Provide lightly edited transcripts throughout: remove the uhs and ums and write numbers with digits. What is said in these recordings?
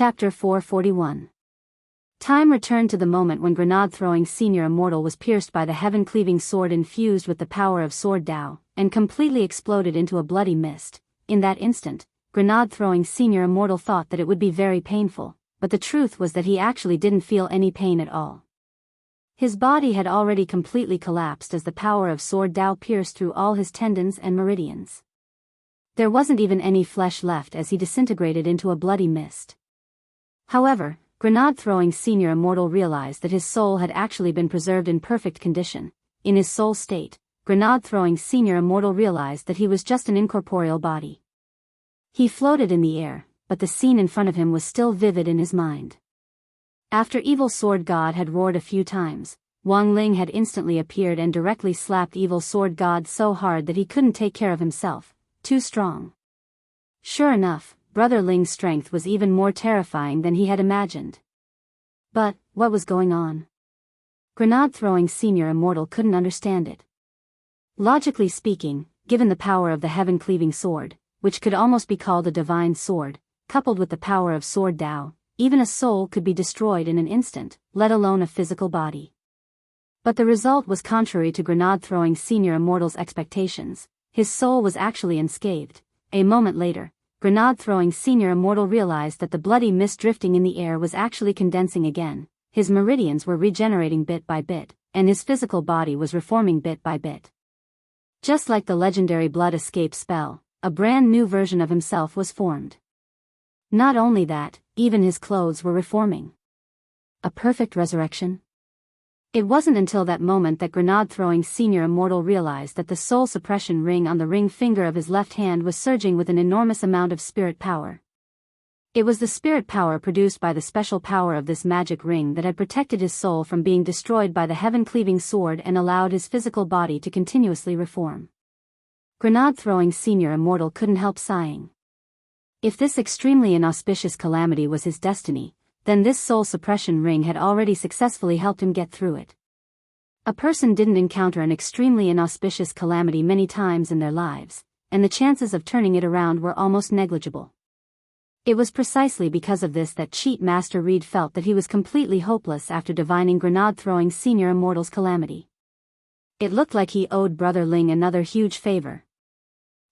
Chapter 441. Time returned to the moment when grenade-throwing senior immortal was pierced by the heaven-cleaving sword infused with the power of sword Tao, and completely exploded into a bloody mist. In that instant, grenade-throwing senior immortal thought that it would be very painful, but the truth was that he actually didn't feel any pain at all. His body had already completely collapsed as the power of sword Tao pierced through all his tendons and meridians. There wasn't even any flesh left as he disintegrated into a bloody mist. However, grenade-throwing senior immortal realized that his soul had actually been preserved in perfect condition. In his soul state, grenade-throwing senior immortal realized that he was just an incorporeal body. He floated in the air, but the scene in front of him was still vivid in his mind. After Evil Sword God had roared a few times, Wang Ling had instantly appeared and directly slapped Evil Sword God so hard that he couldn't take care of himself, too strong. Sure enough, Brother Ling's strength was even more terrifying than he had imagined. But, what was going on? Grenade-throwing senior immortal couldn't understand it. Logically speaking, given the power of the heaven-cleaving sword, which could almost be called a divine sword, coupled with the power of sword Tao, even a soul could be destroyed in an instant, let alone a physical body. But the result was contrary to grenade-throwing senior immortal's expectations. His soul was actually unscathed. A moment later, grenade-throwing senior immortal realized that the bloody mist drifting in the air was actually condensing again, his meridians were regenerating bit by bit, and his physical body was reforming bit by bit. Just like the legendary blood escape spell, a brand new version of himself was formed. Not only that, even his clothes were reforming. A perfect resurrection? It wasn't until that moment that grenade-throwing senior immortal realized that the soul suppression ring on the ring finger of his left hand was surging with an enormous amount of spirit power. It was the spirit power produced by the special power of this magic ring that had protected his soul from being destroyed by the heaven-cleaving sword and allowed his physical body to continuously reform. Grenade-throwing senior immortal couldn't help sighing. If this extremely inauspicious calamity was his destiny, then this soul suppression ring had already successfully helped him get through it. A person didn't encounter an extremely inauspicious calamity many times in their lives, and the chances of turning it around were almost negligible. It was precisely because of this that Cheat Master Reed felt that he was completely hopeless after divining grenade-throwing senior immortal's calamity. It looked like he owed Brother Ling another huge favor.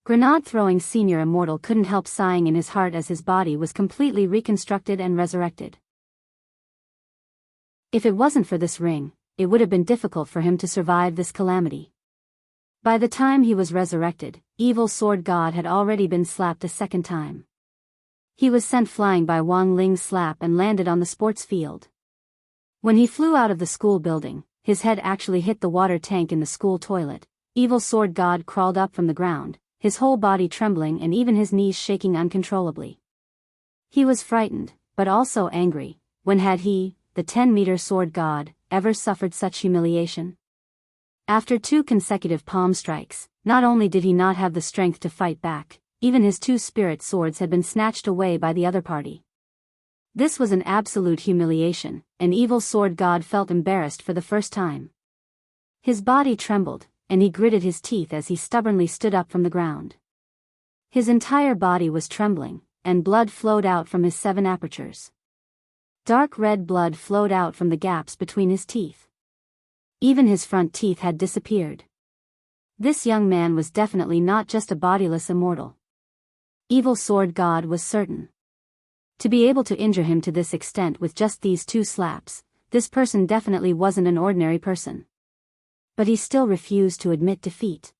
Grenade-throwing senior immortal couldn't help sighing in his heart as his body was completely reconstructed and resurrected. If it wasn't for this ring, it would have been difficult for him to survive this calamity. By the time he was resurrected, Evil Sword God had already been slapped a second time. He was sent flying by Wang Ling's slap and landed on the sports field. When he flew out of the school building, his head actually hit the water tank in the school toilet. Evil Sword God crawled up from the ground, his whole body trembling and even his knees shaking uncontrollably. He was frightened, but also angry. When had he, the 10-meter sword god, ever suffered such humiliation? After 2 consecutive palm strikes, not only did he not have the strength to fight back, even his 2 spirit swords had been snatched away by the other party. This was an absolute humiliation, and Evil Sword God felt embarrassed for the first time. His body trembled, and he gritted his teeth as he stubbornly stood up from the ground. His entire body was trembling, and blood flowed out from his 7 apertures. Dark red blood flowed out from the gaps between his teeth. Even his front teeth had disappeared. This young man was definitely not just a bodiless immortal. Evil Sword God was certain. To be able to injure him to this extent with just these 2 slaps, this person definitely wasn't an ordinary person. But he still refused to admit defeat.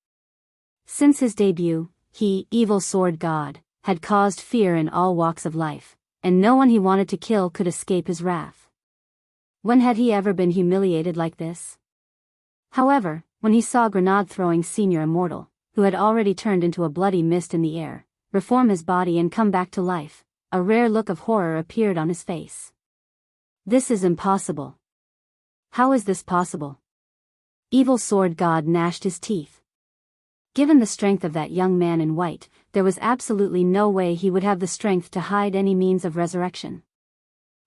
Since his debut, he, Evil Sword God, had caused fear in all walks of life, and no one he wanted to kill could escape his wrath. When had he ever been humiliated like this? However, when he saw grenade-throwing senior immortal, who had already turned into a bloody mist in the air, reform his body and come back to life, a rare look of horror appeared on his face. This is impossible. How is this possible? Evil Sword God gnashed his teeth. Given the strength of that young man in white, there was absolutely no way he would have the strength to hide any means of resurrection.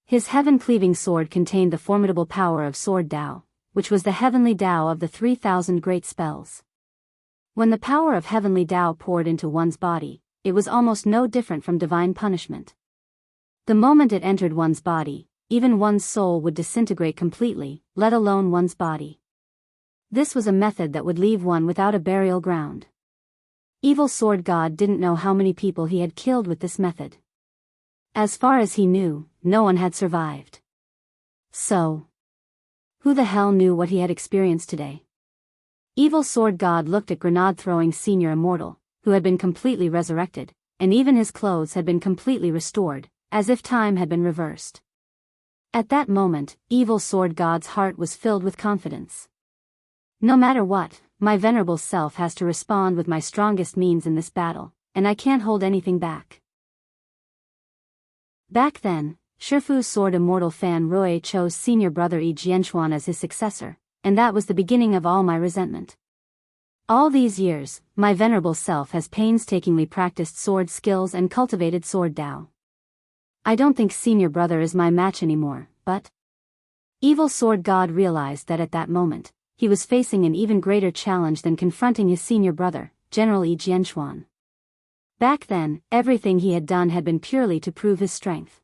His heaven-cleaving sword contained the formidable power of Sword Tao, which was the heavenly Tao of the 3,000 great spells. When the power of heavenly Tao poured into one's body, it was almost no different from divine punishment. The moment it entered one's body, even one's soul would disintegrate completely, let alone one's body. This was a method that would leave one without a burial ground. Evil Sword God didn't know how many people he had killed with this method. As far as he knew, no one had survived. So, who the hell knew what he had experienced today? Evil Sword God looked at grenade-throwing Senior Immortal, who had been completely resurrected, and even his clothes had been completely restored, as if time had been reversed. At that moment, Evil Sword God's heart was filled with confidence. No matter what, my venerable self has to respond with my strongest means in this battle, and I can't hold anything back. Back then, Shifu's Sword Immortal Fan Rui chose senior brother Yi Jianchuan as his successor, and that was the beginning of all my resentment. All these years, my venerable self has painstakingly practiced sword skills and cultivated sword Dao. I don't think senior brother is my match anymore, but... Evil Sword God realized that at that moment, he was facing an even greater challenge than confronting his senior brother, General Yi Jianchuan. Back then, everything he had done had been purely to prove his strength.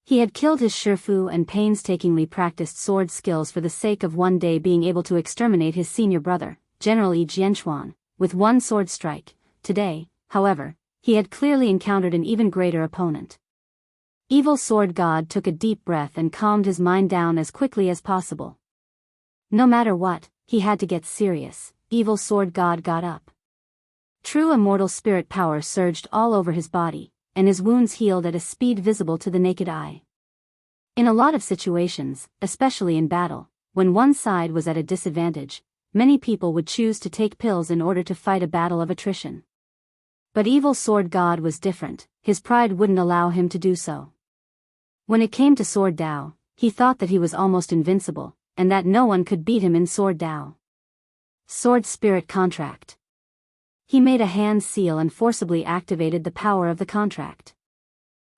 He had killed his Shifu and painstakingly practiced sword skills for the sake of one day being able to exterminate his senior brother, General Yi Jianchuan, with one sword strike. Today, however, he had clearly encountered an even greater opponent. Evil Sword God took a deep breath and calmed his mind down as quickly as possible. No matter what, he had to get serious. Evil Sword God got up. True immortal spirit power surged all over his body, and his wounds healed at a speed visible to the naked eye. In a lot of situations, especially in battle, when one side was at a disadvantage, many people would choose to take pills in order to fight a battle of attrition. But Evil Sword God was different, his pride wouldn't allow him to do so. When it came to Sword Dao, he thought that he was almost invincible, and that no one could beat him in Sword Dao. Sword Spirit Contract. He made a hand seal and forcibly activated the power of the contract.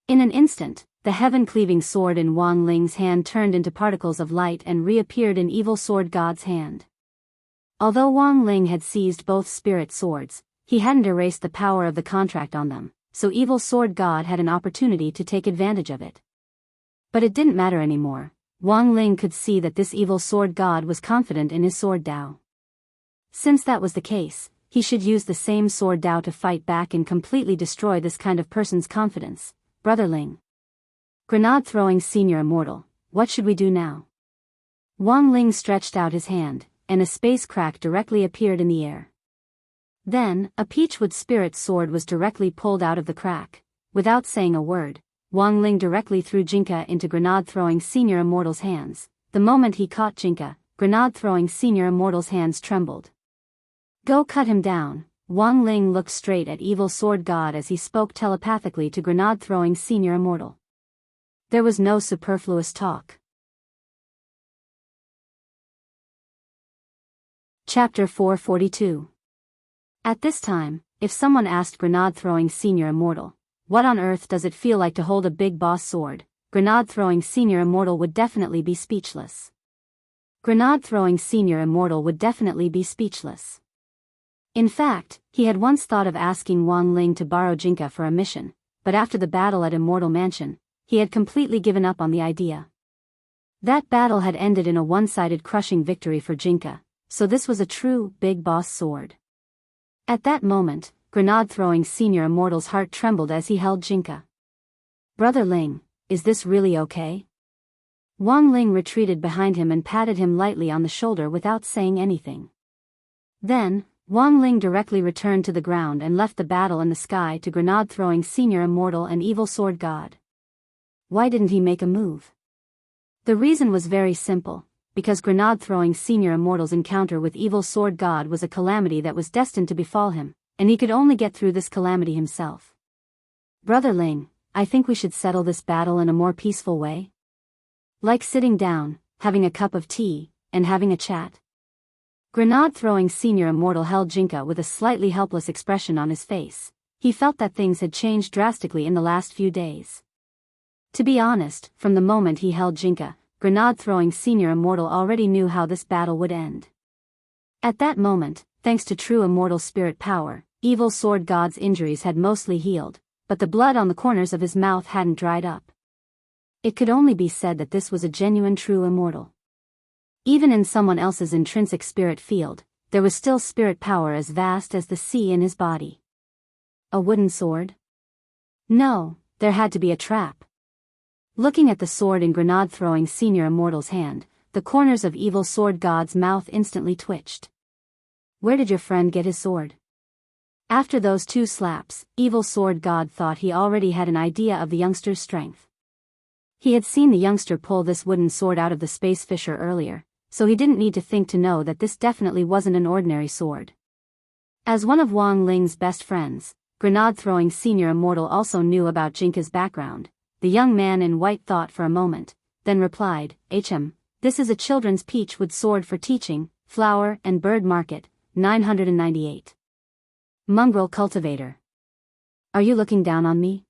In an instant, the heaven-cleaving sword in Wang Ling's hand turned into particles of light and reappeared in Evil Sword God's hand. Although Wang Ling had seized both spirit swords, he hadn't erased the power of the contract on them, so Evil Sword God had an opportunity to take advantage of it. But it didn't matter anymore. Wang Ling could see that this Evil Sword God was confident in his Sword Dao. Since that was the case, he should use the same Sword Dao to fight back and completely destroy this kind of person's confidence. Brother Ling. Grenade-throwing Senior Immortal, what should we do now? Wang Ling stretched out his hand, and a space crack directly appeared in the air. Then, a peachwood spirit sword was directly pulled out of the crack. Without saying a word, Wang Ling directly threw Jinka into grenade-throwing Senior Immortal's hands. The moment he caught Jinka, grenade-throwing Senior Immortal's hands trembled. Go cut him down. Wang Ling looked straight at Evil Sword God as he spoke telepathically to grenade-throwing Senior Immortal. There was no superfluous talk. Chapter 442. At this time, if someone asked grenade-throwing Senior Immortal, "What on earth does it feel like to hold a big boss sword?" grenade-throwing Senior Immortal would definitely be speechless. Grenade-throwing Senior Immortal would definitely be speechless. In fact, he had once thought of asking Wang Ling to borrow Jinka for a mission, but after the battle at Immortal Mansion, he had completely given up on the idea. That battle had ended in a one-sided crushing victory for Jinka, so this was a true, big boss sword. At that moment, grenade-throwing Senior Immortal's heart trembled as he held Jinka. Brother Ling, is this really okay? Wang Ling retreated behind him and patted him lightly on the shoulder without saying anything. Then, Wang Ling directly returned to the ground and left the battle in the sky to grenade-throwing Senior Immortal and Evil Sword God. Why didn't he make a move? The reason was very simple, because grenade-throwing Senior Immortal's encounter with Evil Sword God was a calamity that was destined to befall him, and he could only get through this calamity himself. Brother Ling, I think we should settle this battle in a more peaceful way. Like sitting down, having a cup of tea, and having a chat. Grenade-throwing Senior Immortal held Jinka with a slightly helpless expression on his face. He felt that things had changed drastically in the last few days. To be honest, from the moment he held Jinka, grenade-throwing Senior Immortal already knew how this battle would end. At that moment, thanks to true immortal spirit power, Evil Sword God's injuries had mostly healed, but the blood on the corners of his mouth hadn't dried up. It could only be said that this was a genuine true immortal. Even in someone else's intrinsic spirit field, there was still spirit power as vast as the sea in his body. A wooden sword? No, there had to be a trap. Looking at the sword in grenade-throwing senior immortal's hand, the corners of evil sword god's mouth instantly twitched. Where did your friend get his sword? After those 2 slaps, evil sword god thought he already had an idea of the youngster's strength. He had seen the youngster pull this wooden sword out of the space fissure earlier, so he didn't need to think to know that this definitely wasn't an ordinary sword. As one of Wang Ling's best friends, grenade-throwing senior immortal also knew about Jinka's background. The young man in white thought for a moment, then replied, this is a children's peach wood sword for teaching, flower and bird market, 998. Mongrel cultivator. Are you looking down on me?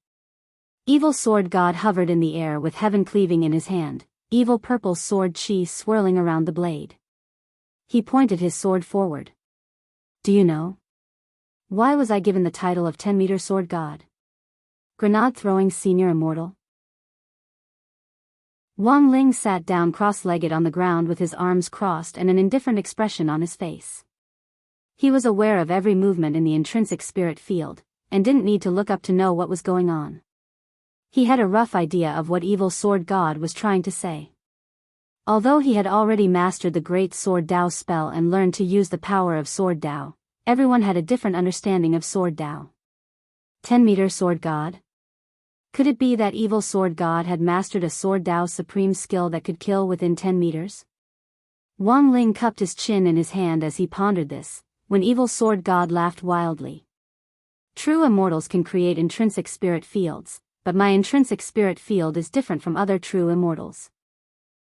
Evil sword god hovered in the air with heaven cleaving in his hand, evil purple sword chi swirling around the blade. He pointed his sword forward. Do you know? Why was I given the title of 10-meter sword god? Grenade-throwing senior immortal? Wang Ling sat down cross-legged on the ground with his arms crossed and an indifferent expression on his face. He was aware of every movement in the intrinsic spirit field, and didn't need to look up to know what was going on. He had a rough idea of what evil sword god was trying to say. Although he had already mastered the great sword Dao spell and learned to use the power of sword Dao, everyone had a different understanding of sword Dao. 10-meter sword god? Could it be that evil sword god had mastered a sword Dao supreme skill that could kill within 10 meters? Wang Ling cupped his chin in his hand as he pondered this, when evil sword god laughed wildly. True immortals can create intrinsic spirit fields, but my intrinsic spirit field is different from other true immortals.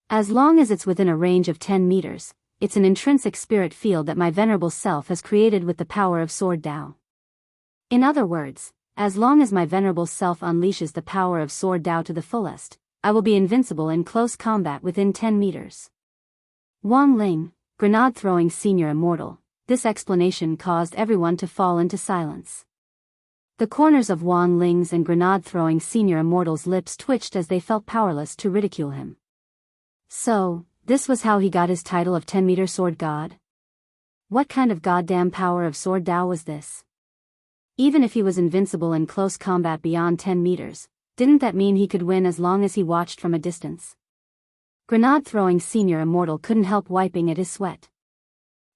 As long as it's within a range of 10 meters, it's an intrinsic spirit field that my venerable self has created with the power of sword Dao. In other words, as long as my venerable self unleashes the power of sword Dao to the fullest, I will be invincible in close combat within 10 meters. Wang Ling, grenade-throwing senior immortal, this explanation caused everyone to fall into silence. The corners of Wang Ling's and grenade-throwing senior immortal's lips twitched as they felt powerless to ridicule him. So, this was how he got his title of 10-meter sword god? What kind of goddamn power of sword Dao was this? Even if he was invincible in close combat beyond 10 meters, didn't that mean he could win as long as he watched from a distance? Grenade-throwing senior immortal couldn't help wiping at his sweat.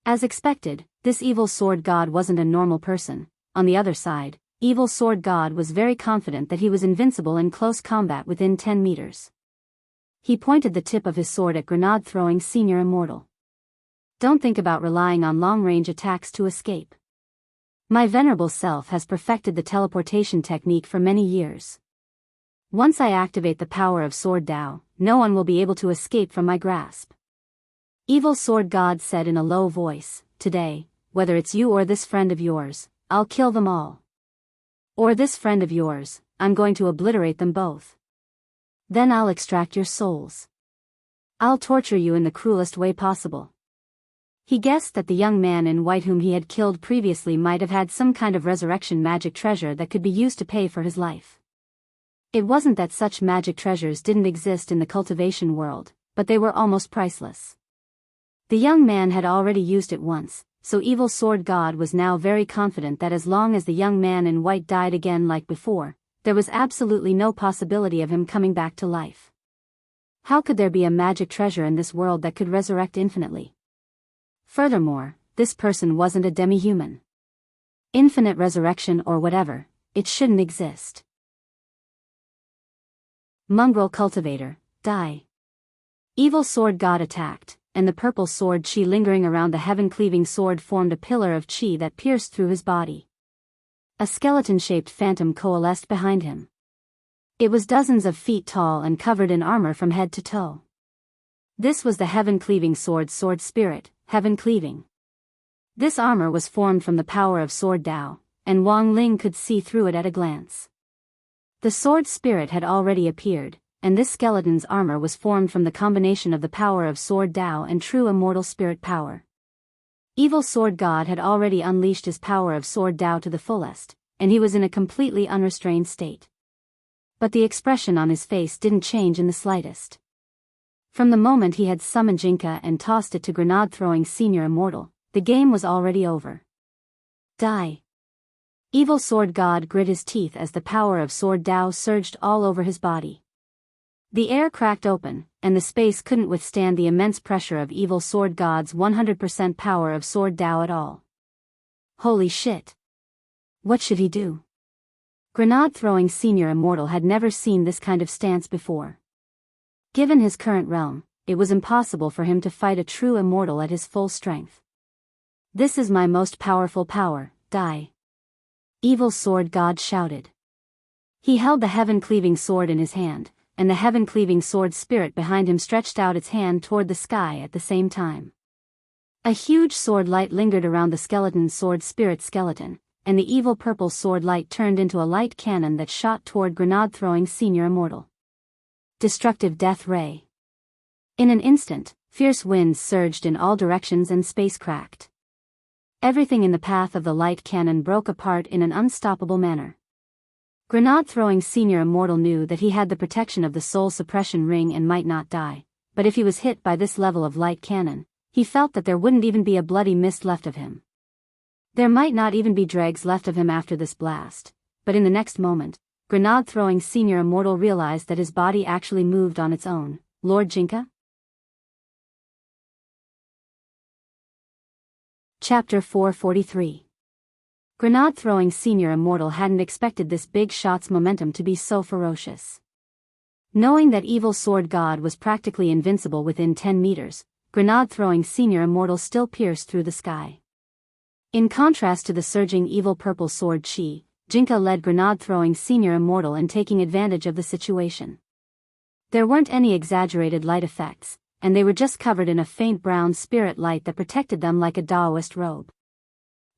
As expected, this evil sword god wasn't a normal person. On the other side, evil sword god was very confident that he was invincible in close combat within 10 meters. He pointed the tip of his sword at grenade-throwing senior immortal. Don't think about relying on long-range attacks to escape. My venerable self has perfected the teleportation technique for many years. Once I activate the power of sword Dao, no one will be able to escape from my grasp. Evil sword god said in a low voice, today, whether it's you or this friend of yours, I'll kill them all. Or this friend of yours, I'm going to obliterate them both. Then I'll extract your souls. I'll torture you in the cruelest way possible. He guessed that the young man in white whom he had killed previously might have had some kind of resurrection magic treasure that could be used to pay for his life. It wasn't that such magic treasures didn't exist in the cultivation world, but they were almost priceless. The young man had already used it once, so evil sword god was now very confident that as long as the young man in white died again like before, there was absolutely no possibility of him coming back to life. How could there be a magic treasure in this world that could resurrect infinitely? Furthermore, this person wasn't a demi-human. Infinite resurrection or whatever, it shouldn't exist. Mongrel cultivator, die. Evil sword god attacked, and the purple sword chi lingering around the heaven-cleaving sword formed a pillar of chi that pierced through his body. A skeleton-shaped phantom coalesced behind him. It was dozens of feet tall and covered in armor from head to toe. This was the heaven-cleaving sword spirit, heaven-cleaving. This armor was formed from the power of sword Dao, and Wang Ling could see through it at a glance. The sword spirit had already appeared, and this skeleton's armor was formed from the combination of the power of sword Dao and true immortal spirit power. Evil sword god had already unleashed his power of sword Dao to the fullest, and he was in a completely unrestrained state. But the expression on his face didn't change in the slightest. From the moment he had summoned Jinka and tossed it to grenade-throwing Senior Immortal, the game was already over. Die. Evil Sword God grit his teeth as the power of Sword Dao surged all over his body. The air cracked open, and the space couldn't withstand the immense pressure of Evil Sword God's 100% power of Sword Dao at all. Holy shit. What should he do? Grenade-throwing Senior Immortal had never seen this kind of stance before. Given his current realm, it was impossible for him to fight a true immortal at his full strength. This is my most powerful power, die. Evil Sword God shouted. He held the heaven-cleaving sword in his hand, and the heaven-cleaving sword spirit behind him stretched out its hand toward the sky at the same time. A huge sword light lingered around the skeleton sword spirit skeleton, and the evil purple sword light turned into a light cannon that shot toward grenade-throwing Senior Immortal. Destructive Death Ray. In an instant, fierce winds surged in all directions and space cracked. Everything in the path of the light cannon broke apart in an unstoppable manner. Grenade-throwing Senior Immortal knew that he had the protection of the soul suppression ring and might not die, but if he was hit by this level of light cannon, he felt that there wouldn't even be a bloody mist left of him. There might not even be dregs left of him after this blast, but in the next moment, grenade-throwing Senior Immortal realized that his body actually moved on its own. Lord Jinka? Chapter 443. Grenade-throwing Senior Immortal hadn't expected this big shot's momentum to be so ferocious. Knowing that Evil Sword God was practically invincible within 10 meters, grenade-throwing Senior Immortal still pierced through the sky. In contrast to the surging evil purple sword chi, Jinka led grenade-throwing Senior Immortal in taking advantage of the situation. There weren't any exaggerated light effects, and they were just covered in a faint brown spirit light that protected them like a Taoist robe.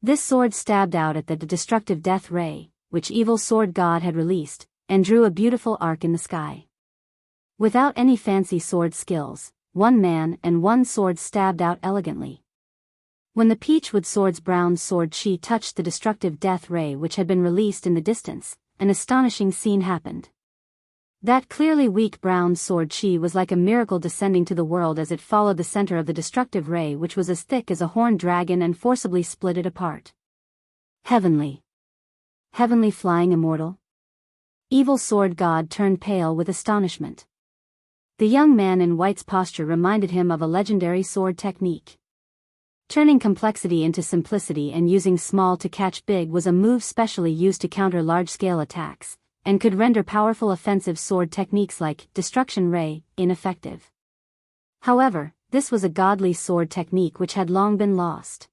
This sword stabbed out at the destructive death ray, which Evil Sword God had released, and drew a beautiful arc in the sky. Without any fancy sword skills, one man and one sword stabbed out elegantly. When the Peachwood Sword's brown sword chi touched the destructive death ray which had been released in the distance, an astonishing scene happened. That clearly weak brown sword chi was like a miracle descending to the world as it followed the center of the destructive ray which was as thick as a horned dragon and forcibly split it apart. Heavenly. Heavenly flying immortal? Evil Sword God turned pale with astonishment. The young man in white's posture reminded him of a legendary sword technique. Turning complexity into simplicity and using small to catch big was a move specially used to counter large-scale attacks, and could render powerful offensive sword techniques like Destruction Ray ineffective. However, this was a godly sword technique which had long been lost.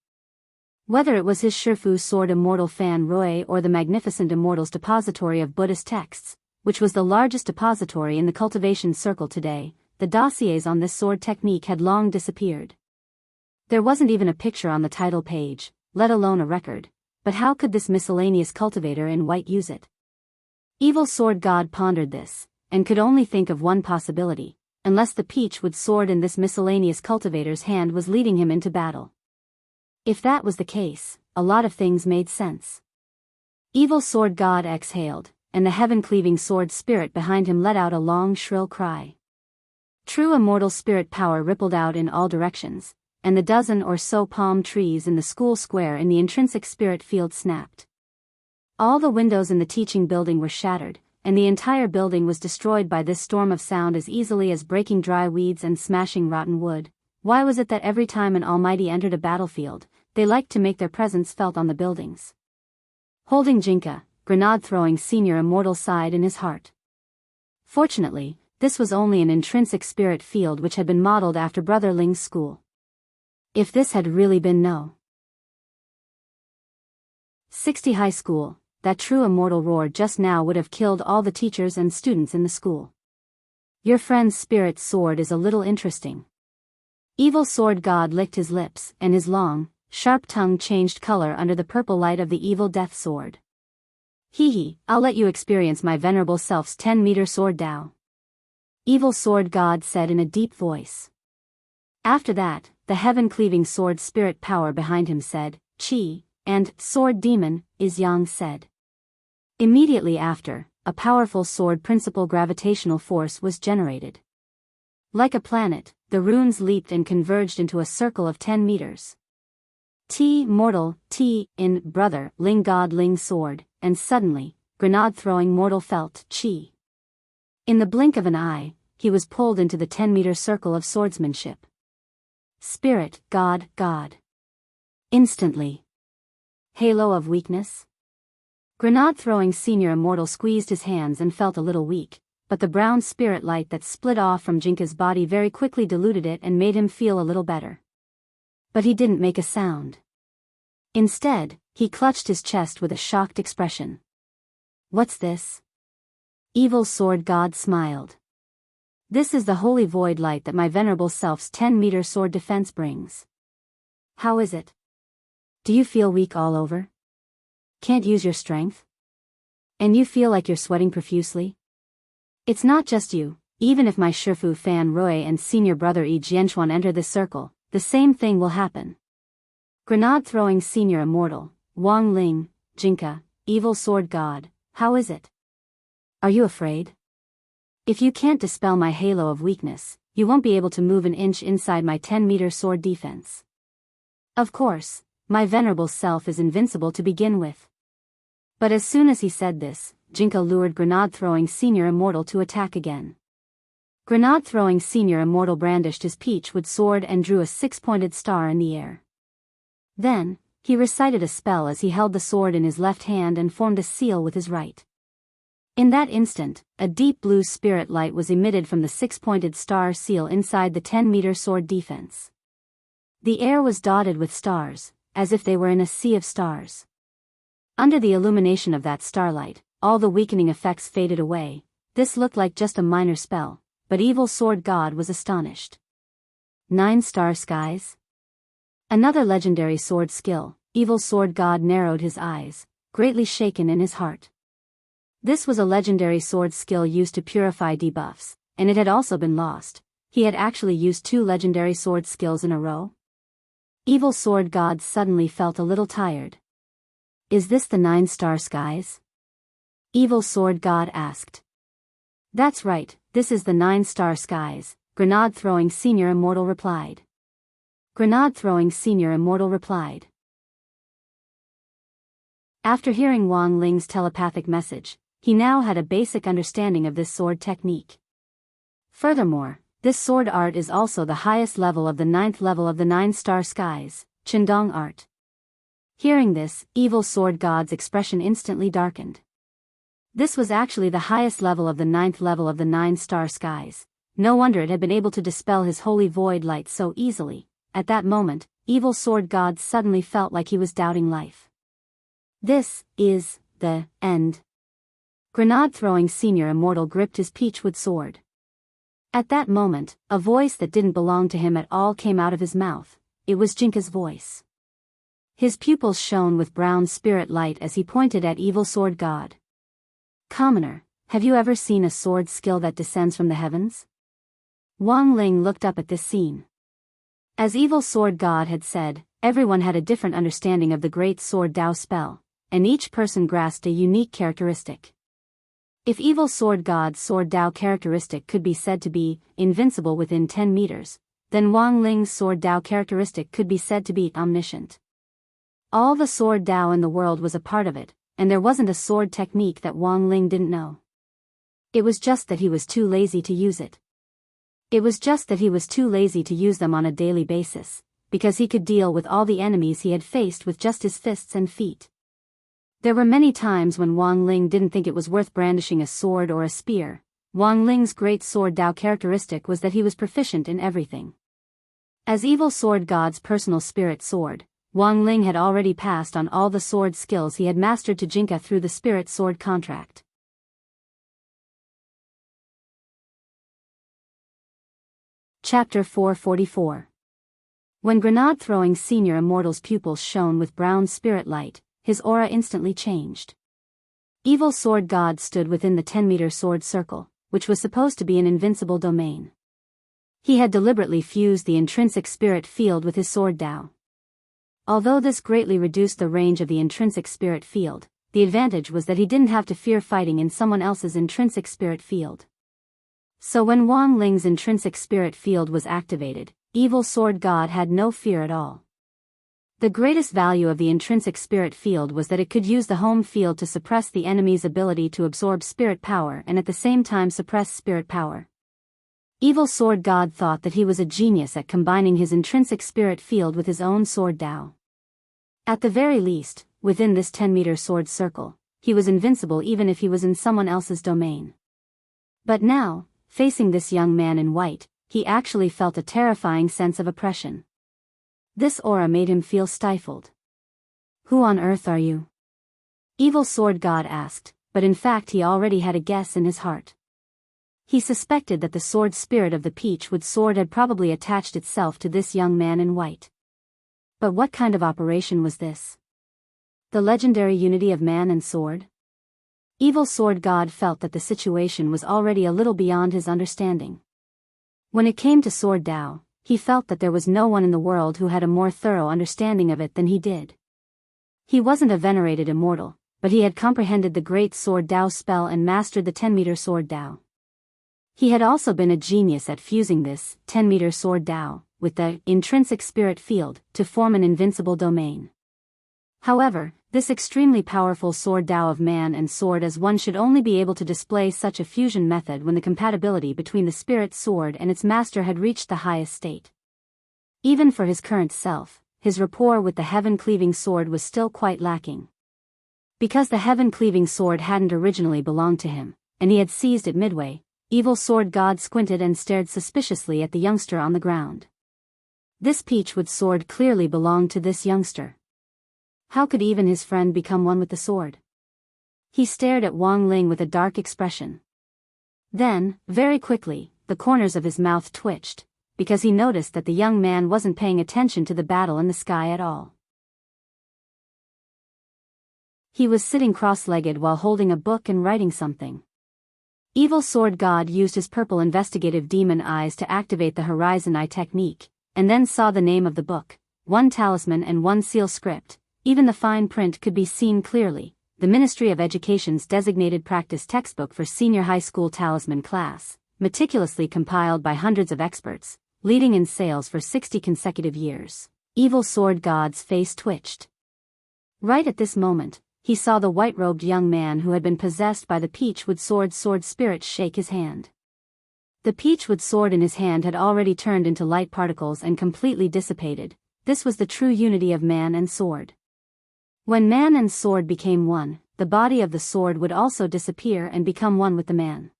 Whether it was his Shifu Sword Immortal Fan Roy or the Magnificent Immortal's depository of Buddhist texts, which was the largest depository in the cultivation circle today, the dossiers on this sword technique had long disappeared. There wasn't even a picture on the title page, let alone a record, but how could this miscellaneous cultivator in white use it? Evil Sword God pondered this, and could only think of one possibility, unless the Peachwood sword in this miscellaneous cultivator's hand was leading him into battle. If that was the case, a lot of things made sense. Evil Sword God exhaled, and the heaven-cleaving sword spirit behind him let out a long shrill cry. True immortal spirit power rippled out in all directions, and the dozen or so palm trees in the school square in the intrinsic spirit field snapped. All the windows in the teaching building were shattered, and the entire building was destroyed by this storm of sound as easily as breaking dry weeds and smashing rotten wood. Why was it that every time an almighty entered a battlefield, they liked to make their presence felt on the buildings? Holding Jinka, grenade-throwing Senior Immortal sighed in his heart. Fortunately, this was only an intrinsic spirit field which had been modeled after Brother Ling's school. If this had really been No. 60 high school, that true immortal roar just now would have killed all the teachers and students in the school. Your friend's spirit sword is a little interesting. Evil Sword God licked his lips, and his long, sharp tongue changed color under the purple light of the evil death sword. Hee, I'll let you experience my venerable self's 10-meter sword Dao. Evil Sword God said in a deep voice. After that, the heaven-cleaving sword spirit power behind him said, Chi, and Sword Demon, Is Yang said. Immediately after, a powerful sword principle gravitational force was generated. Like a planet, the runes leaped and converged into a circle of 10 meters. T mortal, T in brother, Ling god Ling sword, and suddenly, grenade-throwing mortal felt chi. In the blink of an eye, he was pulled into the 10-meter circle of swordsmanship. Spirit, God, God. Instantly. Halo of weakness? Grenade-throwing senior immortal squeezed his hands and felt a little weak, but the brown spirit light that split off from Jinka's body very quickly diluted it and made him feel a little better. But he didn't make a sound. Instead, he clutched his chest with a shocked expression. What's this? Evil sword god smiled. This is the holy void light that my venerable self's 10-meter sword defense brings. How is it? Do you feel weak all over? Can't use your strength? And you feel like you're sweating profusely? It's not just you, even if my Shifu Fan Roy and senior brother Yi Jianchuan enter this circle, the same thing will happen. Grenade-throwing senior immortal, Wang Ling, Jinka, evil sword god, how is it? Are you afraid? If you can't dispel my halo of weakness, you won't be able to move an inch inside my 10-meter sword defense. Of course, my venerable self is invincible to begin with. But as soon as he said this, Jinka lured grenade-throwing senior immortal to attack again. Grenade-throwing senior immortal brandished his peachwood sword and drew a 6-pointed star in the air. Then, he recited a spell as he held the sword in his left hand and formed a seal with his right. In that instant, a deep blue spirit light was emitted from the 6-pointed star seal inside the 10-meter sword defense. The air was dotted with stars, as if they were in a sea of stars. Under the illumination of that starlight, all the weakening effects faded away. This looked like just a minor spell, but evil sword god was astonished. 9-star skies? Another legendary sword skill. Evil sword god narrowed his eyes, greatly shaken in his heart. This was a legendary sword skill used to purify debuffs, and it had also been lost. He had actually used 2 legendary sword skills in a row. Evil sword god suddenly felt a little tired. Is this the 9-star skies? Evil sword god asked. That's right, this is the 9-star skies, grenade-throwing senior immortal replied. Grenade-throwing senior immortal replied. After hearing Wang Ling's telepathic message, he now had a basic understanding of this sword technique. Furthermore, this sword art is also the highest level of the 9th level of the 9-star skies, Qindong art. Hearing this, evil sword god's expression instantly darkened. This was actually the highest level of the 9th level of the 9-star skies. No wonder it had been able to dispel his holy void light so easily. At that moment, evil sword god suddenly felt like he was doubting life. This is the end. Grenade-throwing senior immortal gripped his peachwood sword. At that moment, a voice that didn't belong to him at all came out of his mouth. It was Jinka's voice. His pupils shone with brown spirit light as he pointed at evil sword god. Commoner, have you ever seen a sword skill that descends from the heavens? Wang Ling looked up at this scene. As evil sword god had said, everyone had a different understanding of the great sword Dao spell, and each person grasped a unique characteristic. If evil sword god's sword Dao characteristic could be said to be invincible within 10 meters, then Wang Ling's sword Dao characteristic could be said to be omniscient. All the sword Dao in the world was a part of it, and there wasn't a sword technique that Wang Ling didn't know. It was just that he was too lazy to use it. It was just that he was too lazy to use them on a daily basis, because he could deal with all the enemies he had faced with just his fists and feet. There were many times when Wang Ling didn't think it was worth brandishing a sword or a spear. Wang Ling's great sword Dao characteristic was that he was proficient in everything. As evil sword god's personal spirit sword, Wang Ling had already passed on all the sword skills he had mastered to Jinka through the spirit sword contract. Chapter 444. When grenade-throwing senior immortal's pupils shone with brown spirit light, his aura instantly changed. Evil sword god stood within the 10-meter sword circle, which was supposed to be an invincible domain. He had deliberately fused the intrinsic spirit field with his sword Dao. Although this greatly reduced the range of the intrinsic spirit field, the advantage was that he didn't have to fear fighting in someone else's intrinsic spirit field. So when Wang Ling's intrinsic spirit field was activated, Evil Sword God had no fear at all. The greatest value of the intrinsic spirit field was that it could use the home field to suppress the enemy's ability to absorb spirit power and at the same time suppress spirit power. Evil Sword God thought that he was a genius at combining his intrinsic spirit field with his own sword Dao. At the very least, within this 10-meter sword circle, he was invincible even if he was in someone else's domain. But now, facing this young man in white, he actually felt a terrifying sense of oppression. This aura made him feel stifled. "Who on earth are you?" Evil Sword God asked, but in fact he already had a guess in his heart. He suspected that the sword spirit of the Peachwood sword had probably attached itself to this young man in white. But what kind of operation was this? The legendary unity of man and sword? Evil Sword God felt that the situation was already a little beyond his understanding. When it came to sword Dao, he felt that there was no one in the world who had a more thorough understanding of it than he did. He wasn't a venerated immortal, but he had comprehended the great sword Dao spell and mastered the 10-meter sword Dao. He had also been a genius at fusing this 10-meter sword Dao with the intrinsic spirit field to form an invincible domain. However, this extremely powerful sword Dao of man and sword as one should only be able to display such a fusion method when the compatibility between the spirit sword and its master had reached the highest state. Even for his current self, his rapport with the heaven-cleaving sword was still quite lacking. Because the heaven-cleaving sword hadn't originally belonged to him, and he had seized it midway, Evil Sword God squinted and stared suspiciously at the youngster on the ground. This Peachwood sword clearly belonged to this youngster. How could even his friend become one with the sword? He stared at Wang Ling with a dark expression. Then, very quickly, the corners of his mouth twitched, because he noticed that the young man wasn't paying attention to the battle in the sky at all. He was sitting cross-legged while holding a book and writing something. Evil Sword God used his purple investigative demon eyes to activate the Horizon Eye technique, and then saw the name of the book, one talisman and one seal script. Even the fine print could be seen clearly, the Ministry of Education's designated practice textbook for senior high school talisman class, meticulously compiled by hundreds of experts, leading in sales for 60 consecutive years. Evil Sword God's face twitched. Right at this moment, he saw the white-robed young man who had been possessed by the Peachwood sword spirit shake his hand. The Peachwood sword in his hand had already turned into light particles and completely dissipated. This was the true unity of man and sword. When man and sword became one, the body of the sword would also disappear and become one with the man.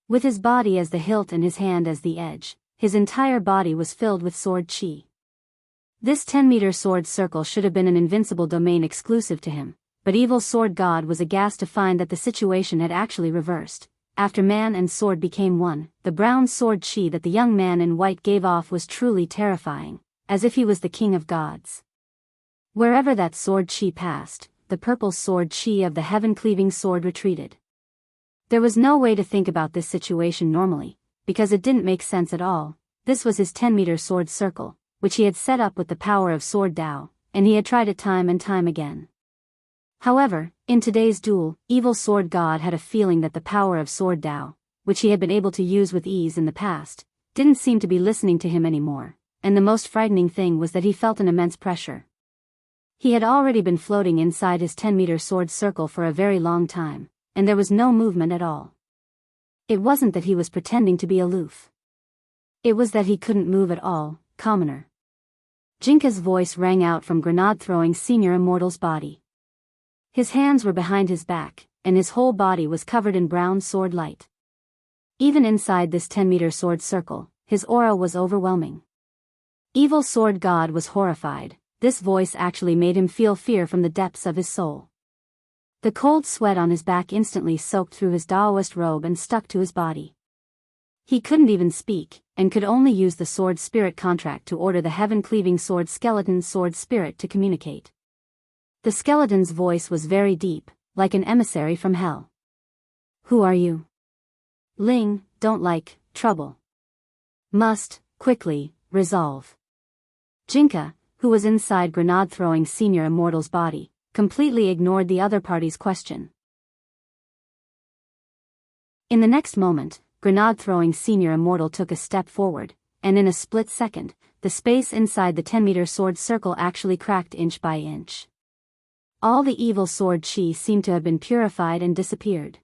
With his body as the hilt and his hand as the edge, his entire body was filled with sword chi. This 10-meter sword circle should have been an invincible domain exclusive to him, but Evil Sword God was aghast to find that the situation had actually reversed. After man and sword became one, the brown sword chi that the young man in white gave off was truly terrifying, as if he was the king of gods. Wherever that sword chi passed, the purple sword chi of the heaven-cleaving sword retreated. There was no way to think about this situation normally, because it didn't make sense at all. This was his 10-meter sword circle, which he had set up with the power of sword Dao, and he had tried it time and time again. However, in today's duel, Evil Sword God had a feeling that the power of sword Dao, which he had been able to use with ease in the past, didn't seem to be listening to him anymore, and the most frightening thing was that he felt an immense pressure. He had already been floating inside his 10-meter sword circle for a very long time, and there was no movement at all. It wasn't that he was pretending to be aloof. It was that he couldn't move at all. Commoner. Jinka's voice rang out from grenade-throwing senior immortal's body. His hands were behind his back, and his whole body was covered in brown sword light. Even inside this 10-meter sword circle, his aura was overwhelming. Evil Sword God was horrified. This voice actually made him feel fear from the depths of his soul. The cold sweat on his back instantly soaked through his Daoist robe and stuck to his body. He couldn't even speak, and could only use the sword spirit contract to order the heaven-cleaving sword skeleton sword spirit to communicate. The skeleton's voice was very deep, like an emissary from hell. "Who are you?" "Ling, don't like trouble. Must, quickly, resolve." Jinka, who was inside grenade-throwing senior immortal's body, completely ignored the other party's question. In the next moment, grenade-throwing senior immortal took a step forward, and in a split second, the space inside the 10-meter sword circle actually cracked inch by inch. All the evil sword chi seemed to have been purified and disappeared.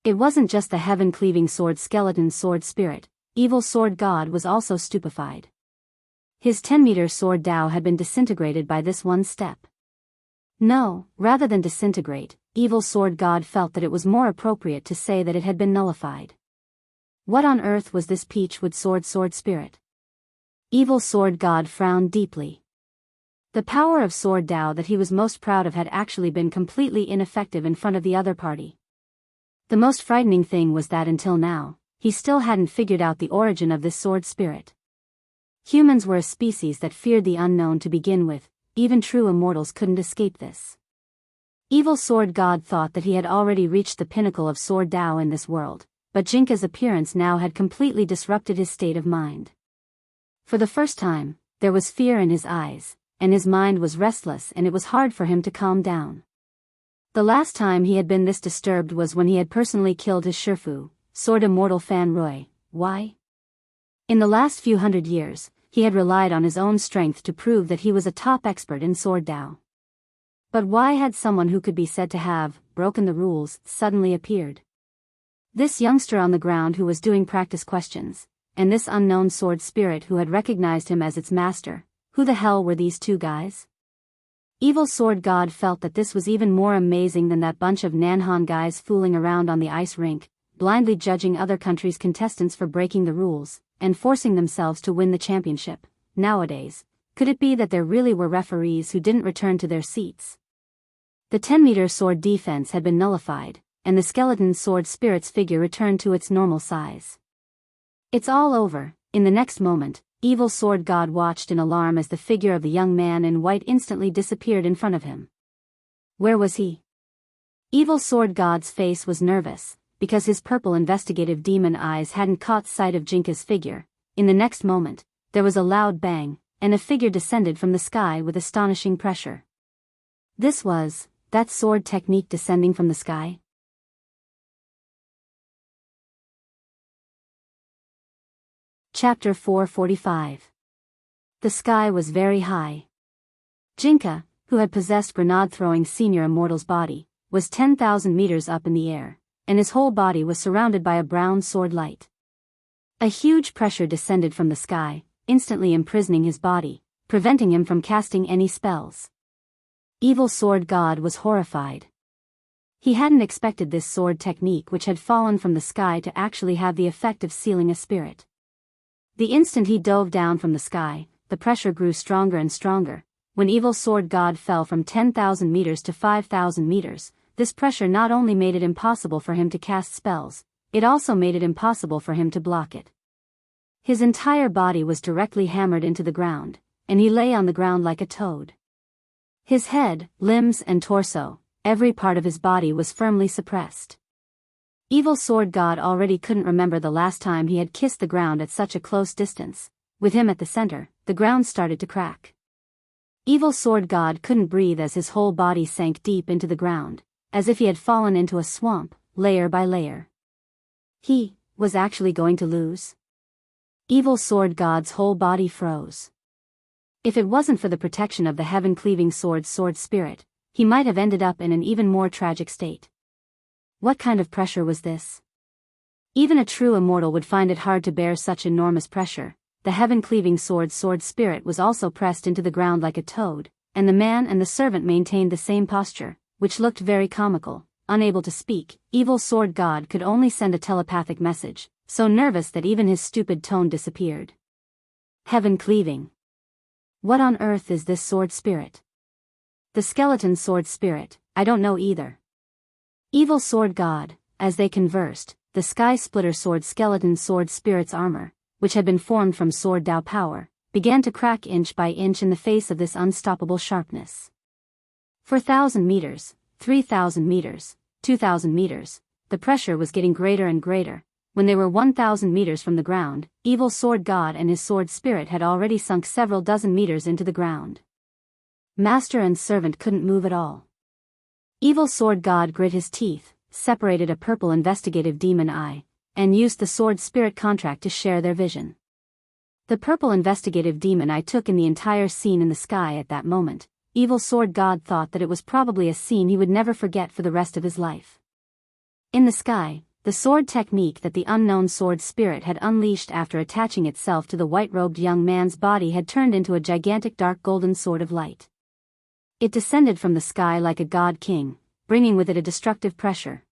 It wasn't just the heaven-cleaving sword skeleton sword spirit, evil sword god was also stupefied. His 10-meter sword Dao had been disintegrated by this one step. No, rather than disintegrate, evil sword god felt that it was more appropriate to say that it had been nullified. What on earth was this peachwood sword spirit? Evil sword god frowned deeply. The power of sword Dao that he was most proud of had actually been completely ineffective in front of the other party. The most frightening thing was that until now, he still hadn't figured out the origin of this sword spirit. Humans were a species that feared the unknown to begin with, even true immortals couldn't escape this. Evil sword god thought that he had already reached the pinnacle of sword Dao in this world, but Jinka's appearance now had completely disrupted his state of mind. For the first time, there was fear in his eyes, and his mind was restless and it was hard for him to calm down. The last time he had been this disturbed was when he had personally killed his Shifu, sword immortal Fan Rui. Why? In the last few hundred years, he had relied on his own strength to prove that he was a top expert in sword Dao. But why had someone who could be said to have broken the rules suddenly appeared? This youngster on the ground who was doing practice questions, and this unknown sword spirit who had recognized him as its master, who the hell were these two guys? Evil sword god felt that this was even more amazing than that bunch of Nanhan guys fooling around on the ice rink, blindly judging other countries' contestants for breaking the rules, and forcing themselves to win the championship. Nowadays, could it be that there really were referees who didn't return to their seats? The 10-meter sword defense had been nullified, and the skeleton sword spirit's figure returned to its normal size. It's all over. In the next moment, evil sword god watched in alarm as the figure of the young man in white instantly disappeared in front of him. Where was he? Evil sword god's face was nervous, because his purple investigative demon eyes hadn't caught sight of Jinka's figure. In the next moment, there was a loud bang, and a figure descended from the sky with astonishing pressure. This was that sword technique descending from the sky? Chapter 445. The sky was very high. Jinka, who had possessed grenade-throwing senior immortal's body, was 10,000 meters up in the air, and his whole body was surrounded by a brown sword light. A huge pressure descended from the sky, instantly imprisoning his body, preventing him from casting any spells. Evil sword god was horrified. He hadn't expected this sword technique which had fallen from the sky to actually have the effect of sealing a spirit. The instant he dove down from the sky, the pressure grew stronger and stronger. When evil sword god fell from 10,000 meters to 5,000 meters, this pressure not only made it impossible for him to cast spells, it also made it impossible for him to block it. His entire body was directly hammered into the ground, and he lay on the ground like a toad. His head, limbs and torso, every part of his body was firmly suppressed. Evil sword god already couldn't remember the last time he had kissed the ground at such a close distance. With him at the center, the ground started to crack. Evil sword god couldn't breathe as his whole body sank deep into the ground, as if he had fallen into a swamp, layer by layer. He was actually going to lose? Evil sword god's whole body froze. If it wasn't for the protection of the heaven-cleaving sword spirit, he might have ended up in an even more tragic state. What kind of pressure was this? Even a true immortal would find it hard to bear such enormous pressure. The heaven-cleaving sword spirit was also pressed into the ground like a toad, and the man and the servant maintained the same posture, which looked very comical. Unable to speak, evil sword god could only send a telepathic message, so nervous that even his stupid tone disappeared. Heaven-cleaving. What on earth is this sword spirit? The skeleton sword spirit, I don't know either. Evil sword god, as they conversed, the sky splitter sword skeleton sword spirit's armor, which had been formed from sword Dao power, began to crack inch by inch in the face of this unstoppable sharpness. 4,000 meters, 3,000 meters, 2,000 meters, the pressure was getting greater and greater. When they were 1,000 meters from the ground, evil sword god and his sword spirit had already sunk several dozen meters into the ground. Master and servant couldn't move at all. Evil sword god grit his teeth, separated a purple investigative demon eye, and used the sword spirit contract to share their vision. The purple investigative demon eye took in the entire scene in the sky at that moment. Evil sword god thought that it was probably a scene he would never forget for the rest of his life. In the sky, the sword technique that the unknown sword spirit had unleashed after attaching itself to the white-robed young man's body had turned into a gigantic dark golden sword of light. It descended from the sky like a god king, bringing with it a destructive pressure.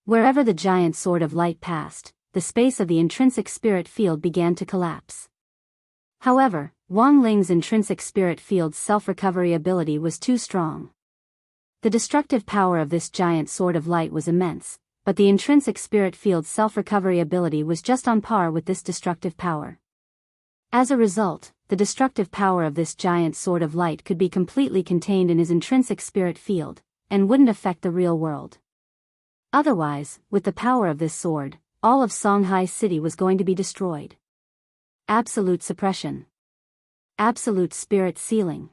Wherever the giant sword of light passed, the space of the intrinsic spirit field began to collapse. However, Wang Ling's intrinsic spirit field's self-recovery ability was too strong. The destructive power of this giant sword of light was immense, but the intrinsic spirit field's self-recovery ability was just on par with this destructive power. As a result, the destructive power of this giant sword of light could be completely contained in his intrinsic spirit field, and wouldn't affect the real world. Otherwise, with the power of this sword, all of Songhai City was going to be destroyed. Absolute suppression. Absolute spirit sealing.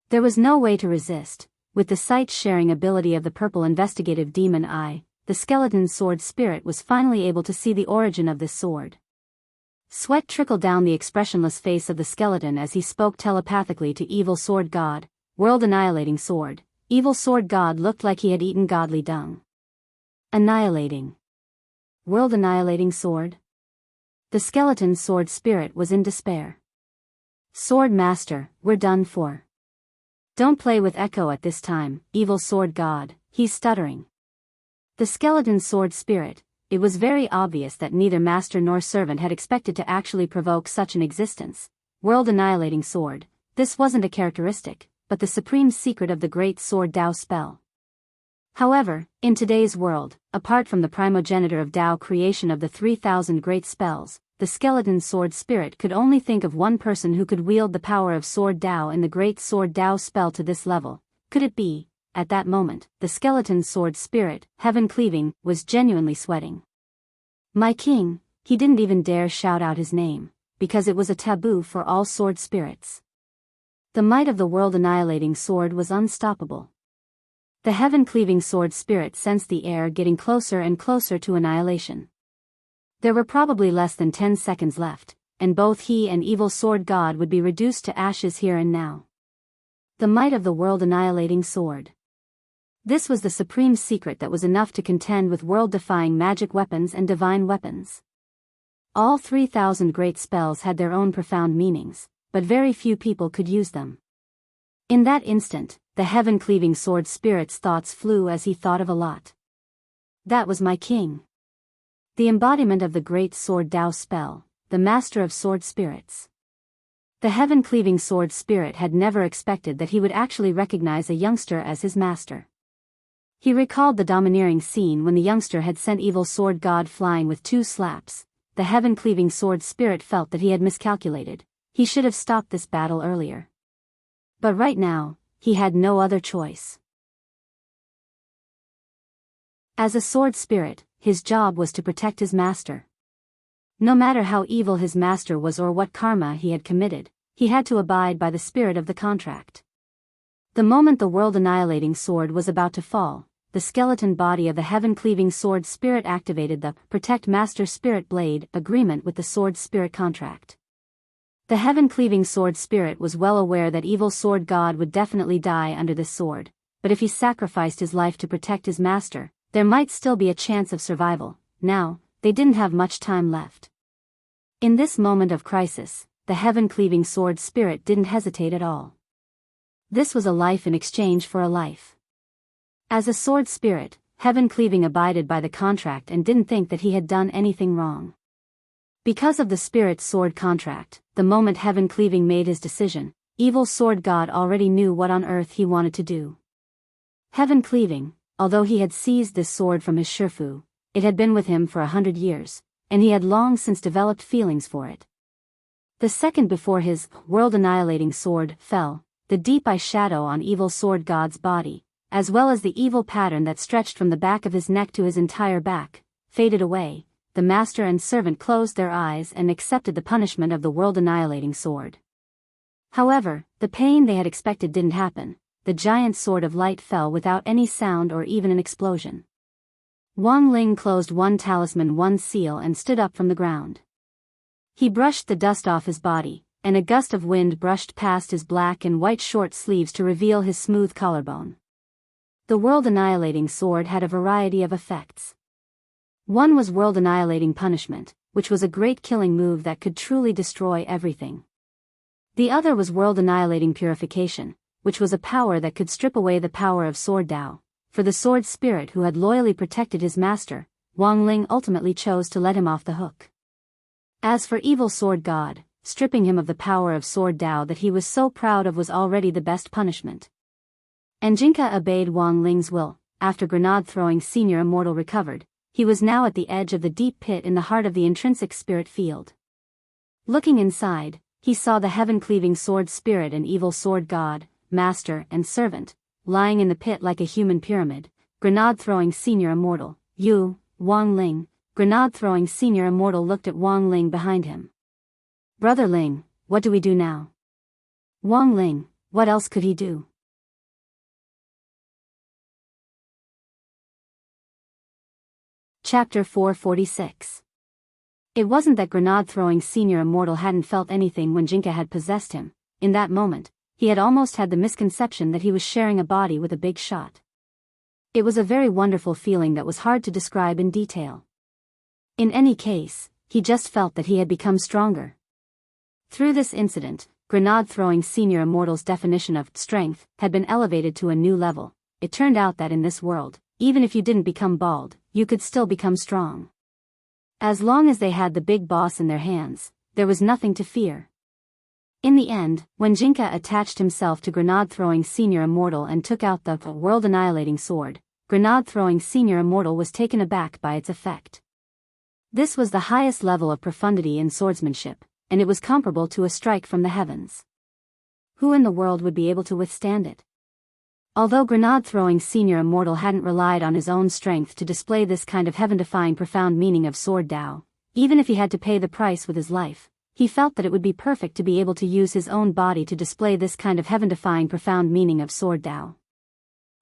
There was no way to resist. With the sight-sharing ability of the purple investigative demon eye, the skeleton sword spirit was finally able to see the origin of this sword. Sweat trickled down the expressionless face of the skeleton as he spoke telepathically to Evil Sword God, world-annihilating sword. Evil Sword God looked like he had eaten godly dung. Annihilating. World-annihilating sword? The skeleton sword spirit was in despair. Sword Master, we're done for. Don't play with Echo at this time, Evil Sword God, he's stuttering. The skeleton sword spirit. It was very obvious that neither master nor servant had expected to actually provoke such an existence. World-annihilating sword. This wasn't a characteristic, but the supreme secret of the great sword Dao spell. However, in today's world, apart from the primogenitor of Dao creation of the 3,000 great spells, the skeleton sword spirit could only think of one person who could wield the power of sword Dao in the great sword Dao spell to this level. Could it be? At that moment, the skeleton sword spirit, heaven cleaving, was genuinely sweating. My king, he didn't even dare shout out his name, because it was a taboo for all sword spirits. The might of the world-annihilating sword was unstoppable. The heaven-cleaving sword spirit sensed the air getting closer and closer to annihilation. There were probably less than 10 seconds left, and both he and Evil Sword God would be reduced to ashes here and now. The might of the world-annihilating sword. This was the supreme secret that was enough to contend with world-defying magic weapons and divine weapons. All 3,000 great spells had their own profound meanings, but very few people could use them. In that instant, the heaven-cleaving sword spirit's thoughts flew as he thought of a lot. That was my king. The embodiment of the great sword Dao spell, the master of sword spirits. The heaven-cleaving sword spirit had never expected that he would actually recognize a youngster as his master. He recalled the domineering scene when the youngster had sent Evil Sword God flying with 2 slaps. The heaven-cleaving sword spirit felt that he had miscalculated. He should have stopped this battle earlier. But right now, he had no other choice. As a sword spirit, his job was to protect his master. No matter how evil his master was or what karma he had committed, he had to abide by the spirit of the contract. The moment the world-annihilating sword was about to fall, the skeleton body of the heaven-cleaving sword spirit activated the Protect Master Spirit Blade agreement with the sword spirit contract. The heaven-cleaving sword spirit was well aware that Evil Sword God would definitely die under this sword, but if he sacrificed his life to protect his master, there might still be a chance of survival. Now, they didn't have much time left. In this moment of crisis, the heaven-cleaving sword spirit didn't hesitate at all. This was a life in exchange for a life. As a sword spirit, heaven-cleaving abided by the contract and didn't think that he had done anything wrong. Because of the spirit's sword contract, the moment heaven-cleaving made his decision, Evil Sword God already knew what on earth he wanted to do. Heaven-cleaving, although he had seized this sword from his Shifu, it had been with him for 100 years, and he had long since developed feelings for it. The second before his world-annihilating sword fell, the deep eye shadow on Evil Sword God's body, as well as the evil pattern that stretched from the back of his neck to his entire back, faded away. The master and servant closed their eyes and accepted the punishment of the world-annihilating sword. However, the pain they had expected didn't happen. The giant sword of light fell without any sound or even an explosion. Wang Ling closed one talisman, one seal, and stood up from the ground. He brushed the dust off his body, and a gust of wind brushed past his black and white short sleeves to reveal his smooth collarbone. The world-annihilating sword had a variety of effects. One was world-annihilating punishment, which was a great killing move that could truly destroy everything. The other was world-annihilating purification, which was a power that could strip away the power of sword Dao. For the sword spirit who had loyally protected his master, Wang Ling ultimately chose to let him off the hook. As for evil sword god, stripping him of the power of sword Dao that he was so proud of was already the best punishment. And Jinka obeyed Wang Ling's will. After grenade-throwing senior immortal recovered, he was now at the edge of the deep pit in the heart of the intrinsic spirit field. Looking inside, he saw the heaven-cleaving sword spirit and evil sword god, master and servant, lying in the pit like a human pyramid. Grenade-throwing senior immortal, you, Wang Ling. Grenade-throwing senior immortal looked at Wang Ling behind him. Brother Ling, what do we do now? Wang Ling, what else could he do? Chapter 446. It wasn't that grenade-throwing senior immortal hadn't felt anything when Jinka had possessed him. In that moment, he had almost had the misconception that he was sharing a body with a big shot. It was a very wonderful feeling that was hard to describe in detail. In any case, he just felt that he had become stronger. Through this incident, grenade-throwing senior immortal's definition of strength had been elevated to a new level. It turned out that in this world, even if you didn't become bald, you could still become strong. As long as they had the big boss in their hands, there was nothing to fear. In the end, when Jinka attached himself to grenade-throwing senior immortal and took out the world-annihilating sword, grenade-throwing senior immortal was taken aback by its effect. This was the highest level of profundity in swordsmanship, and it was comparable to a strike from the heavens. Who in the world would be able to withstand it? Although grenade-throwing senior immortal hadn't relied on his own strength to display this kind of heaven-defying profound meaning of sword Dao, even if he had to pay the price with his life, he felt that it would be perfect to be able to use his own body to display this kind of heaven-defying profound meaning of sword Dao.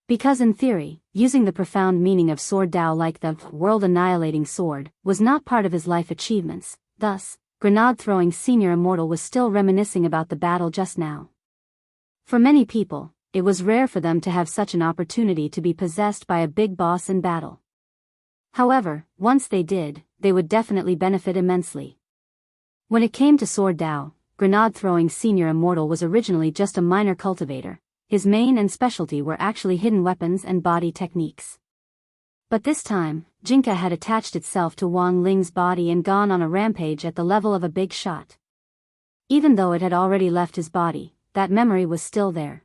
Because in theory, using the profound meaning of sword Dao like the world-annihilating sword was not part of his life achievements. Thus, grenade-throwing senior immortal was still reminiscing about the battle just now. For many people, it was rare for them to have such an opportunity to be possessed by a big boss in battle. However, once they did, they would definitely benefit immensely. When it came to sword Dao, grenade-throwing senior immortal was originally just a minor cultivator. His main and specialty were actually hidden weapons and body techniques. But this time, Jinka had attached itself to Wang Ling's body and gone on a rampage at the level of a big shot. Even though it had already left his body, that memory was still there.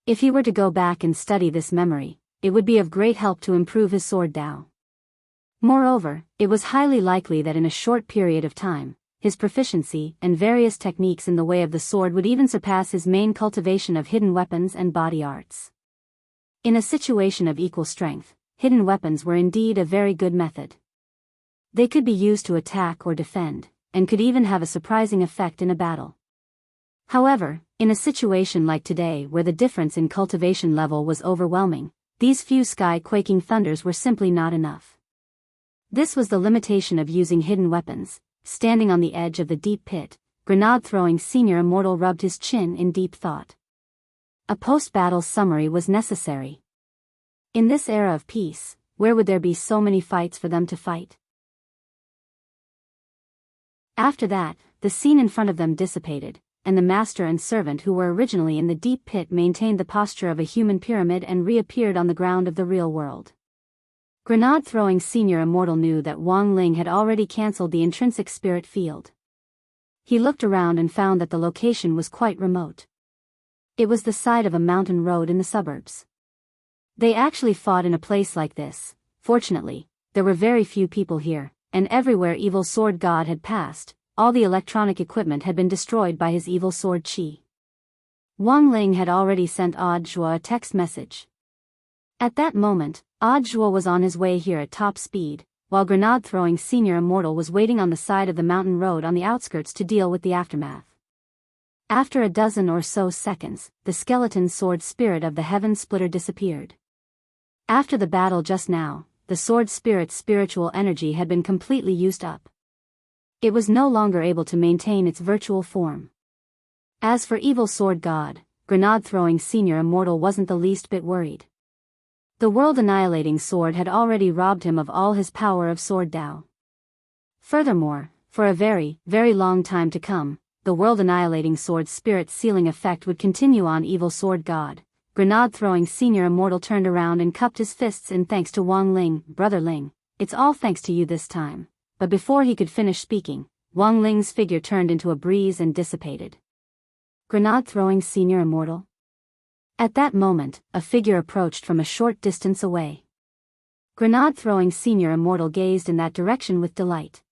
If he were to go back and study this memory, it would be of great help to improve his sword Dao. Moreover, it was highly likely that in a short period of time, his proficiency and various techniques in the way of the sword would even surpass his main cultivation of hidden weapons and body arts. In a situation of equal strength, hidden weapons were indeed a very good method. They could be used to attack or defend, and could even have a surprising effect in a battle. However, in a situation like today where the difference in cultivation level was overwhelming, these few sky-quaking thunders were simply not enough. This was the limitation of using hidden weapons. Standing on the edge of the deep pit, grenade-throwing senior immortal rubbed his chin in deep thought. A post-battle summary was necessary. In this era of peace, where would there be so many fights for them to fight? After that, the scene in front of them dissipated, and the master and servant who were originally in the deep pit maintained the posture of a human pyramid and reappeared on the ground of the real world. Grenade-throwing senior immortal knew that Wang Ling had already cancelled the intrinsic spirit field. He looked around and found that the location was quite remote. It was the side of a mountain road in the suburbs. They actually fought in a place like this. Fortunately, there were very few people here, and everywhere evil sword god had passed, all the electronic equipment had been destroyed by his evil sword chi. Wang Ling had already sent Audiobook a text message. At that moment, Audiobook was on his way here at top speed, while grenade-throwing senior immortal was waiting on the side of the mountain road on the outskirts to deal with the aftermath. After a dozen or so seconds, the skeleton sword spirit of the Heaven Splitter disappeared. After the battle just now, the sword spirit's spiritual energy had been completely used up. It was no longer able to maintain its virtual form. As for Evil Sword God, Grenade-throwing Senior Immortal wasn't the least bit worried. The world-annihilating sword had already robbed him of all his power of sword Tao. Furthermore, for a very, very long time to come, the world-annihilating sword spirit's sealing effect would continue on Evil Sword God. Grenade-throwing Senior Immortal turned around and cupped his fists in thanks to Wang Ling. Brother Ling, it's all thanks to you this time. But before he could finish speaking, Wang Ling's figure turned into a breeze and dissipated. Grenade-throwing Senior Immortal? At that moment, a figure approached from a short distance away. Grenade-throwing Senior Immortal gazed in that direction with delight.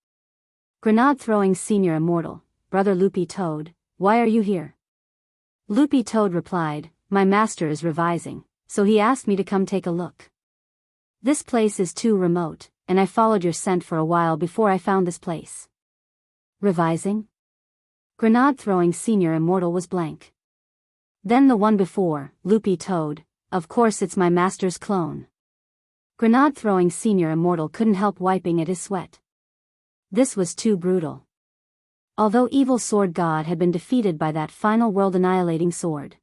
Grenade-throwing Senior Immortal, Brother Loopy Toad, why are you here? Loopy Toad replied, my master is revising, so he asked me to come take a look. This place is too remote, and I followed your scent for a while before I found this place. Revising? Grenade-throwing Senior Immortal was blank. Then the one before, Loopy Toad, of course it's my master's clone. Grenade-throwing Senior Immortal couldn't help wiping at his sweat. This was too brutal. Although Evil Sword God had been defeated by that final world-annihilating sword.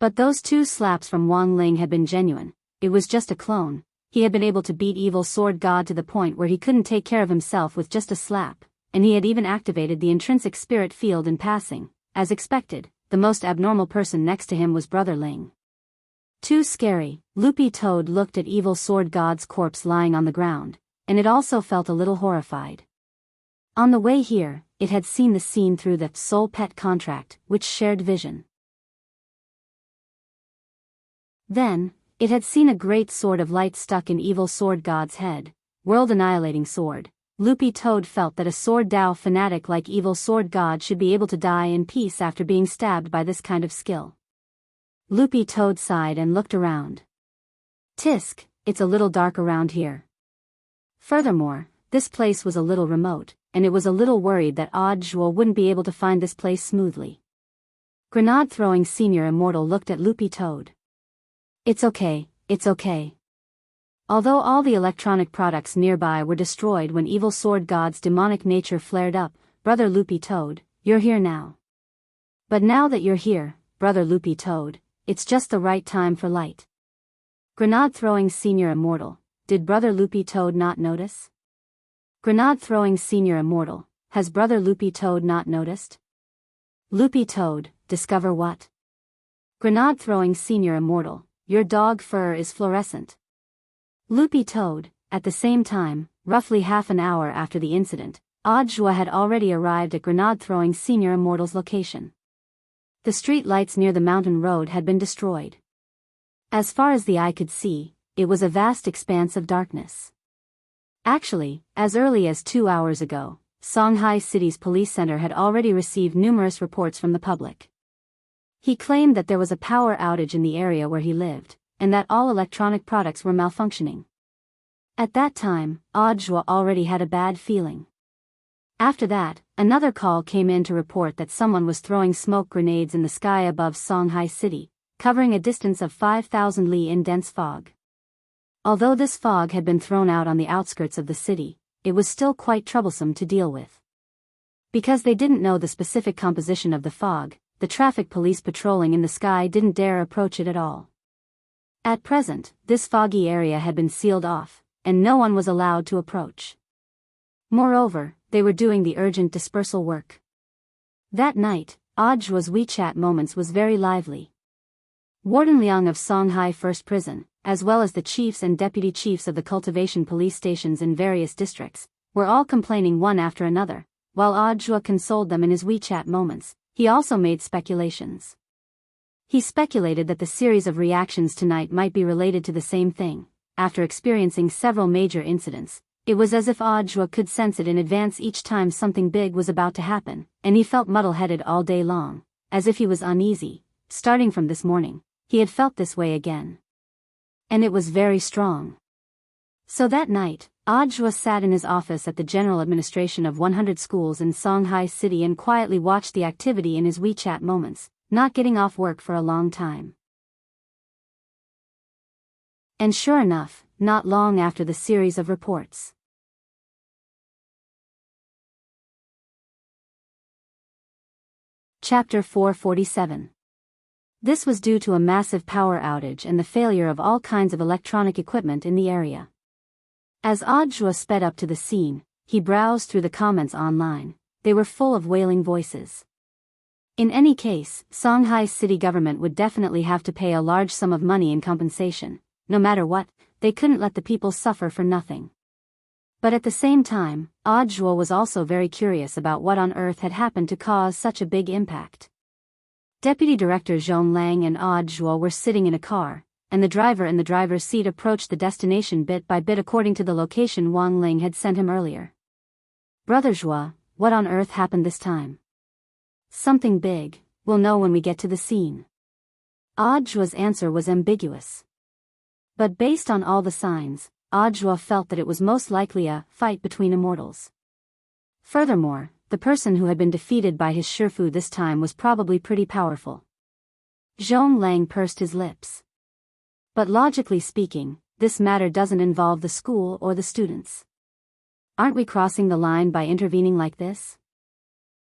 But those two slaps from Wang Ling had been genuine. It was just a clone. He had been able to beat Evil Sword God to the point where he couldn't take care of himself with just a slap, and he had even activated the intrinsic spirit field in passing. As expected, the most abnormal person next to him was Brother Ling. Too scary. Loopy Toad looked at Evil Sword God's corpse lying on the ground, and it also felt a little horrified. On the way here, it had seen the scene through the soul pet contract, which shared vision. Then, it had seen a great sword of light stuck in Evil Sword God's head, world-annihilating sword. Loopy Toad felt that a sword Tao fanatic like Evil Sword God should be able to die in peace after being stabbed by this kind of skill. Loopy Toad sighed and looked around. Tisk, it's a little dark around here. Furthermore, this place was a little remote, and it was a little worried that Audiobook wouldn't be able to find this place smoothly. Grenade-throwing Senior Immortal looked at Loopy Toad. It's okay, it's okay. Although all the electronic products nearby were destroyed when Evil Sword God's demonic nature flared up, Brother Loopy Toad, you're here now. But now that you're here, Brother Loopy Toad, it's just the right time for light. Grenade-throwing Senior Immortal, did Brother Loopy Toad not notice? Grenade-throwing Senior Immortal, has Brother Loopy Toad not noticed? Loopy Toad, discover what? Grenade-throwing Senior Immortal, your dog fur is fluorescent. Loopy Toad, at the same time, roughly half an hour after the incident, Audiobook had already arrived at Grenade-throwing Senior Immortal's location. The street lights near the mountain road had been destroyed. As far as the eye could see, it was a vast expanse of darkness. Actually, as early as 2 hours ago, Songhai City's police center had already received numerous reports from the public. He claimed that there was a power outage in the area where he lived, and that all electronic products were malfunctioning. At that time, Audiobook already had a bad feeling. After that, another call came in to report that someone was throwing smoke grenades in the sky above Songhai City, covering a distance of 5,000 li in dense fog. Although this fog had been thrown out on the outskirts of the city, it was still quite troublesome to deal with. Because they didn't know the specific composition of the fog, the traffic police patrolling in the sky didn't dare approach it at all. At present, this foggy area had been sealed off, and no one was allowed to approach. Moreover, they were doing the urgent dispersal work. That night, Audiobook's WeChat moments was very lively. Warden Liang of Songhai First Prison, as well as the chiefs and deputy chiefs of the cultivation police stations in various districts, were all complaining one after another, while Audiobook consoled them in his WeChat moments. He also made speculations. He speculated that the series of reactions tonight might be related to the same thing. After experiencing several major incidents, it was as if Audiobook could sense it in advance each time something big was about to happen, and he felt muddle-headed all day long, as if he was uneasy. Starting from this morning, he had felt this way again. And it was very strong. So that night, Audjua sat in his office at the General Administration of 100 schools in Songhai City and quietly watched the activity in his WeChat moments, not getting off work for a long time. And sure enough, not long after the series of reports. Chapter 447. This was due to a massive power outage and the failure of all kinds of electronic equipment in the area. As Audjua sped up to the scene, he browsed through the comments online. They were full of wailing voices. In any case, Songhai city government would definitely have to pay a large sum of money in compensation. No matter what, they couldn't let the people suffer for nothing. But at the same time, Audjua was also very curious about what on earth had happened to cause such a big impact. Deputy Director Zhong Lang and Audjua were sitting in a car, and the driver in the driver's seat approached the destination bit by bit according to the location Wang Ling had sent him earlier. Brother Zhua, what on earth happened this time? Something big, we'll know when we get to the scene. Audjua's answer was ambiguous. But based on all the signs, Audjua felt that it was most likely a fight between immortals. Furthermore, the person who had been defeated by his Shifu this time was probably pretty powerful. Zhong Lang pursed his lips. But logically speaking, this matter doesn't involve the school or the students. Aren't we crossing the line by intervening like this?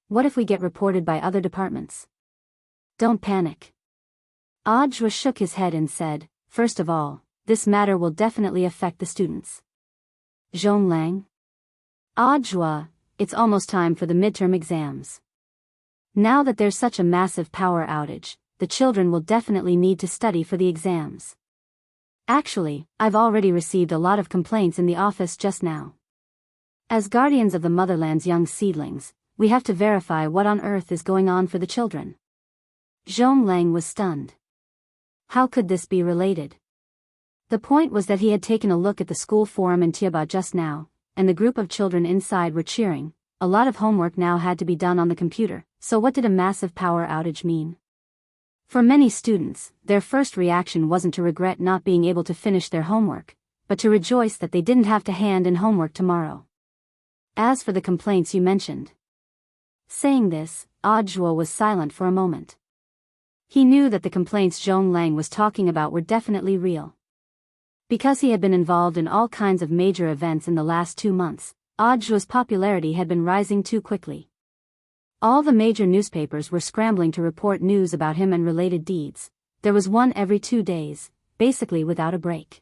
What if we get reported by other departments? Don't panic. Audjua shook his head and said, first of all, this matter will definitely affect the students. Zhong Lang? Audjua, it's almost time for the midterm exams. Now that there's such a massive power outage, the children will definitely need to study for the exams. Actually, I've already received a lot of complaints in the office just now. As guardians of the motherland's young seedlings, we have to verify what on earth is going on for the children. Zhong Lang was stunned. How could this be related? The point was that he had taken a look at the school forum in Tieba just now, and the group of children inside were cheering. A lot of homework now had to be done on the computer, so what did a massive power outage mean? For many students, their first reaction wasn't to regret not being able to finish their homework, but to rejoice that they didn't have to hand in homework tomorrow. As for the complaints you mentioned. Saying this, Audjua was silent for a moment. He knew that the complaints Zhong Lang was talking about were definitely real. Because he had been involved in all kinds of major events in the last 2 months, Audjua's popularity had been rising too quickly. All the major newspapers were scrambling to report news about him and related deeds. There was one every 2 days, basically without a break.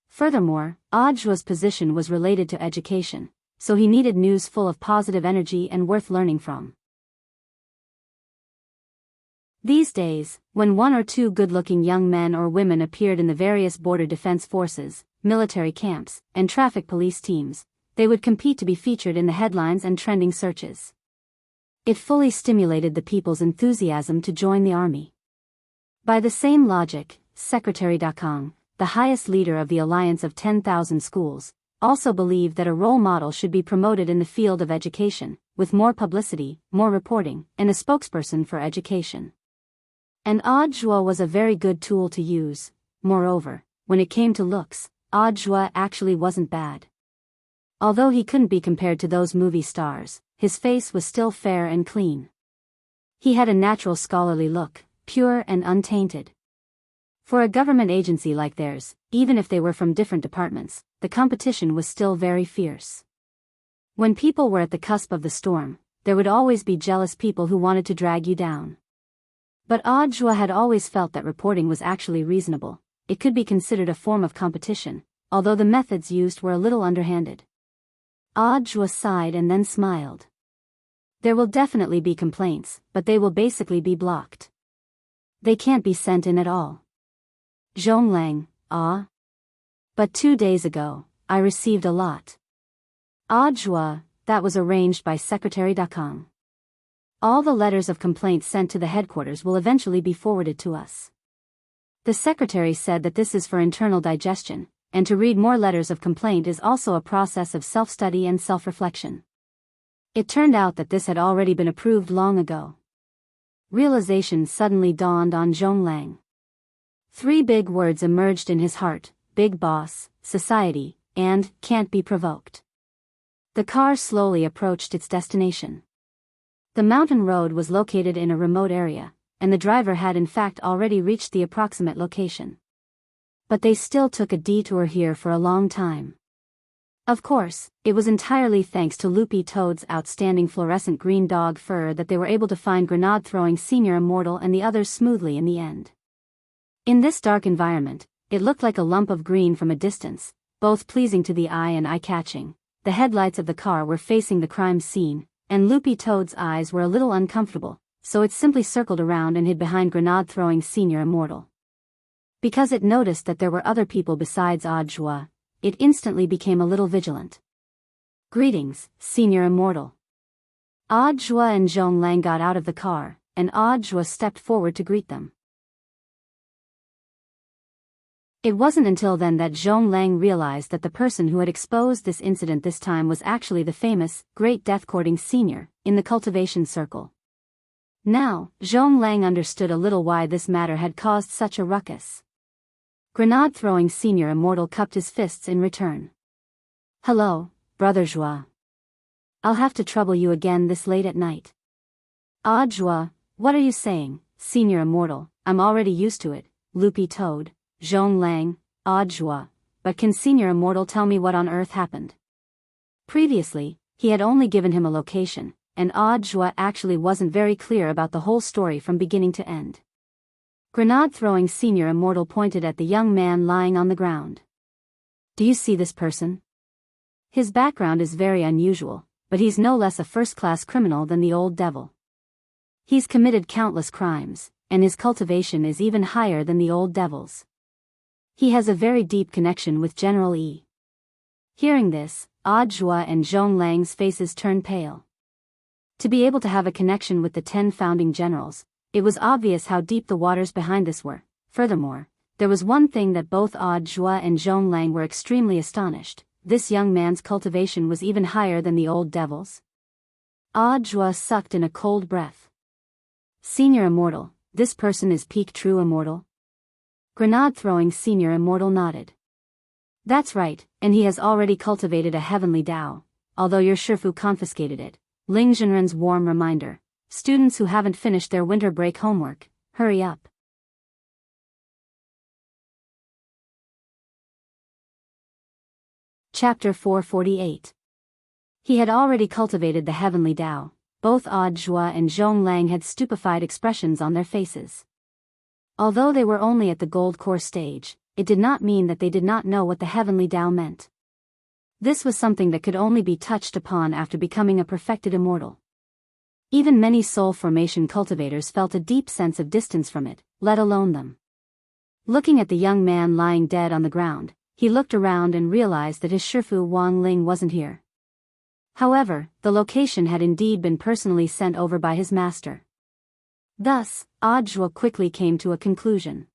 Furthermore, Audjua's position was related to education, so he needed news full of positive energy and worth learning from. These days, when 1 or 2 good-looking young men or women appeared in the various border defense forces, military camps, and traffic police teams, they would compete to be featured in the headlines and trending searches. It fully stimulated the people's enthusiasm to join the army. By the same logic, Secretary Dakang, the highest leader of the Alliance of 10,000 Schools, also believed that a role model should be promoted in the field of education, with more publicity, more reporting, and a spokesperson for education. And Audjua was a very good tool to use. Moreover, when it came to looks, Audjua actually wasn't bad. Although he couldn't be compared to those movie stars, his face was still fair and clean. He had a natural scholarly look, pure and untainted. For a government agency like theirs, even if they were from different departments, the competition was still very fierce. When people were at the cusp of the storm, there would always be jealous people who wanted to drag you down. But Audjua had always felt that reporting was actually reasonable. It could be considered a form of competition, although the methods used were a little underhanded. Audjua sighed and then smiled. There will definitely be complaints, but they will basically be blocked. They can't be sent in at all. Zhong Lang, But 2 days ago, I received a lot. Audjua, that was arranged by Secretary Dakang. All the letters of complaint sent to the headquarters will eventually be forwarded to us. The secretary said that this is for internal digestion, and to read more letters of complaint is also a process of self-study and self-reflection. It turned out that this had already been approved long ago. Realization suddenly dawned on Zhong Lang. 3 big words emerged in his heart: big boss, society, and can't be provoked. The car slowly approached its destination. The mountain road was located in a remote area, and the driver had in fact already reached the approximate location. But they still took a detour here for a long time. Of course, it was entirely thanks to Loopy Toad's outstanding fluorescent green dog fur that they were able to find Grenade-throwing Senior Immortal and the others smoothly in the end. In this dark environment, it looked like a lump of green from a distance, both pleasing to the eye and eye-catching. The headlights of the car were facing the crime scene, and Loopy Toad's eyes were a little uncomfortable, so it simply circled around and hid behind Grenade-throwing Senior Immortal. Because it noticed that there were other people besides Audiobook, it instantly became a little vigilant. "Greetings, Senior Immortal." Audiobook and Zhonglang got out of the car, and Audiobook stepped forward to greet them. It wasn't until then that Zhonglang realized that the person who had exposed this incident this time was actually the famous, great death-courting senior, in the cultivation circle. Now, Zhonglang understood a little why this matter had caused such a ruckus. Grenade-throwing Senior Immortal cupped his fists in return. "Hello, Brother Zhua. I'll have to trouble you again this late at night." Zhua, what are you saying, Senior Immortal? I'm already used to it, Loopy Toad, Zhonglang, Zhua, but can Senior Immortal tell me what on earth happened? Previously, he had only given him a location, and Zhua actually wasn't very clear about the whole story from beginning to end. Grenade-throwing Senior Immortal pointed at the young man lying on the ground. "Do you see this person? His background is very unusual, but he's no less a first-class criminal than the old devil. He's committed countless crimes, and his cultivation is even higher than the old devil's. He has a very deep connection with General E." Hearing this, Zhua and Zhonglang's faces turned pale. To be able to have a connection with the 10 founding generals, it was obvious how deep the waters behind this were. Furthermore, there was one thing that both Zhua and Zhonglang were extremely astonished: this young man's cultivation was even higher than the old devil's. Zhua sucked in a cold breath. "Senior Immortal, this person is peak true immortal?" Grenade-throwing Senior Immortal nodded. "That's right, and he has already cultivated a heavenly Tao, although your Shifu confiscated it." Ling Zhenren's warm reminder: students who haven't finished their winter break homework, hurry up. Chapter 448. He had already cultivated the heavenly Tao. Both Zhua and Zhonglang had stupefied expressions on their faces. Although they were only at the gold core stage, it did not mean that they did not know what the heavenly Tao meant. This was something that could only be touched upon after becoming a perfected immortal. Even many soul formation cultivators felt a deep sense of distance from it, let alone them. Looking at the young man lying dead on the ground, he looked around and realized that his Shifu Wang Ling wasn't here. However, the location had indeed been personally sent over by his master. Thus, Zhua quickly came to a conclusion.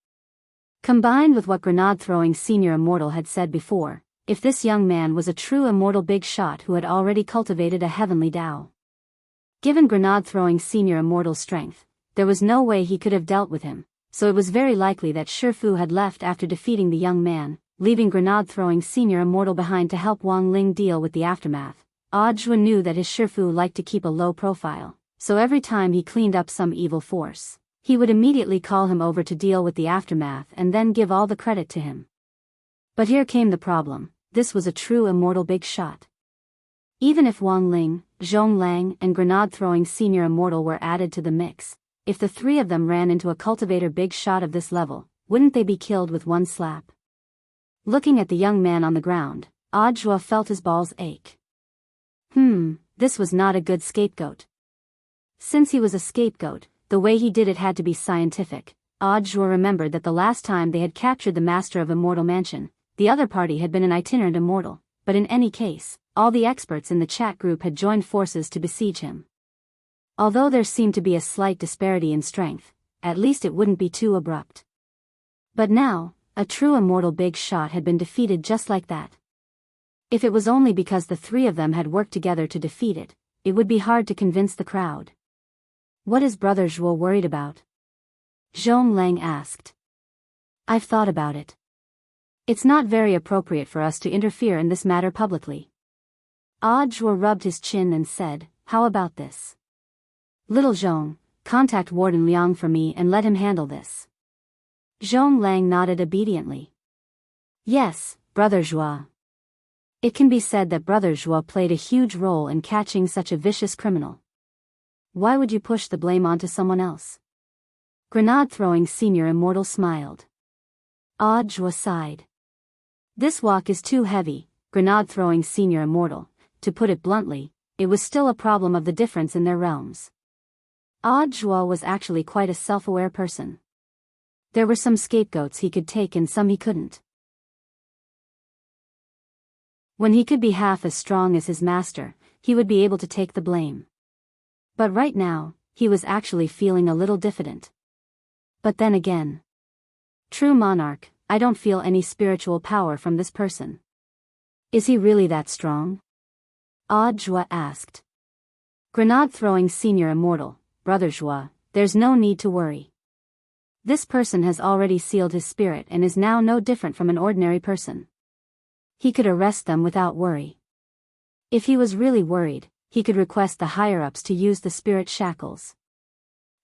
Combined with what Grenade-throwing Senior Immortal had said before, if this young man was a true immortal big shot who had already cultivated a heavenly Tao. Given Grenade-throwing Senior Immortal's strength, there was no way he could have dealt with him, so it was very likely that Shifu had left after defeating the young man, leaving Grenade-throwing Senior Immortal behind to help Wang Ling deal with the aftermath. Zhua knew that his Shifu liked to keep a low profile, so every time he cleaned up some evil force, he would immediately call him over to deal with the aftermath and then give all the credit to him. But here came the problem: this was a true immortal big shot. Even if Wang Ling, Zhonglang, and Grenade-throwing Senior Immortal were added to the mix, if the three of them ran into a cultivator big shot of this level, wouldn't they be killed with one slap? Looking at the young man on the ground, Zhua felt his balls ache. This was not a good scapegoat. Since he was a scapegoat, the way he did it had to be scientific. Zhua remembered that the last time they had captured the master of Immortal Mansion, the other party had been an itinerant immortal, but in any case, all the experts in the chat group had joined forces to besiege him. Although there seemed to be a slight disparity in strength, at least it wouldn't be too abrupt. But now, a true immortal big shot had been defeated just like that. If it was only because the three of them had worked together to defeat it, it would be hard to convince the crowd. "What is Brother Zhuo worried about?" Zhonglang asked. "I've thought about it. It's not very appropriate for us to interfere in this matter publicly. Audiobook rubbed his chin and said, "How about this? Little Zhong, contact Warden Liang for me and let him handle this." Zhong Lang nodded obediently. "Yes, Brother Zhua." It can be said that Brother Zhua played a huge role in catching such a vicious criminal. Why would you push the blame onto someone else? Grenade-throwing Senior Immortal smiled. Audiobook sighed. "This walk is too heavy, Grenade-throwing Senior Immortal. To put it bluntly, it was still a problem of the difference in their realms." Audiobook was actually quite a self-aware person. There were some scapegoats he could take and some he couldn't. When he could be half as strong as his master, he would be able to take the blame. But right now, he was actually feeling a little diffident. But then again, true monarch, I don't feel any spiritual power from this person. Is he really that strong? Audiobook asked. Grenade-throwing Senior Immortal, Brother Zhua, there's no need to worry. This person has already sealed his spirit and is now no different from an ordinary person. He could arrest them without worry. If he was really worried, he could request the higher-ups to use the spirit shackles.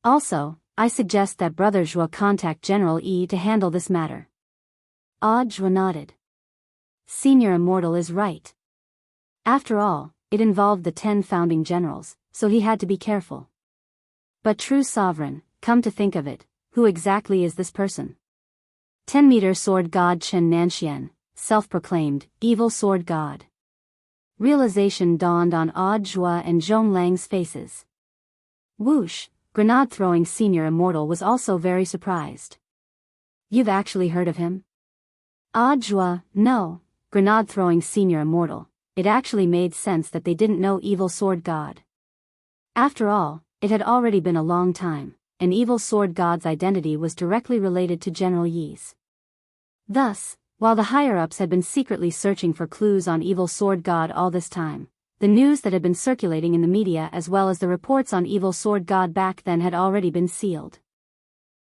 Also, I suggest that Brother Zhua contact General Yi to handle this matter. Audiobook nodded. Senior Immortal is right. After all, it involved the 10 founding generals, so he had to be careful. But true sovereign, come to think of it, who exactly is this person? 10-meter sword god Chen Nanxian, self-proclaimed, evil sword god. Realization dawned on Audiobook and Zhong Lang's faces. Whoosh, Grenade-throwing Senior Immortal was also very surprised. You've actually heard of him? Audiobook, no, Grenade-throwing Senior Immortal, it actually made sense that they didn't know evil sword god. After all, it had already been a long time, and evil sword god's identity was directly related to General Yi's. Thus, while the higher-ups had been secretly searching for clues on evil sword god all this time, the news that had been circulating in the media as well as the reports on evil sword god back then had already been sealed.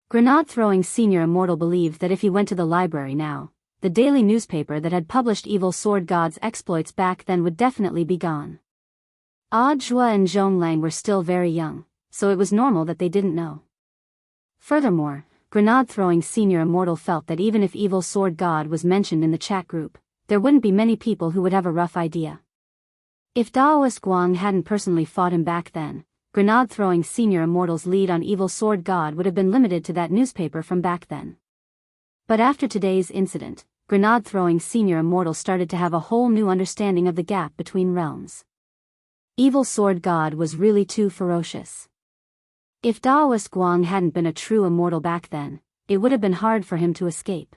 Grenade-throwing Senior Immortal believed that if he went to the library now, the daily newspaper that had published evil sword god's exploits back then would definitely be gone. Audiobook and Zhong Lang were still very young, so it was normal that they didn't know. Furthermore, Grenade-throwing Senior Immortal felt that even if evil sword god was mentioned in the chat group, there wouldn't be many people who would have a rough idea. If Daoist Guang hadn't personally fought him back then, Grenade-throwing Senior Immortal's lead on evil sword god would have been limited to that newspaper from back then. But after today's incident, Grenade-throwing Senior Immortal started to have a whole new understanding of the gap between realms. Evil sword god was really too ferocious. If Daoist Guang hadn't been a true immortal back then, it would have been hard for him to escape.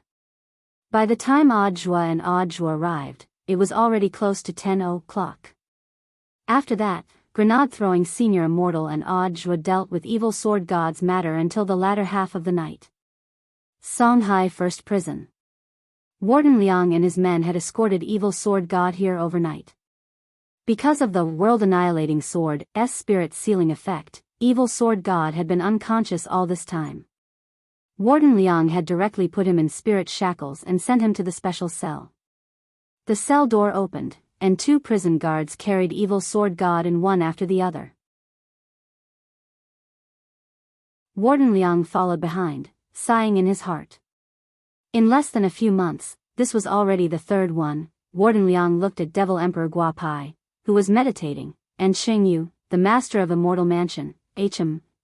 By the time Audiobook arrived, it was already close to 10 o'clock. After that, Grenade-throwing Senior Immortal and Audiobook dealt with evil sword god's matter until the latter half of the night. Songhai First Prison. Warden Liang and his men had escorted evil sword god here overnight. Because of the world-annihilating sword's spirit sealing effect, evil sword god had been unconscious all this time. Warden Liang had directly put him in spirit shackles and sent him to the special cell. The cell door opened, and 2 prison guards carried evil sword god in one after the other. Warden Liang followed behind, sighing in his heart. In less than a few months, this was already the 3rd one. Warden Liang looked at Devil Emperor Guapai, who was meditating, and Shengyu, the master of Immortal Mansion,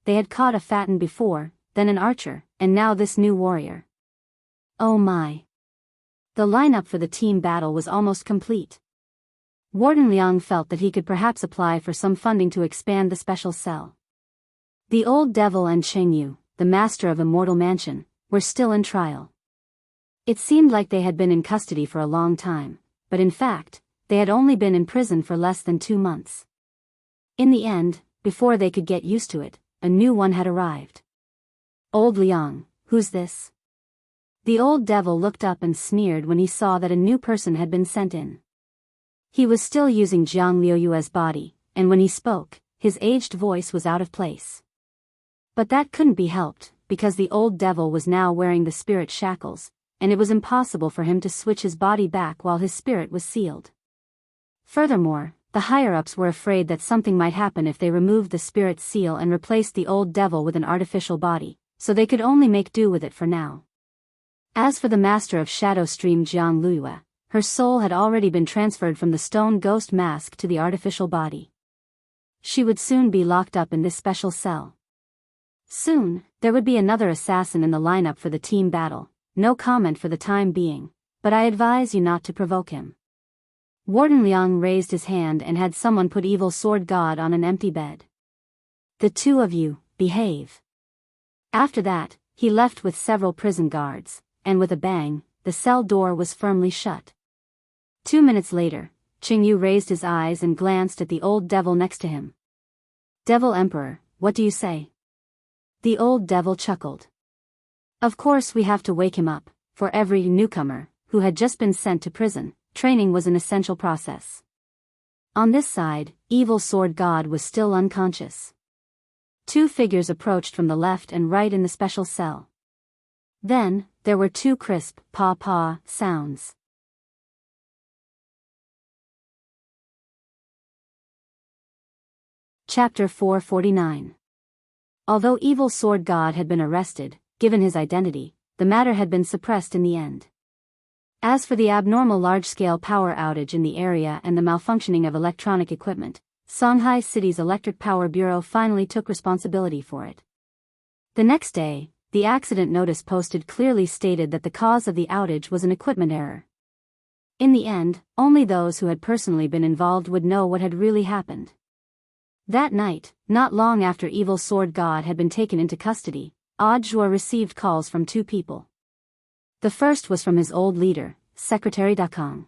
they had caught a Fatten before, then an archer, and now this new warrior. Oh my. The lineup for the team battle was almost complete. Warden Liang felt that he could perhaps apply for some funding to expand the special cell. The old devil and Shengyu, the master of Immortal Mansion, were still in trial. It seemed like they had been in custody for a long time, but in fact, they had only been in prison for less than 2 months. In the end, before they could get used to it, a new one had arrived. Old Liang, who's this? The old devil looked up and sneered when he saw that a new person had been sent in. He was still using Jiang Liuyue's body, and when he spoke, his aged voice was out of place. But that couldn't be helped, because the old devil was now wearing the spirit shackles, and it was impossible for him to switch his body back while his spirit was sealed. Furthermore, the higher-ups were afraid that something might happen if they removed the spirit seal and replaced the old devil with an artificial body, so they could only make do with it for now. As for the master of Shadow Stream Jiang Luiyue, her soul had already been transferred from the stone ghost mask to the artificial body. She would soon be locked up in this special cell. Soon, there would be another assassin in the lineup for the team battle. No comment for the time being, but I advise you not to provoke him. Warden Liang raised his hand and had someone put Evil Sword God on an empty bed. The two of you, behave. After that, he left with several prison guards, and with a bang, the cell door was firmly shut. 2 minutes later, Qingyu raised his eyes and glanced at the old devil next to him. Devil Emperor, what do you say? The old devil chuckled. Of course we have to wake him up. For every newcomer, who had just been sent to prison, training was an essential process. On this side, Evil Sword God was still unconscious. 2 figures approached from the left and right in the special cell. Then, there were 2 crisp, paw-paw, sounds. Chapter 449. Although Evil Sword God had been arrested, given his identity, the matter had been suppressed in the end. As for the abnormal large-scale power outage in the area and the malfunctioning of electronic equipment, Songhai City's Electric Power Bureau finally took responsibility for it. The next day, the accident notice posted clearly stated that the cause of the outage was an equipment error. In the end, only those who had personally been involved would know what had really happened. That night, not long after Evil Sword God had been taken into custody, Audiobook received calls from 2 people. The first was from his old leader, Secretary Dakong.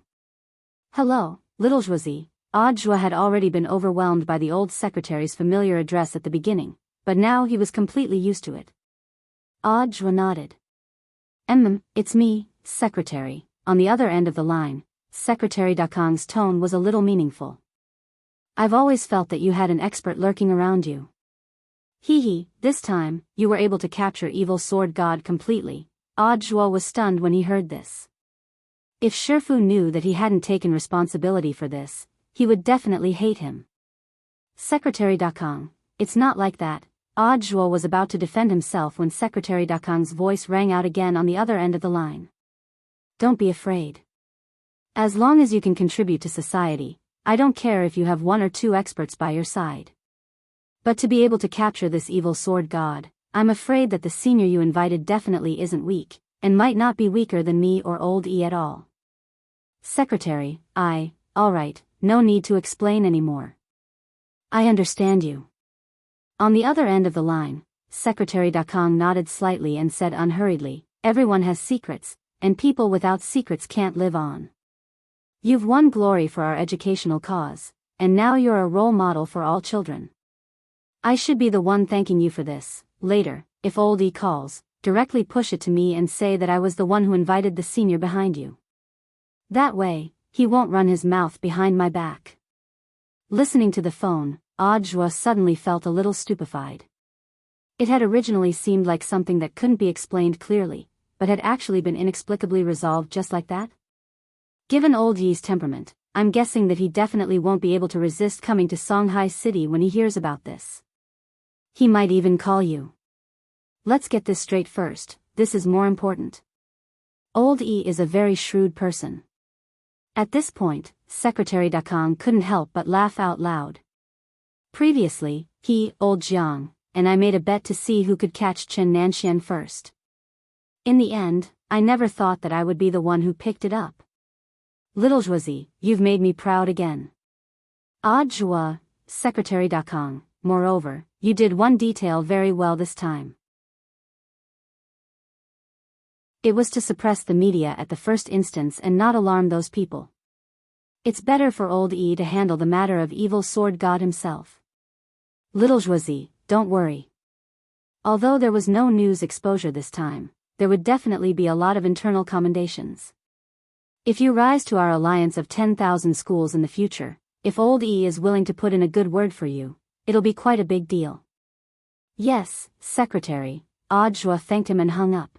Hello, little Zhuozi. Audiobook had already been overwhelmed by the old secretary's familiar address at the beginning, but now he was completely used to it. Audiobook nodded. It's me, Secretary. On the other end of the line, Secretary Dakong's tone was a little meaningful. I've always felt that you had an expert lurking around you. Hee, this time, you were able to capture Evil Sword God completely. Audiobook was stunned when he heard this. If Shifu knew that he hadn't taken responsibility for this, he would definitely hate him. Secretary Dakong, it's not like that. Audiobook was about to defend himself when Secretary Dakong's voice rang out again on the other end of the line. Don't be afraid. As long as you can contribute to society, I don't care if you have 1 or 2 experts by your side. But to be able to capture this Evil Sword God, I'm afraid that the senior you invited definitely isn't weak, and might not be weaker than me or Old E at all. Secretary, alright, no need to explain anymore. I understand you. On the other end of the line, Secretary Dakong nodded slightly and said unhurriedly, everyone has secrets, and people without secrets can't live on. You've won glory for our educational cause, and now you're a role model for all children. I should be the one thanking you for this. Later, if Old E calls, directly push it to me and say that I was the one who invited the senior behind you. That way, he won't run his mouth behind my back. Listening to the phone, Audiobook suddenly felt a little stupefied. It had originally seemed like something that couldn't be explained clearly, but had actually been inexplicably resolved just like that. Given Old Yi's temperament, I'm guessing that he definitely won't be able to resist coming to Songhai City when he hears about this. He might even call you. Let's get this straight first, this is more important. Old E is a very shrewd person. At this point, Secretary Dakong couldn't help but laugh out loud. Previously, he, Old Jiang, and I made a bet to see who could catch Chen Nanxian first. In the end, I never thought that I would be the one who picked it up. Little Zhuozi, you've made me proud again. Audiobook, Secretary Dakong, moreover, you did one detail very well this time. It was to suppress the media at the first instance and not alarm those people. It's better for Old E to handle the matter of Evil Sword God himself. Little Zhuozi, don't worry. Although there was no news exposure this time, there would definitely be a lot of internal commendations. If you rise to our alliance of 10,000 schools in the future, if Old E is willing to put in a good word for you, it'll be quite a big deal. Yes, Secretary, Audiobook thanked him and hung up.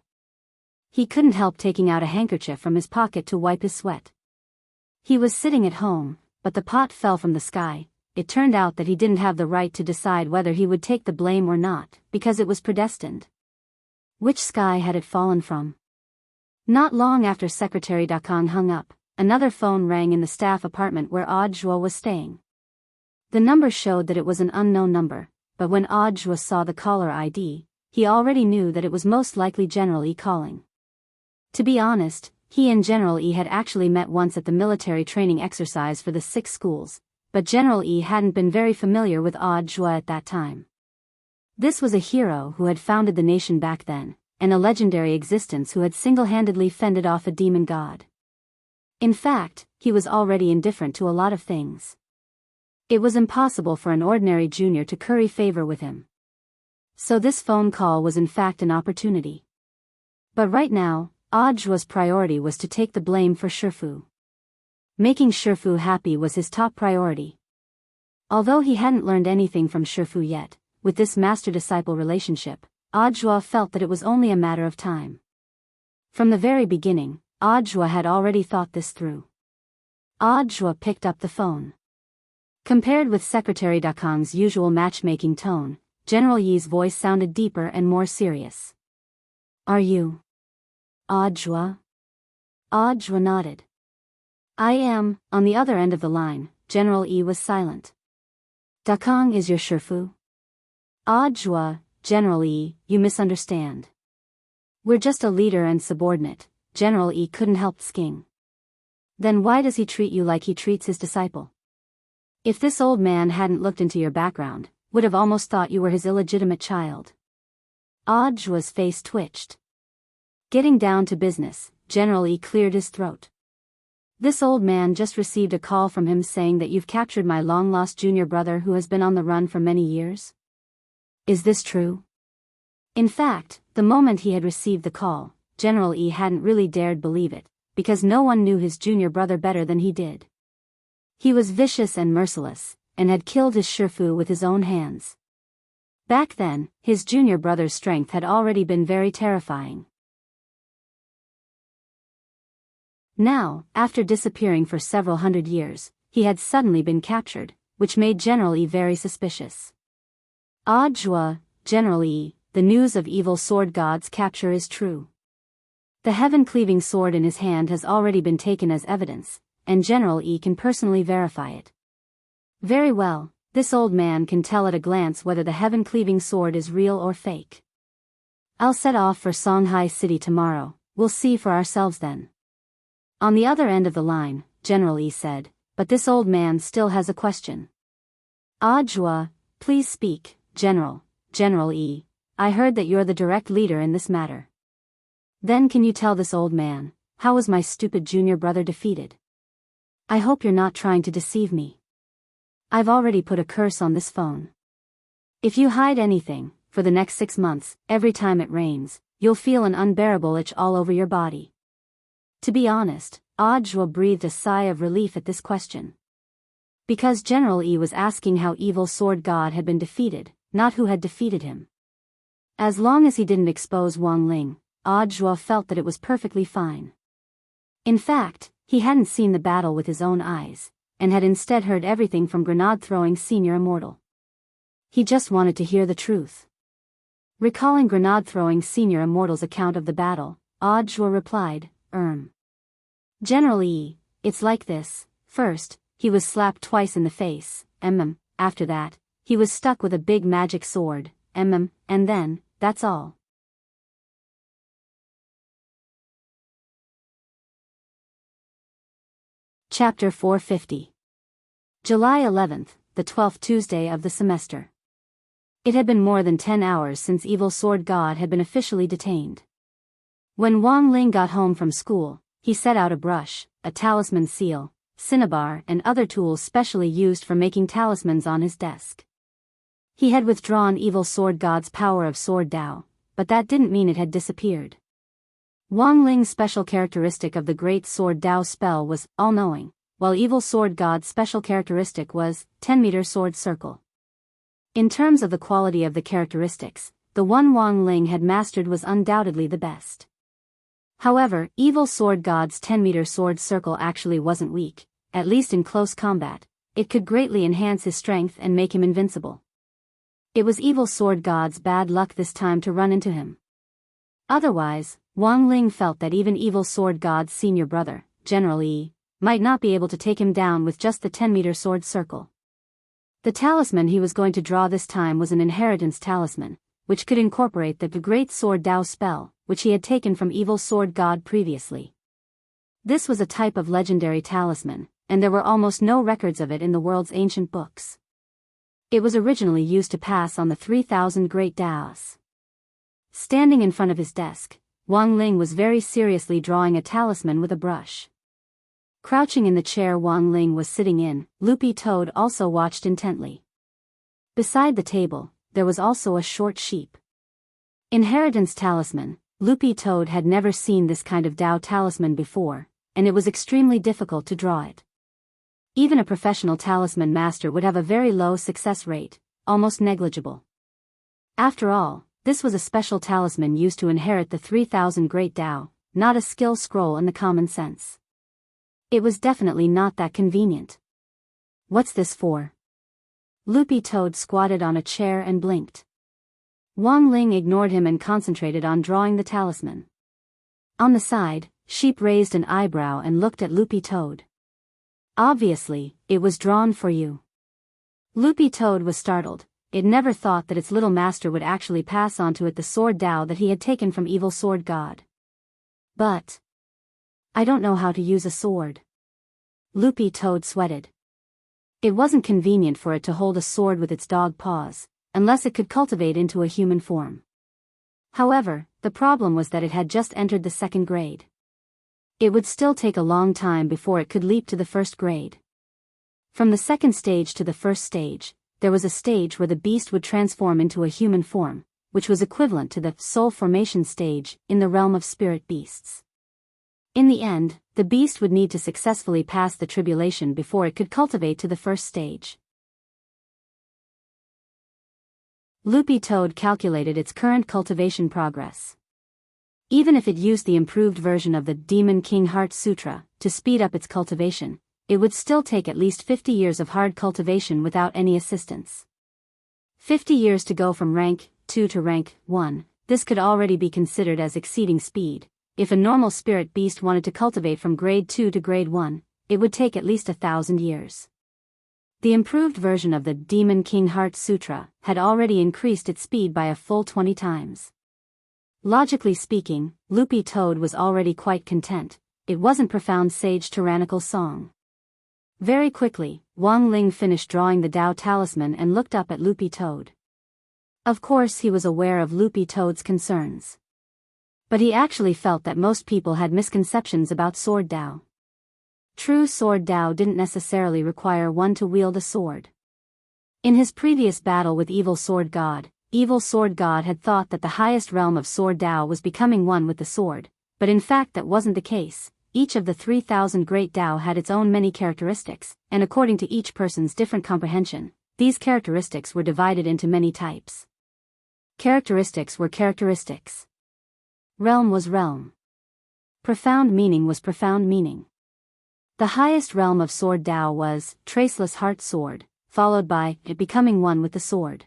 He couldn't help taking out a handkerchief from his pocket to wipe his sweat. He was sitting at home, but the pot fell from the sky. It turned out that he didn't have the right to decide whether he would take the blame or not, because it was predestined. Which sky had it fallen from? Not long after Secretary Dakang hung up, another phone rang in the staff apartment where Audjua was staying. The number showed that it was an unknown number, but when Audjua saw the caller ID, he already knew that it was most likely General E calling. To be honest, he and General E had actually met once at the military training exercise for the 6 schools, but General E hadn't been very familiar with Audjua at that time. This was a hero who had founded the nation back then, and a legendary existence who had single-handedly fended off a demon god. In fact, he was already indifferent to a lot of things. It was impossible for an ordinary junior to curry favor with him. So this phone call was in fact an opportunity. But right now, Audjua's priority was to take the blame for Shifu. Making Shifu happy was his top priority. Although he hadn't learned anything from Shifu yet, with this master-disciple relationship, Audjua felt that it was only a matter of time. From the very beginning, Audjua had already thought this through. Audjua picked up the phone. Compared with Secretary Dakang's usual matchmaking tone, General Yi's voice sounded deeper and more serious. "Are you Audjua?" Audjua nodded. "I am." On the other end of the line, General E was silent. "Dakang is your Shifu?" "Audjua, General E, you misunderstand. We're just a leader and subordinate." General E couldn't help sking. "Then why does he treat you like he treats his disciple?" If this old man hadn't looked into your background, would have almost thought you were his illegitimate child. Audjua's face twitched. Getting down to business, General E cleared his throat. "This old man just received a call from him saying that you've captured my long-lost junior brother who has been on the run for many years. Is this true?" In fact, the moment he had received the call, General E hadn't really dared believe it, because no one knew his junior brother better than he did. He was vicious and merciless, and had killed his Shifu with his own hands. Back then, his junior brother's strength had already been very terrifying. Now, after disappearing for several hundred years, he had suddenly been captured, which made General E very suspicious. "Audjua, General E, the news of evil sword god's capture is true. The heaven-cleaving sword in his hand has already been taken as evidence, and General E can personally verify it." "Very well, this old man can tell at a glance whether the heaven-cleaving sword is real or fake. I'll set off for Songhai City tomorrow, we'll see for ourselves then." On the other end of the line, General E said, "But this old man still has a question." "Audjua, please speak, General." "General E, I heard that you're the direct leader in this matter. Then can you tell this old man, how was my stupid junior brother defeated? I hope you're not trying to deceive me. I've already put a curse on this phone. If you hide anything, for the next 6 months, every time it rains, you'll feel an unbearable itch all over your body." To be honest, Audjua breathed a sigh of relief at this question. Because General E was asking how evil sword god had been defeated, not who had defeated him. As long as he didn't expose Wang Ling, Audjua felt that it was perfectly fine. In fact, he hadn't seen the battle with his own eyes, and had instead heard everything from grenade-throwing senior immortal. He just wanted to hear the truth. Recalling grenade-throwing senior immortal's account of the battle, Audjua replied, General E, it's like this. First, he was slapped twice in the face, after that, he was stuck with a big magic sword, and then, that's all. Chapter 450. July 11th, the 12th Tuesday of the semester. It had been more than 10 hours since Evil Sword God had been officially detained. When Wang Ling got home from school, he set out a brush, a talisman seal, cinnabar and other tools specially used for making talismans on his desk. He had withdrawn Evil Sword God's power of Sword Dao, but that didn't mean it had disappeared. Wang Ling's special characteristic of the Great Sword Dao spell was all-knowing, while Evil Sword God's special characteristic was 10-meter sword circle. In terms of the quality of the characteristics, the one Wang Ling had mastered was undoubtedly the best. However, Evil Sword God's 10-meter sword circle actually wasn't weak, at least in close combat. It could greatly enhance his strength and make him invincible. It was Evil Sword God's bad luck this time to run into him. Otherwise, Wang Ling felt that even Evil Sword God's senior brother, General Yi, might not be able to take him down with just the 10-meter sword circle. The talisman he was going to draw this time was an inheritance talisman, which could incorporate the Great Sword Dao spell, which he had taken from Evil Sword God previously. This was a type of legendary talisman, and there were almost no records of it in the world's ancient books. It was originally used to pass on the 3,000 Great Daos. Standing in front of his desk, Wang Ling was very seriously drawing a talisman with a brush. Crouching in the chair Wang Ling was sitting in, Loopy Toad also watched intently. Beside the table, there was also a short sheep. Inheritance talisman. Loopy Toad had never seen this kind of Dao talisman before, and it was extremely difficult to draw it. Even a professional talisman master would have a very low success rate, almost negligible. After all, this was a special talisman used to inherit the 3,000 Great Dao, not a skill scroll in the common sense. It was definitely not that convenient. What's this for? Loopy Toad squatted on a chair and blinked. Wang Ling ignored him and concentrated on drawing the talisman. On the side, Sheep raised an eyebrow and looked at Loopy Toad. Obviously, it was drawn for you. Loopy Toad was startled. It never thought that its little master would actually pass on to it the sword Dao that he had taken from Evil Sword God. But I don't know how to use a sword. Loopy Toad sweated. It wasn't convenient for it to hold a sword with its dog paws, unless it could cultivate into a human form. However, the problem was that it had just entered the 2nd grade. It would still take a long time before it could leap to the 1st grade. From the 2nd stage to the 1st stage, there was a stage where the beast would transform into a human form, which was equivalent to the soul formation stage in the realm of spirit beasts. In the end, the beast would need to successfully pass the tribulation before it could cultivate to the 1st stage. Loopy Toad calculated its current cultivation progress. Even if it used the improved version of the Demon King Heart Sutra to speed up its cultivation, it would still take at least 50 years of hard cultivation without any assistance. 50 years to go from rank 2 to rank 1, this could already be considered as exceeding speed. If a normal spirit beast wanted to cultivate from grade 2 to grade 1, it would take at least 1,000 years. The improved version of the Demon King Heart Sutra had already increased its speed by a full 20 times. Logically speaking, Loopy Toad was already quite content. It wasn't profound sage tyrannical song. Very quickly, Wang Ling finished drawing the Dao talisman and looked up at Loopy Toad. Of course he was aware of Loopy Toad's concerns. But he actually felt that most people had misconceptions about Sword Dao. True Sword Dao didn't necessarily require one to wield a sword. In his previous battle with Evil Sword God had thought that the highest realm of Sword Dao was becoming one with the sword, but in fact that wasn't the case. Each of the 3,000 Great Dao had its own many characteristics, and according to each person's different comprehension, these characteristics were divided into many types. Characteristics were characteristics. Realm was realm. Profound meaning was profound meaning. The highest realm of Sword Dao was Traceless Heart Sword, followed by it becoming one with the sword.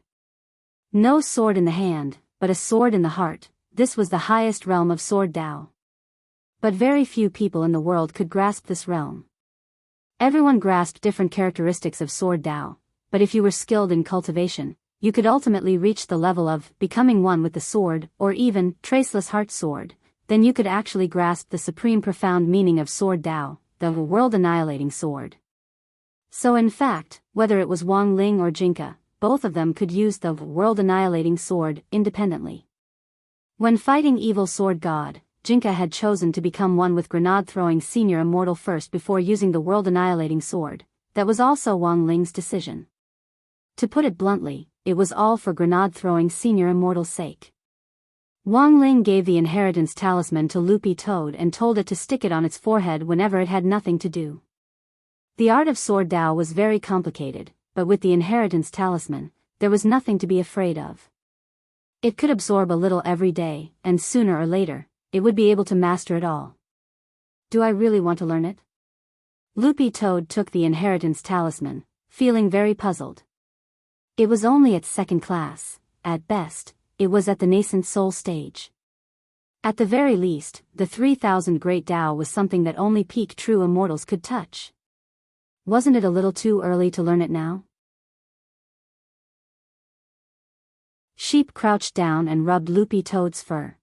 No sword in the hand, but a sword in the heart, this was the highest realm of Sword Dao. But very few people in the world could grasp this realm. Everyone grasped different characteristics of Sword Dao, but if you were skilled in cultivation, you could ultimately reach the level of becoming one with the sword, or even Traceless Heart Sword, then you could actually grasp the supreme profound meaning of Sword Dao, the world-annihilating sword. So in fact, whether it was Wang Ling or Jinka, both of them could use the world-annihilating sword independently. When fighting Evil Sword God, Jinka had chosen to become one with Grenade-throwing Senior Immortal first before using the world-annihilating sword. That was also Wang Ling's decision. To put it bluntly, it was all for Grenade-throwing Senior Immortal's sake. Wang Ling gave the inheritance talisman to Loopy Toad and told it to stick it on its forehead whenever it had nothing to do. The art of Sword Dao was very complicated, but with the inheritance talisman, there was nothing to be afraid of. It could absorb a little every day, and sooner or later, it would be able to master it all. Do I really want to learn it? Loopy Toad took the inheritance talisman, feeling very puzzled. It was only at second class, at best, it was at the nascent soul stage. At the very least, the 3000 Great Tao was something that only peak true immortals could touch. Wasn't it a little too early to learn it now? Sheep crouched down and rubbed Loopy Toad's fur.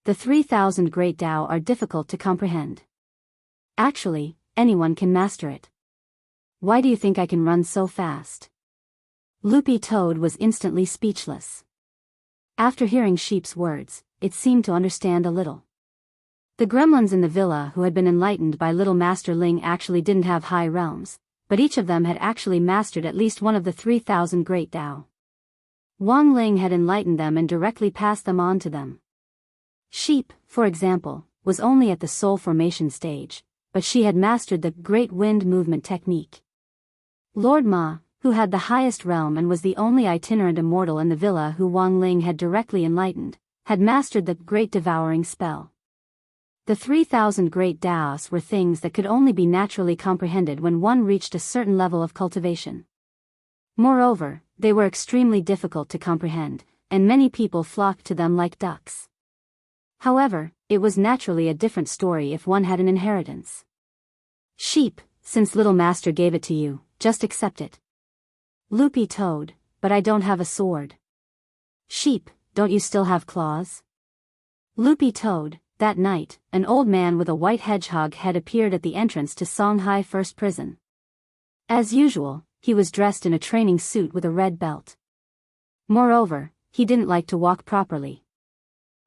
The 3000 Great Tao are difficult to comprehend. Actually, anyone can master it. Why do you think I can run so fast? Loopy Toad was instantly speechless. After hearing Sheep's words, it seemed to understand a little. The gremlins in the villa who had been enlightened by Little Master Ling actually didn't have high realms, but each of them had actually mastered at least one of the 3000 Great Tao. Wang Ling had enlightened them and directly passed them on to them. Sheep, for example, was only at the soul formation stage, but she had mastered the Great Wind Movement technique. Lord Ma, who had the highest realm and was the only itinerant immortal in the villa who Wang Ling had directly enlightened, had mastered the Great Devouring Spell. The 3000 Great Taos were things that could only be naturally comprehended when one reached a certain level of cultivation. Moreover, they were extremely difficult to comprehend, and many people flocked to them like ducks. However, it was naturally a different story if one had an inheritance. Sheep, since Little Master gave it to you, just accept it. Loopy Toad, but I don't have a sword. Sheep, don't you still have claws? Loopy Toad, that night, an old man with a white hedgehog head appeared at the entrance to Songhai First Prison. As usual, he was dressed in a training suit with a red belt. Moreover, he didn't like to walk properly.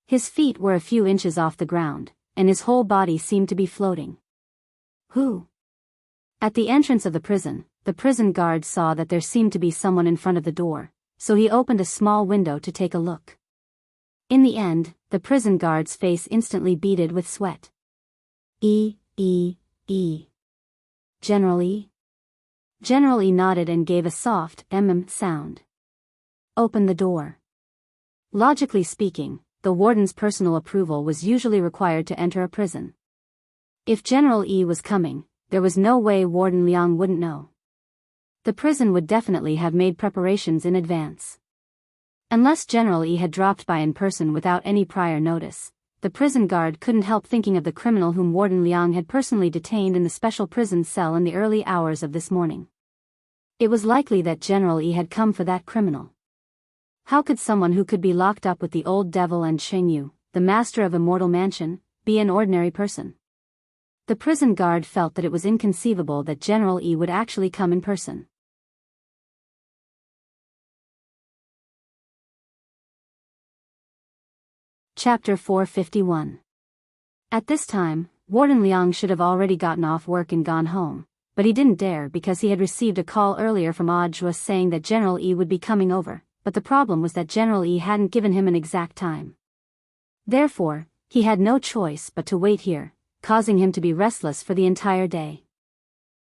His feet were a few inches off the ground, and his whole body seemed to be floating. Who? At the entrance of the prison guard saw that there seemed to be someone in front of the door, so he opened a small window to take a look. In the end, the prison guard's face instantly beaded with sweat. General E? General E nodded and gave a soft sound. Open the door. Logically speaking, the warden's personal approval was usually required to enter a prison. If General E was coming, there was no way Warden Liang wouldn't know. The prison would definitely have made preparations in advance. Unless General E had dropped by in person without any prior notice, the prison guard couldn't help thinking of the criminal whom Warden Liang had personally detained in the special prison cell in the early hours of this morning. It was likely that General E had come for that criminal. How could someone who could be locked up with the old devil and Sheng Yu, the master of Immortal Mansion, be an ordinary person? The prison guard felt that it was inconceivable that General E would actually come in person. Chapter 451. At this time, Warden Liang should have already gotten off work and gone home, but he didn't dare because he had received a call earlier from Audiobook saying that General E would be coming over, but the problem was that General E hadn't given him an exact time. Therefore, he had no choice but to wait here, causing him to be restless for the entire day.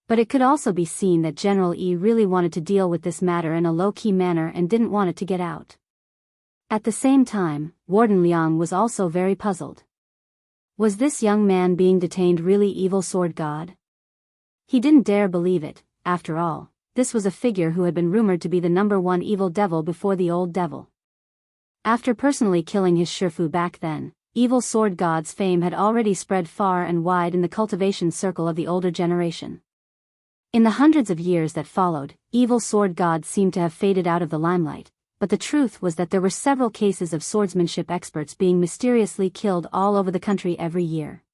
But it could also be seen that General E really wanted to deal with this matter in a low-key manner and didn't want it to get out. At the same time, Warden Liang was also very puzzled. Was this young man being detained really evil sword god? He didn't dare believe it. After all, this was a figure who had been rumored to be the #1 evil devil before the old devil. After personally killing his Shifu back then, evil sword god's fame had already spread far and wide in the cultivation circle of the older generation. In the hundreds of years that followed, evil sword gods seemed to have faded out of the limelight, but the truth was that there were several cases of swordsmanship experts being mysteriously killed all over the country every year.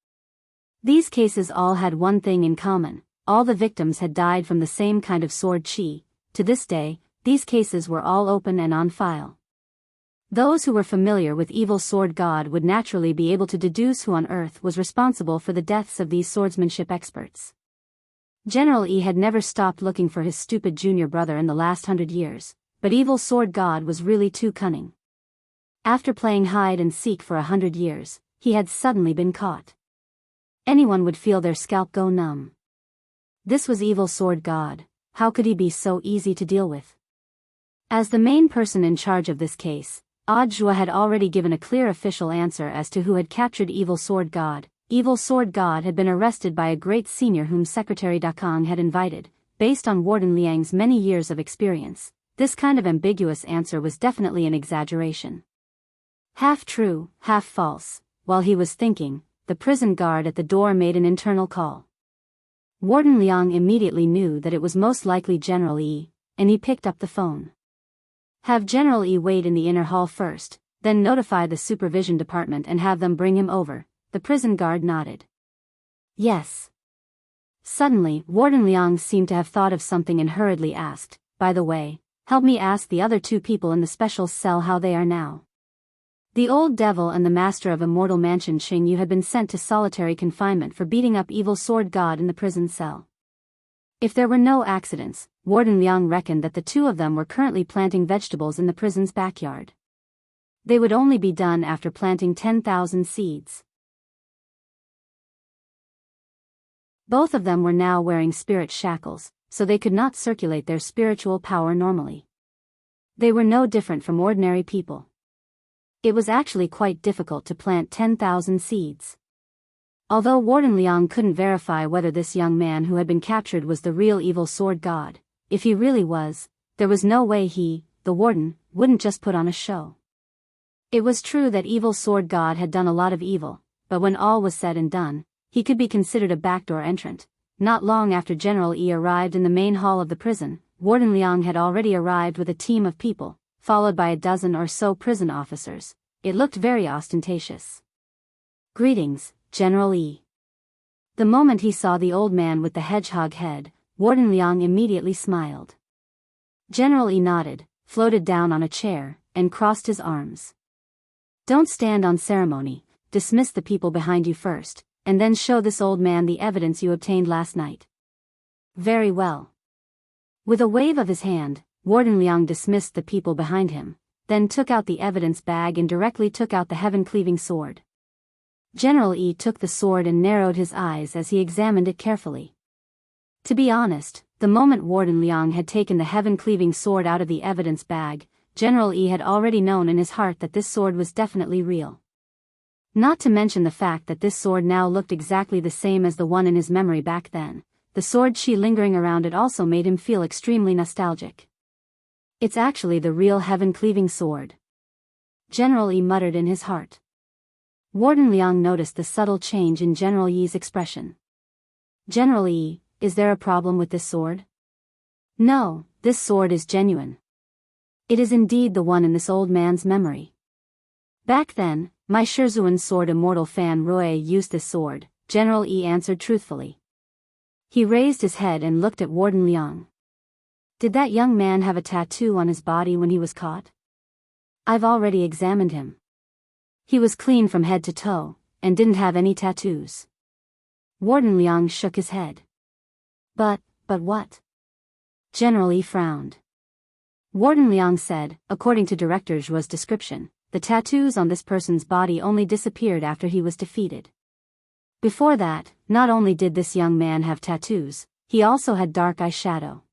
These cases all had one thing in common: all the victims had died from the same kind of sword chi. To this day, these cases were all open and on file. Those who were familiar with evil sword god would naturally be able to deduce who on earth was responsible for the deaths of these swordsmanship experts. General E had never stopped looking for his stupid junior brother in the last 100 years. But evil sword god was really too cunning. After playing hide and seek for 100 years, he had suddenly been caught. Anyone would feel their scalp go numb. This was evil sword god. How could he be so easy to deal with? As the main person in charge of this case, Ajwa had already given a clear official answer as to who had captured Evil Sword God. Evil Sword God had been arrested by a great senior whom Secretary Dakang had invited. Based on Warden Liang's many years of experience, this kind of ambiguous answer was definitely an exaggeration. Half true, half false. While he was thinking, the prison guard at the door made an internal call. Warden Liang immediately knew that it was most likely General Yi, and he picked up the phone. Have General Yi wait in the inner hall first, then notify the supervision department and have them bring him over. The prison guard nodded. Yes. Suddenly, Warden Liang seemed to have thought of something and hurriedly asked, by the way, help me ask the other 2 people in the special cell how they are now. The old devil and the master of Immortal Mansion Xingyu had been sent to solitary confinement for beating up Evil Sword God in the prison cell. If there were no accidents, Warden Liang reckoned that the 2 of them were currently planting vegetables in the prison's backyard. They would only be done after planting 10,000 seeds. Both of them were now wearing spirit shackles, so they could not circulate their spiritual power normally. They were no different from ordinary people. It was actually quite difficult to plant 10,000 seeds. Although Warden Liang couldn't verify whether this young man who had been captured was the real Evil Sword God, if he really was, there was no way he, the warden, wouldn't just put on a show. It was true that Evil Sword God had done a lot of evil, but when all was said and done, he could be considered a backdoor entrant. Not long after General Yi arrived in the main hall of the prison, Warden Liang had already arrived with a team of people, followed by a dozen or so prison officers. It looked very ostentatious. Greetings, General Yi. The moment he saw the old man with the hedgehog head, Warden Liang immediately smiled. General Yi nodded, floated down on a chair, and crossed his arms. Don't stand on ceremony, dismiss the people behind you first, and then show this old man the evidence you obtained last night. Very well. With a wave of his hand, Warden Liang dismissed the people behind him, then took out the evidence bag and directly took out the heaven-cleaving sword. General Yi took the sword and narrowed his eyes as he examined it carefully. To be honest, the moment Warden Liang had taken the heaven-cleaving sword out of the evidence bag, General Yi had already known in his heart that this sword was definitely real. Not to mention the fact that this sword now looked exactly the same as the one in his memory back then. The sword chi lingering around it also made him feel extremely nostalgic. It's actually the real heaven-cleaving sword. General Yi muttered in his heart. Warden Liang noticed the subtle change in General Yi's expression. General Yi, is there a problem with this sword? No, this sword is genuine. It is indeed the one in this old man's memory. Back then, my Shizuan sword immortal Fan Roy used this sword, General Yi answered truthfully. He raised his head and looked at Warden Liang. Did that young man have a tattoo on his body when he was caught? I've already examined him. He was clean from head to toe, and didn't have any tattoos. Warden Liang shook his head. But what? General Yi frowned. Warden Liang said, according to Director Zhuo's description, the tattoos on this person's body only disappeared after he was defeated. Before that, not only did this young man have tattoos, he also had dark eye shadow.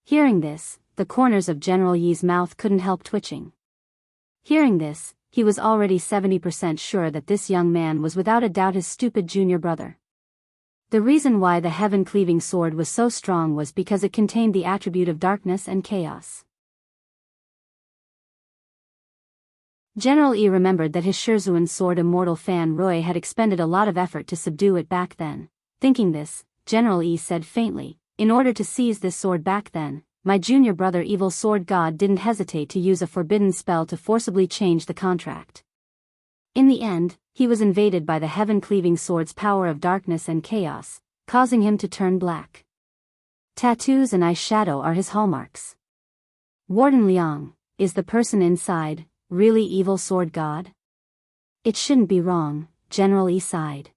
Hearing this, the corners of General Yi's mouth couldn't help twitching. Hearing this, he was already 70% sure that this young man was without a doubt his stupid junior brother. The reason why the heaven-cleaving sword was so strong was because it contained the attribute of darkness and chaos. General Yi remembered that his Shizuan sword immortal Fan Roy had expended a lot of effort to subdue it back then. Thinking this, General Yi said faintly, in order to seize this sword back then, my junior brother Evil Sword God didn't hesitate to use a forbidden spell to forcibly change the contract. In the end, he was invaded by the heaven-cleaving sword's power of darkness and chaos, causing him to turn black. Tattoos and eye shadow are his hallmarks. Warden Liang, is the person inside really Evil Sword God? It shouldn't be wrong, General Yi sighed.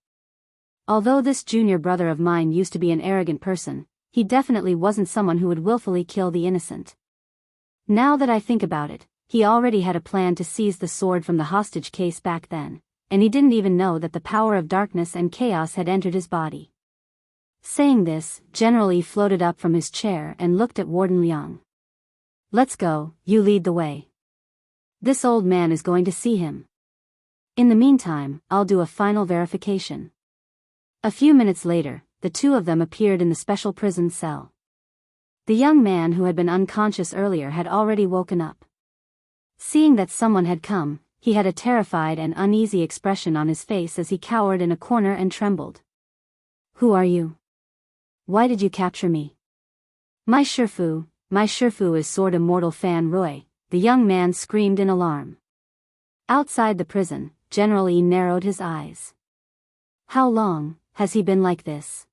Although this junior brother of mine used to be an arrogant person, he definitely wasn't someone who would willfully kill the innocent. Now that I think about it, he already had a plan to seize the sword from the hostage case back then, and he didn't even know that the power of darkness and chaos had entered his body. Saying this, General Yi floated up from his chair and looked at Warden Liang. Let's go, you lead the way. This old man is going to see him. In the meantime, I'll do a final verification. A few minutes later, the two of them appeared in the special prison cell. The young man who had been unconscious earlier had already woken up. Seeing that someone had come, he had a terrified and uneasy expression on his face as he cowered in a corner and trembled. Who are you? Why did you capture me? My Shifu is Sword Immortal Fan Roy, the young man screamed in alarm. Outside the prison, General Yi narrowed his eyes. How long has he been like this?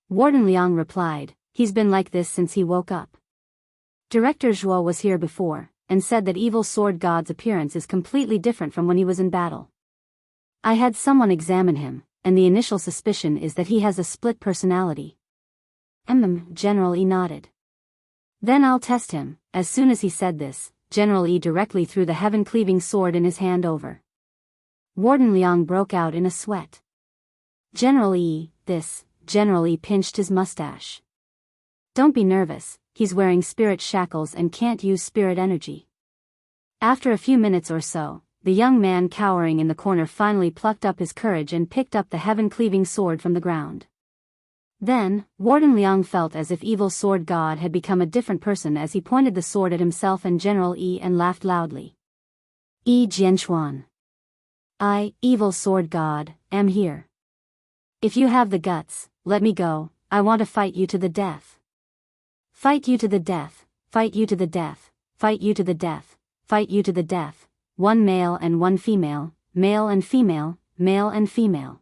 Warden Liang replied, he's been like this since he woke up. Director Zhuo was here before, and said that evil sword god's appearance is completely different from when he was in battle. I had someone examine him, and the initial suspicion is that he has a split personality. General Yi nodded. Then I'll test him. As soon as he said this, General Yi directly threw the heaven-cleaving sword in his hand over. Warden Liang broke out in a sweat. General Yi pinched his mustache. Don't be nervous, he's wearing spirit shackles and can't use spirit energy. After a few minutes or so, the young man cowering in the corner finally plucked up his courage and picked up the heaven-cleaving sword from the ground. Then, Warden Liang felt as if evil sword god had become a different person as he pointed the sword at himself and General Yi and laughed loudly. Yi Jianchuan. I, evil sword god, am here. If you have the guts, let me go, I want to fight you to the death. Fight you to the death, fight you to the death, fight you to the death, fight you to the death, one male and one female, male and female, male and female.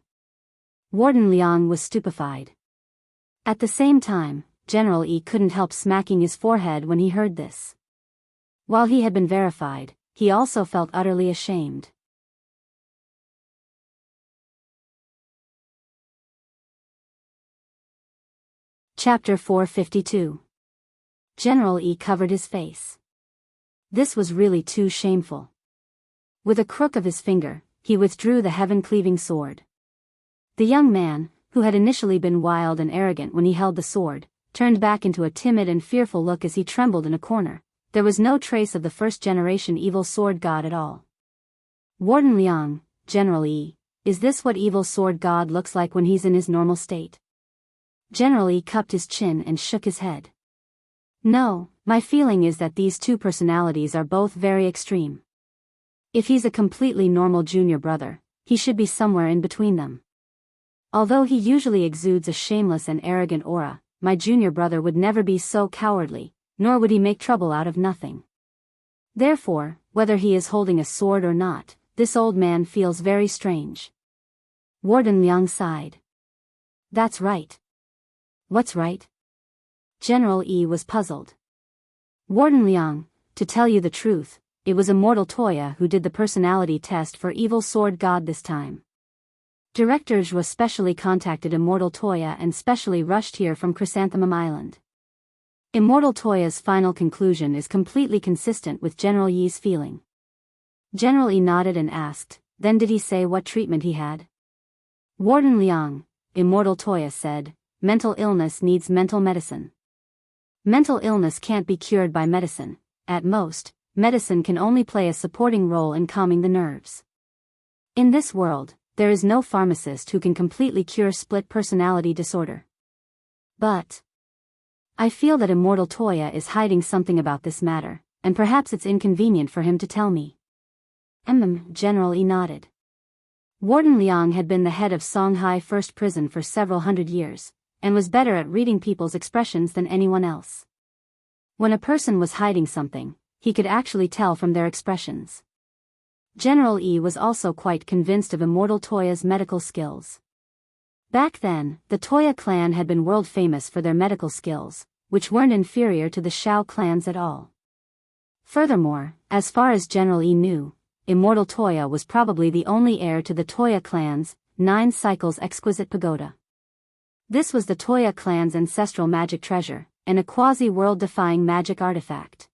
Warden Liang was stupefied. At the same time, General Yi couldn't help smacking his forehead when he heard this. While he had been verified, he also felt utterly ashamed. Chapter 452. General Yi covered his face. This was really too shameful. With a crook of his finger, he withdrew the heaven-cleaving sword. The young man, who had initially been wild and arrogant when he held the sword, turned back into a timid and fearful look as he trembled in a corner. There was no trace of the first-generation evil sword god at all. Warden Liang, General Yi, is this what evil sword god looks like when he's in his normal state? General Yi cupped his chin and shook his head. No, my feeling is that these two personalities are both very extreme. If he's a completely normal junior brother, he should be somewhere in between them. Although he usually exudes a shameless and arrogant aura, my junior brother would never be so cowardly, nor would he make trouble out of nothing. Therefore, whether he is holding a sword or not, this old man feels very strange. Warden Liang sighed. That's right. What's right? General Yi was puzzled. Warden Liang, to tell you the truth, it was Immortal Toya who did the personality test for evil sword god this time. Director Zhuo specially contacted Immortal Toya and specially rushed here from Chrysanthemum Island. Immortal Toya's final conclusion is completely consistent with General Yi's feeling. General Yi nodded and asked, then did he say what treatment he had? Warden Liang, Immortal Toya said, mental illness needs mental medicine. Mental illness can't be cured by medicine. At most, medicine can only play a supporting role in calming the nerves. In this world, there is no pharmacist who can completely cure split personality disorder. But I feel that Immortal Toya is hiding something about this matter, and perhaps it's inconvenient for him to tell me. General Yi nodded. Warden Liang had been the head of Songhai First Prison for several hundred years, and was better at reading people's expressions than anyone else. When a person was hiding something, he could actually tell from their expressions. General Yi was also quite convinced of Immortal Toya's medical skills. Back then, the Toya clan had been world famous for their medical skills, which weren't inferior to the Shao clans at all. Furthermore, as far as General Yi knew, Immortal Toya was probably the only heir to the Toya clan's 9 cycles exquisite pagoda. This was the Toya clan's ancestral magic treasure, and a quasi-world-defying magic artifact.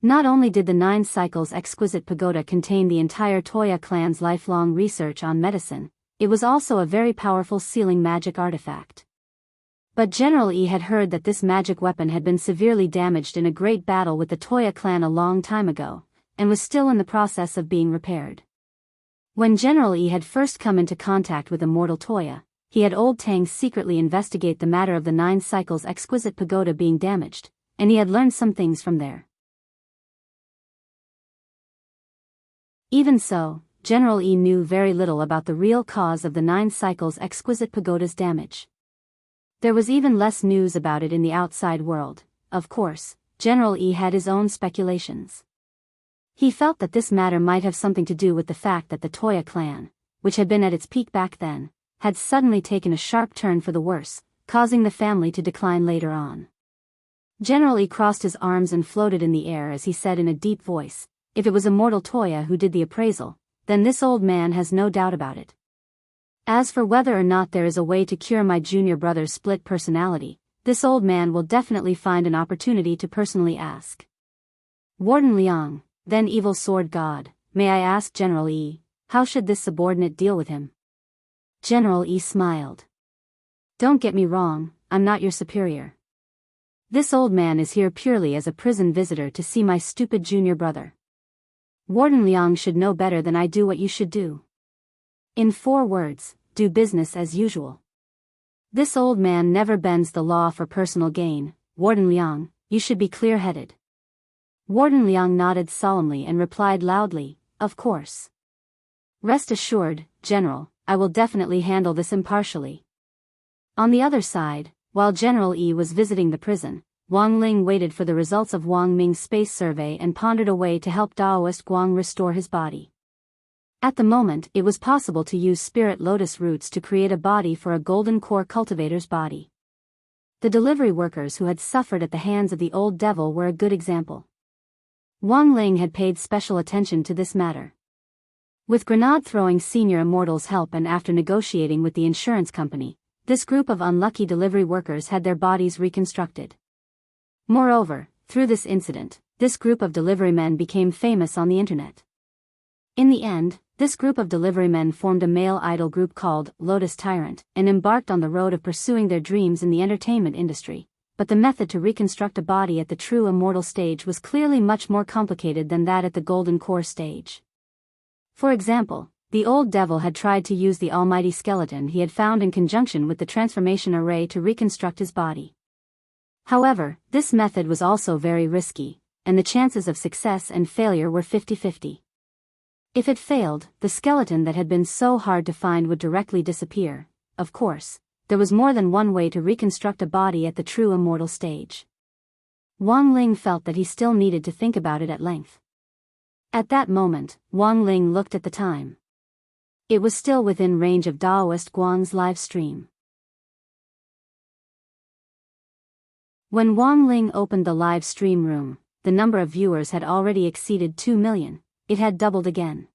Not only did the 9 cycles exquisite pagoda contain the entire Toya clan's lifelong research on medicine, it was also a very powerful sealing magic artifact. But General Yi had heard that this magic weapon had been severely damaged in a great battle with the Toya clan a long time ago, and was still in the process of being repaired. When General E had first come into contact with Immortal Toya, he had old Tang secretly investigate the matter of the 9 cycles exquisite pagoda being damaged, and he had learned some things from there. Even so, General E knew very little about the real cause of the 9 cycles exquisite pagoda's damage. There was even less news about it in the outside world. Of course, General E had his own speculations. He felt that this matter might have something to do with the fact that the Toya clan, which had been at its peak back then, had suddenly taken a sharp turn for the worse, causing the family to decline later on. General E crossed his arms and floated in the air as he said in a deep voice, "If it was Immortal Toya who did the appraisal, then this old man has no doubt about it. As for whether or not there is a way to cure my junior brother's split personality, this old man will definitely find an opportunity to personally ask." Warden Liang, then evil sword god, "May I ask General E, how should this subordinate deal with him?" General E smiled. "Don't get me wrong, I'm not your superior. This old man is here purely as a prison visitor to see my stupid junior brother. Warden Liang should know better than I do what you should do. In 4 words, do business as usual. This old man never bends the law for personal gain. Warden Liang, you should be clear-headed." Warden Liang nodded solemnly and replied loudly, "Of course. Rest assured, General, I will definitely handle this impartially." On the other side, while General E was visiting the prison, Wang Ling waited for the results of Wang Ming's space survey and pondered a way to help Daoist Guang restore his body. At the moment, it was possible to use spirit lotus roots to create a body for a golden core cultivator's body. The delivery workers who had suffered at the hands of the old devil were a good example. Wang Ling had paid special attention to this matter. With grenade-throwing senior immortal's help and after negotiating with the insurance company, this group of unlucky delivery workers had their bodies reconstructed. Moreover, through this incident, this group of deliverymen became famous on the internet. In the end, this group of deliverymen formed a male idol group called Lotus Tyrant and embarked on the road of pursuing their dreams in the entertainment industry. But the method to reconstruct a body at the true immortal stage was clearly much more complicated than that at the golden core stage. For example, the old devil had tried to use the almighty skeleton he had found in conjunction with the transformation array to reconstruct his body. However, this method was also very risky, and the chances of success and failure were 50-50. If it failed, the skeleton that had been so hard to find would directly disappear. Of course, there was more than one way to reconstruct a body at the true immortal stage. Wang Ling felt that he still needed to think about it at length. At that moment, Wang Ling looked at the time. It was still within range of Daoist Guang's live stream. When Wang Ling opened the live stream room, the number of viewers had already exceeded 2 million, it had doubled again.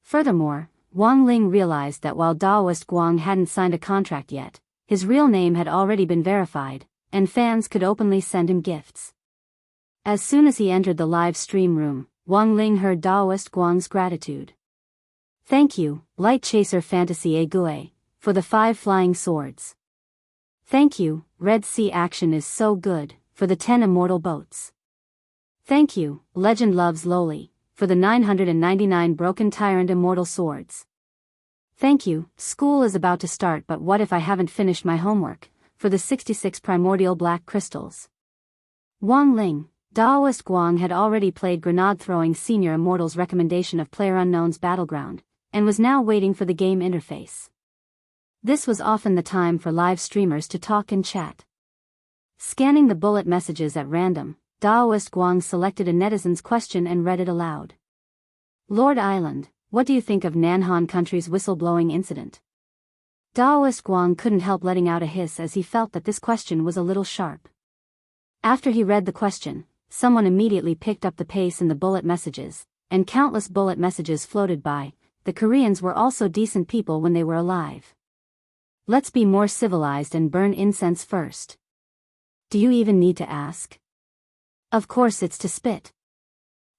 Furthermore, Wang Ling realized that while Daoist Guang hadn't signed a contract yet, his real name had already been verified, and fans could openly send him gifts. As soon as he entered the live stream room, Wang Ling heard Daoist Guang's gratitude. "Thank you, Light Chaser Fantasy Ague, for the 5 flying swords. Thank you, Red Sea Action is so good, for the 10 immortal boats. Thank you, Legend Loves Lowly, for the 999 broken tyrant immortal swords. Thank you, School is about to start but what if I haven't finished my homework, for the 66 primordial black crystals." Wang Ling, Daoist Guang had already played grenade-throwing senior immortal's recommendation of PlayerUnknown's Battleground, and was now waiting for the game interface. This was often the time for live streamers to talk and chat. Scanning the bullet messages at random, Daoist Guang selected a netizen's question and read it aloud. "Lord Island, what do you think of Nanhan Country's whistleblowing incident?" Daoist Guang couldn't help letting out a hiss as he felt that this question was a little sharp. After he read the question, someone immediately picked up the pace in the bullet messages, and countless bullet messages floated by. The Koreans were also decent people when they were alive. Let's be more civilized and burn incense first. Do you even need to ask? Of course it's to spit.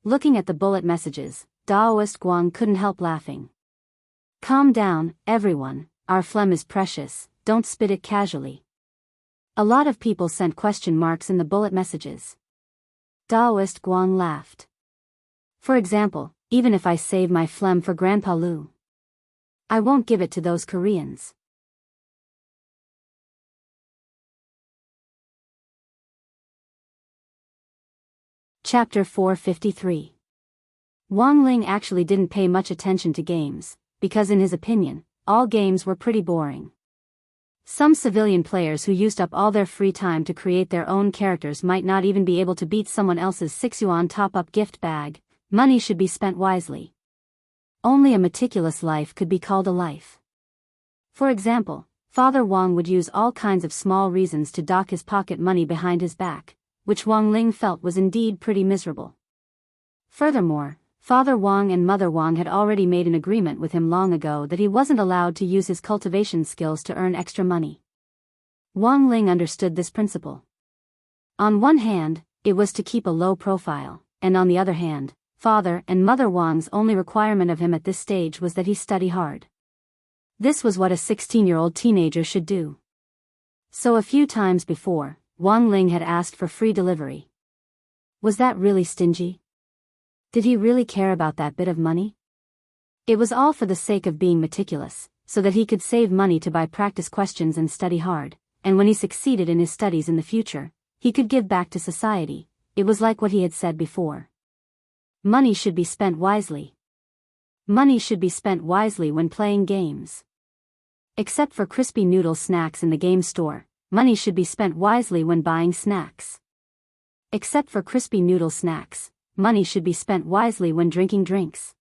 Looking at the bullet messages, Daoist Guang couldn't help laughing. Calm down, everyone, our phlegm is precious, don't spit it casually. A lot of people sent question marks in the bullet messages. Daoist Guang laughed. For example, even if I save my phlegm for Grandpa Lu, I won't give it to those Koreans. Chapter 453. Wang Ling actually didn't pay much attention to games, because in his opinion, all games were pretty boring. Some civilian players who used up all their free time to create their own characters might not even be able to beat someone else's 6 yuan top-up gift bag. Money should be spent wisely. Only a meticulous life could be called a life. For example, Father Wang would use all kinds of small reasons to dock his pocket money behind his back, which Wang Ling felt was indeed pretty miserable. Furthermore, Father Wang and Mother Wang had already made an agreement with him long ago that he wasn't allowed to use his cultivation skills to earn extra money. Wang Ling understood this principle. On one hand, it was to keep a low profile, and on the other hand, Father and Mother Wang's only requirement of him at this stage was that he study hard. This was what a 16-year-old teenager should do. So a few times before, Wang Ling had asked for free delivery. Was that really stingy? Did he really care about that bit of money? It was all for the sake of being meticulous, so that he could save money to buy practice questions and study hard, and when he succeeded in his studies in the future, he could give back to society. It was like what he had said before. Money should be spent wisely. Money should be spent wisely when playing games. Except for crispy noodle snacks in the game store, money should be spent wisely when buying snacks. Except for crispy noodle snacks, money should be spent wisely when drinking drinks.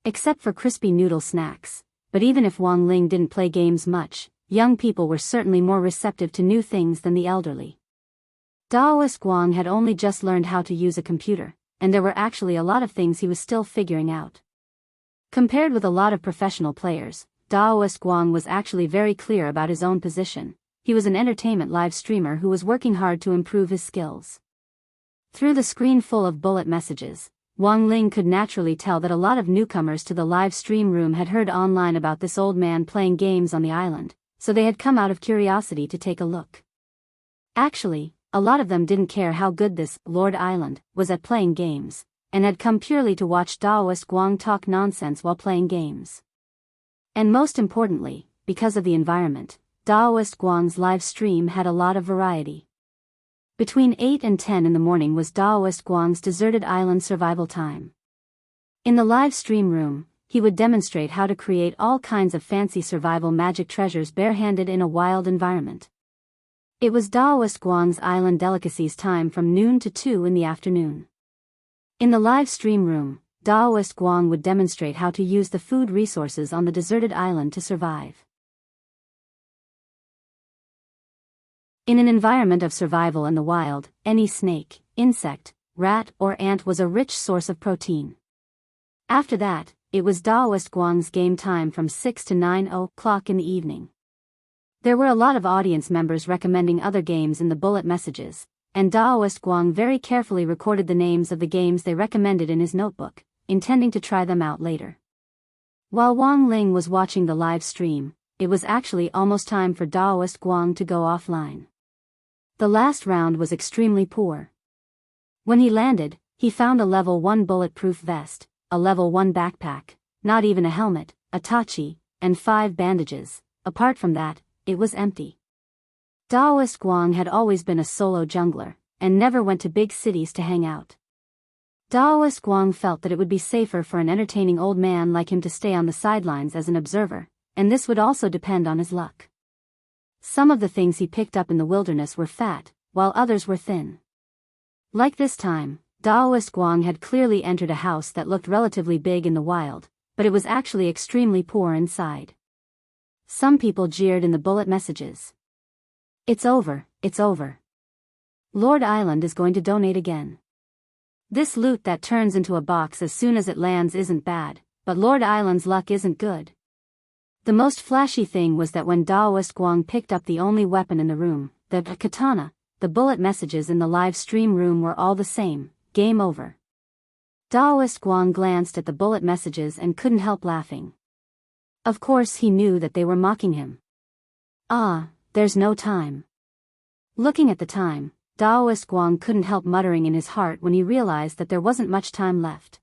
Except for crispy noodle snacks, but even if Wang Ling didn't play games much, young people were certainly more receptive to new things than the elderly. Daoist Wang had only just learned how to use a computer, and there were actually a lot of things he was still figuring out. Compared with a lot of professional players, Daoist Wang was actually very clear about his own position. He was an entertainment live streamer who was working hard to improve his skills. Through the screen full of bullet messages, Wang Ling could naturally tell that a lot of newcomers to the live stream room had heard online about this old man playing games on the island, so they had come out of curiosity to take a look. Actually, a lot of them didn't care how good this Lord Island was at playing games, and had come purely to watch Daoist Wang talk nonsense while playing games. And most importantly, because of the environment, Daoist Wang's live stream had a lot of variety. Between 8 and 10 in the morning was Daoist Wang's deserted island survival time. In the live stream room, he would demonstrate how to create all kinds of fancy survival magic treasures barehanded in a wild environment. It was Daoist Wang's island delicacies time from noon to 2 in the afternoon. In the live stream room, Daoist Wang would demonstrate how to use the food resources on the deserted island to survive. In an environment of survival in the wild, any snake, insect, rat or ant was a rich source of protein. After that, it was Daoist Wang's game time from 6 to 9 o'clock in the evening. There were a lot of audience members recommending other games in the bullet messages, and Daoist Wang very carefully recorded the names of the games they recommended in his notebook, intending to try them out later. While Wang Ling was watching the live stream, it was actually almost time for Daoist Wang to go offline. The last round was extremely poor. When he landed, he found a level 1 bulletproof vest, a level 1 backpack, not even a helmet, a tachi, and 5 bandages. Apart from that, it was empty. Daoist Wang had always been a solo jungler, and never went to big cities to hang out. Daoist Wang felt that it would be safer for an entertaining old man like him to stay on the sidelines as an observer, and this would also depend on his luck. Some of the things he picked up in the wilderness were fat, while others were thin. Like this time, Daoist Wang had clearly entered a house that looked relatively big in the wild, but it was actually extremely poor inside. Some people jeered in the bullet messages. It's over, it's over. Lord Island is going to donate again. This loot that turns into a box as soon as it lands isn't bad, but Lord Island's luck isn't good. The most flashy thing was that when Daoist Wang picked up the only weapon in the room, the katana, the bullet messages in the live stream room were all the same. Game over. Daoist Wang glanced at the bullet messages and couldn't help laughing. Of course he knew that they were mocking him. Ah, there's no time. Looking at the time, Daoist Wang couldn't help muttering in his heart when he realized that there wasn't much time left.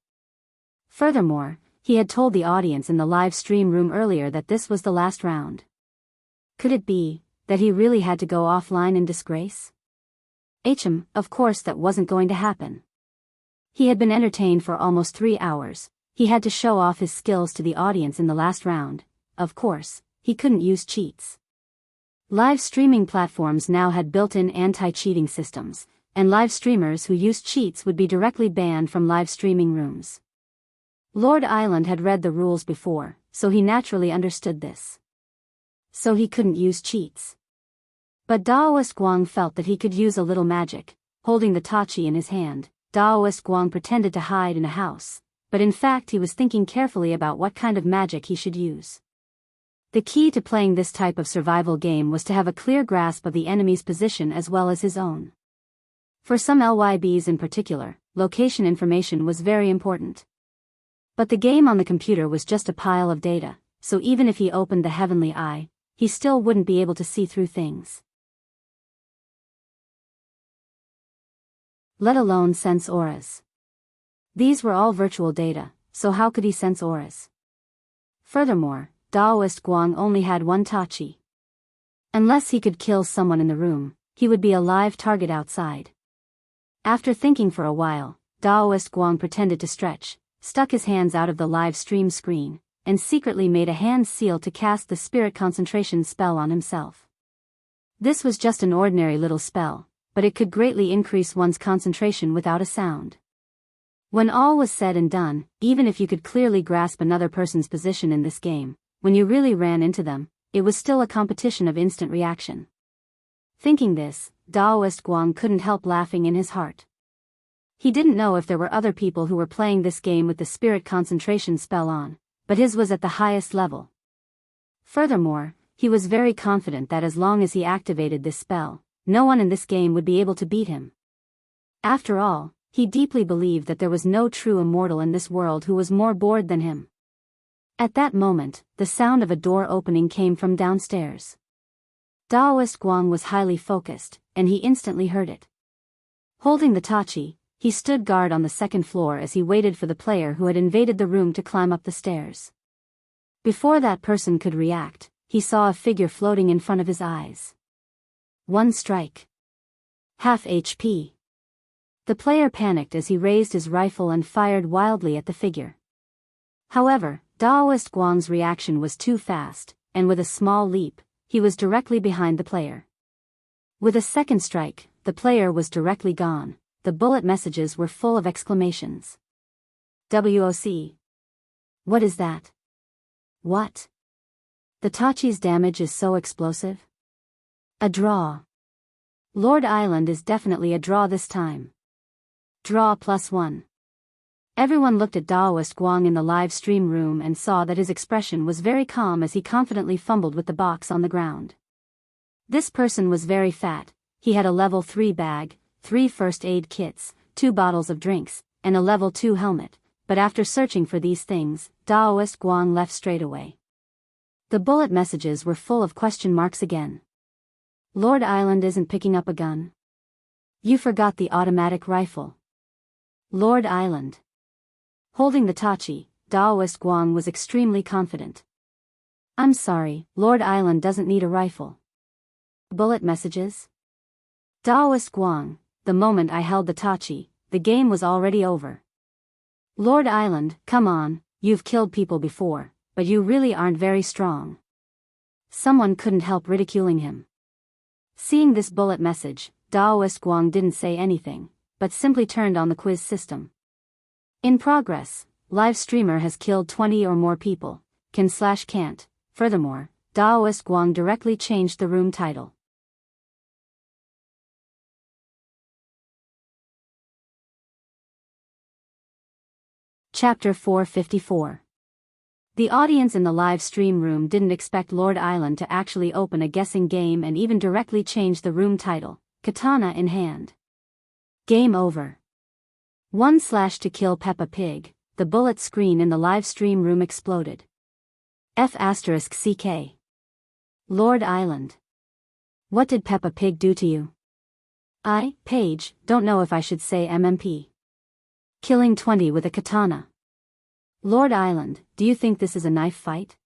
Furthermore, he had told the audience in the live stream room earlier that this was the last round. Could it be that he really had to go offline in disgrace? Of course that wasn't going to happen. He had been entertained for almost 3 hours. He had to show off his skills to the audience in the last round. Of course, he couldn't use cheats. Live streaming platforms now had built-in anti-cheating systems, and live streamers who used cheats would be directly banned from live streaming rooms. Lord Island had read the rules before, so he naturally understood this. So he couldn't use cheats. But Daoist Guang felt that he could use a little magic. Holding the tachi in his hand, Daoist Guang pretended to hide in a house, but in fact he was thinking carefully about what kind of magic he should use. The key to playing this type of survival game was to have a clear grasp of the enemy's position as well as his own. For some LYBs in particular, location information was very important. But the game on the computer was just a pile of data, so even if he opened the heavenly eye, he still wouldn't be able to see through things. Let alone sense auras. These were all virtual data, so how could he sense auras? Furthermore, Daoist Guang only had one tachi. Unless he could kill someone in the room, he would be a live target outside. After thinking for a while, Daoist Guang pretended to stretch, stuck his hands out of the live stream screen, and secretly made a hand seal to cast the spirit concentration spell on himself. This was just an ordinary little spell, but it could greatly increase one's concentration without a sound. When all was said and done, even if you could clearly grasp another person's position in this game, when you really ran into them, it was still a competition of instant reaction. Thinking this, Daoist Guang couldn't help laughing in his heart. He didn't know if there were other people who were playing this game with the spirit concentration spell on, but his was at the highest level. Furthermore, he was very confident that as long as he activated this spell, no one in this game would be able to beat him. After all, he deeply believed that there was no true immortal in this world who was more bored than him. At that moment, the sound of a door opening came from downstairs. Daoist Guang was highly focused, and he instantly heard it. Holding the tachi, he stood guard on the second floor as he waited for the player who had invaded the room to climb up the stairs. Before that person could react, he saw a figure floating in front of his eyes. One strike. Half HP. The player panicked as he raised his rifle and fired wildly at the figure. However, Daoist Guang's reaction was too fast, and with a small leap, he was directly behind the player. With a second strike, the player was directly gone. The bullet messages were full of exclamations. WOC. What is that? What? The tachi's damage is so explosive? A draw. Lord Island is definitely a draw this time. Draw +1. Everyone looked at Daoist Guang in the live stream room and saw that his expression was very calm as he confidently fumbled with the box on the ground. This person was very fat. He had a level 3 bag, 3 first aid kits, 2 bottles of drinks, and a level 2 helmet, but after searching for these things, Daoist Guang left straight away. The bullet messages were full of question marks again. Lord Island isn't picking up a gun. You forgot the automatic rifle. Lord Island. Holding the tachi, Daoist Guang was extremely confident. I'm sorry, Lord Island doesn't need a rifle. Bullet messages? Daoist Guang, the moment I held the tachi, the game was already over. Lord Island, come on, you've killed people before, but you really aren't very strong. Someone couldn't help ridiculing him. Seeing this bullet message, Daoist Guang didn't say anything, but simply turned on the quiz system. In progress, live streamer has killed 20 or more people, can/can't. Furthermore, Daoist Guang directly changed the room title. Chapter 454. The audience in the live stream room didn't expect Lord Island to actually open a guessing game and even directly change the room title, katana in hand. Game over. 1/to kill Peppa Pig, the bullet screen in the live stream room exploded. F***CK. Lord Island. What did Peppa Pig do to you? Paige, don't know if I should say MMP. Killing 20 with a katana. Lord Island, do you think this is a knife fight?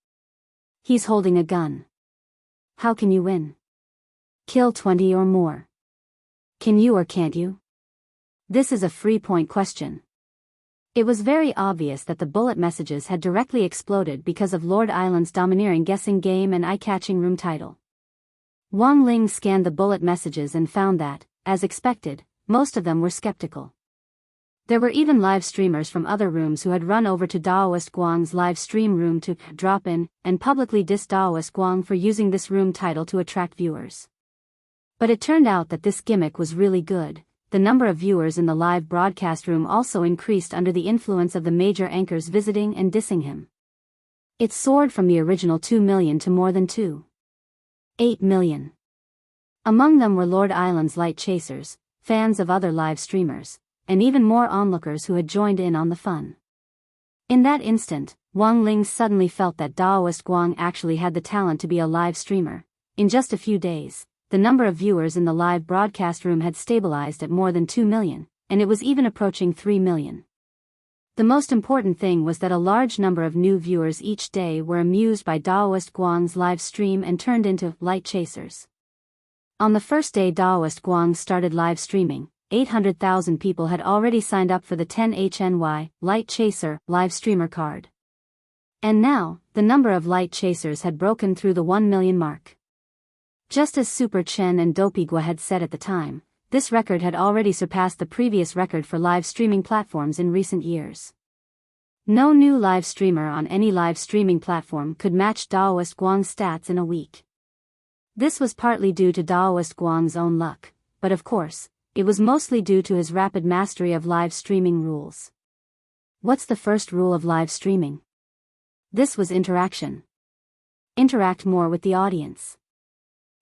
He's holding a gun. How can you win? Kill 20 or more. Can you or can't you? This is a free-point question. It was very obvious that the bullet messages had directly exploded because of Lord Island's domineering guessing game and eye-catching room title. Wang Ling scanned the bullet messages and found that, as expected, most of them were skeptical. There were even live streamers from other rooms who had run over to Daoist Guang's live stream room to drop in and publicly diss Daoist Guang for using this room title to attract viewers. But it turned out that this gimmick was really good. The number of viewers in the live broadcast room also increased under the influence of the major anchors visiting and dissing him. It soared from the original 2 million to more than 2.8 million. Among them were Lord Island's light chasers, fans of other live streamers, and even more onlookers who had joined in on the fun. In that instant, Wang Ling suddenly felt that Daoist Guang actually had the talent to be a live streamer. In just a few days, the number of viewers in the live broadcast room had stabilized at more than 2 million, and it was even approaching 3 million. The most important thing was that a large number of new viewers each day were amused by Daoist Guang's live stream and turned into light chasers. On the first day Daoist Guang started live streaming, 800,000 people had already signed up for the 10HNY Light Chaser live streamer card. And now, the number of light chasers had broken through the 1 million mark. Just as Super Chen and Dopigua had said at the time, this record had already surpassed the previous record for live streaming platforms in recent years. No new live streamer on any live streaming platform could match Daoist Guang's stats in a week. This was partly due to Daoist Guang's own luck, but of course, it was mostly due to his rapid mastery of live streaming rules. What's the first rule of live streaming? This was interaction. Interact more with the audience.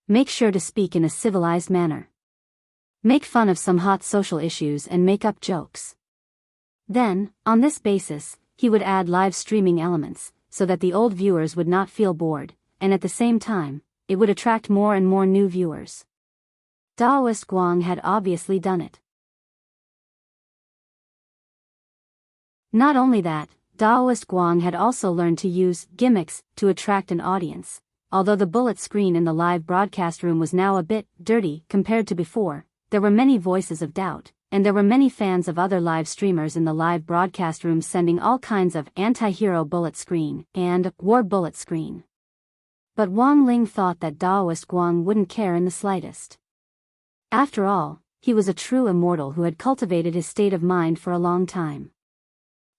Make sure to speak in a civilized manner. Make fun of some hot social issues and make up jokes. Then, on this basis, he would add live streaming elements, so that the old viewers would not feel bored, and at the same time, it would attract more and more new viewers. Daoist Guang had obviously done it. Not only that, Daoist Guang had also learned to use gimmicks to attract an audience. Although the bullet screen in the live broadcast room was now a bit dirty compared to before, there were many voices of doubt, and there were many fans of other live streamers in the live broadcast room sending all kinds of anti-hero bullet screen and war bullet screen. But Wang Ling thought that Daoist Guang wouldn't care in the slightest. After all, he was a true immortal who had cultivated his state of mind for a long time.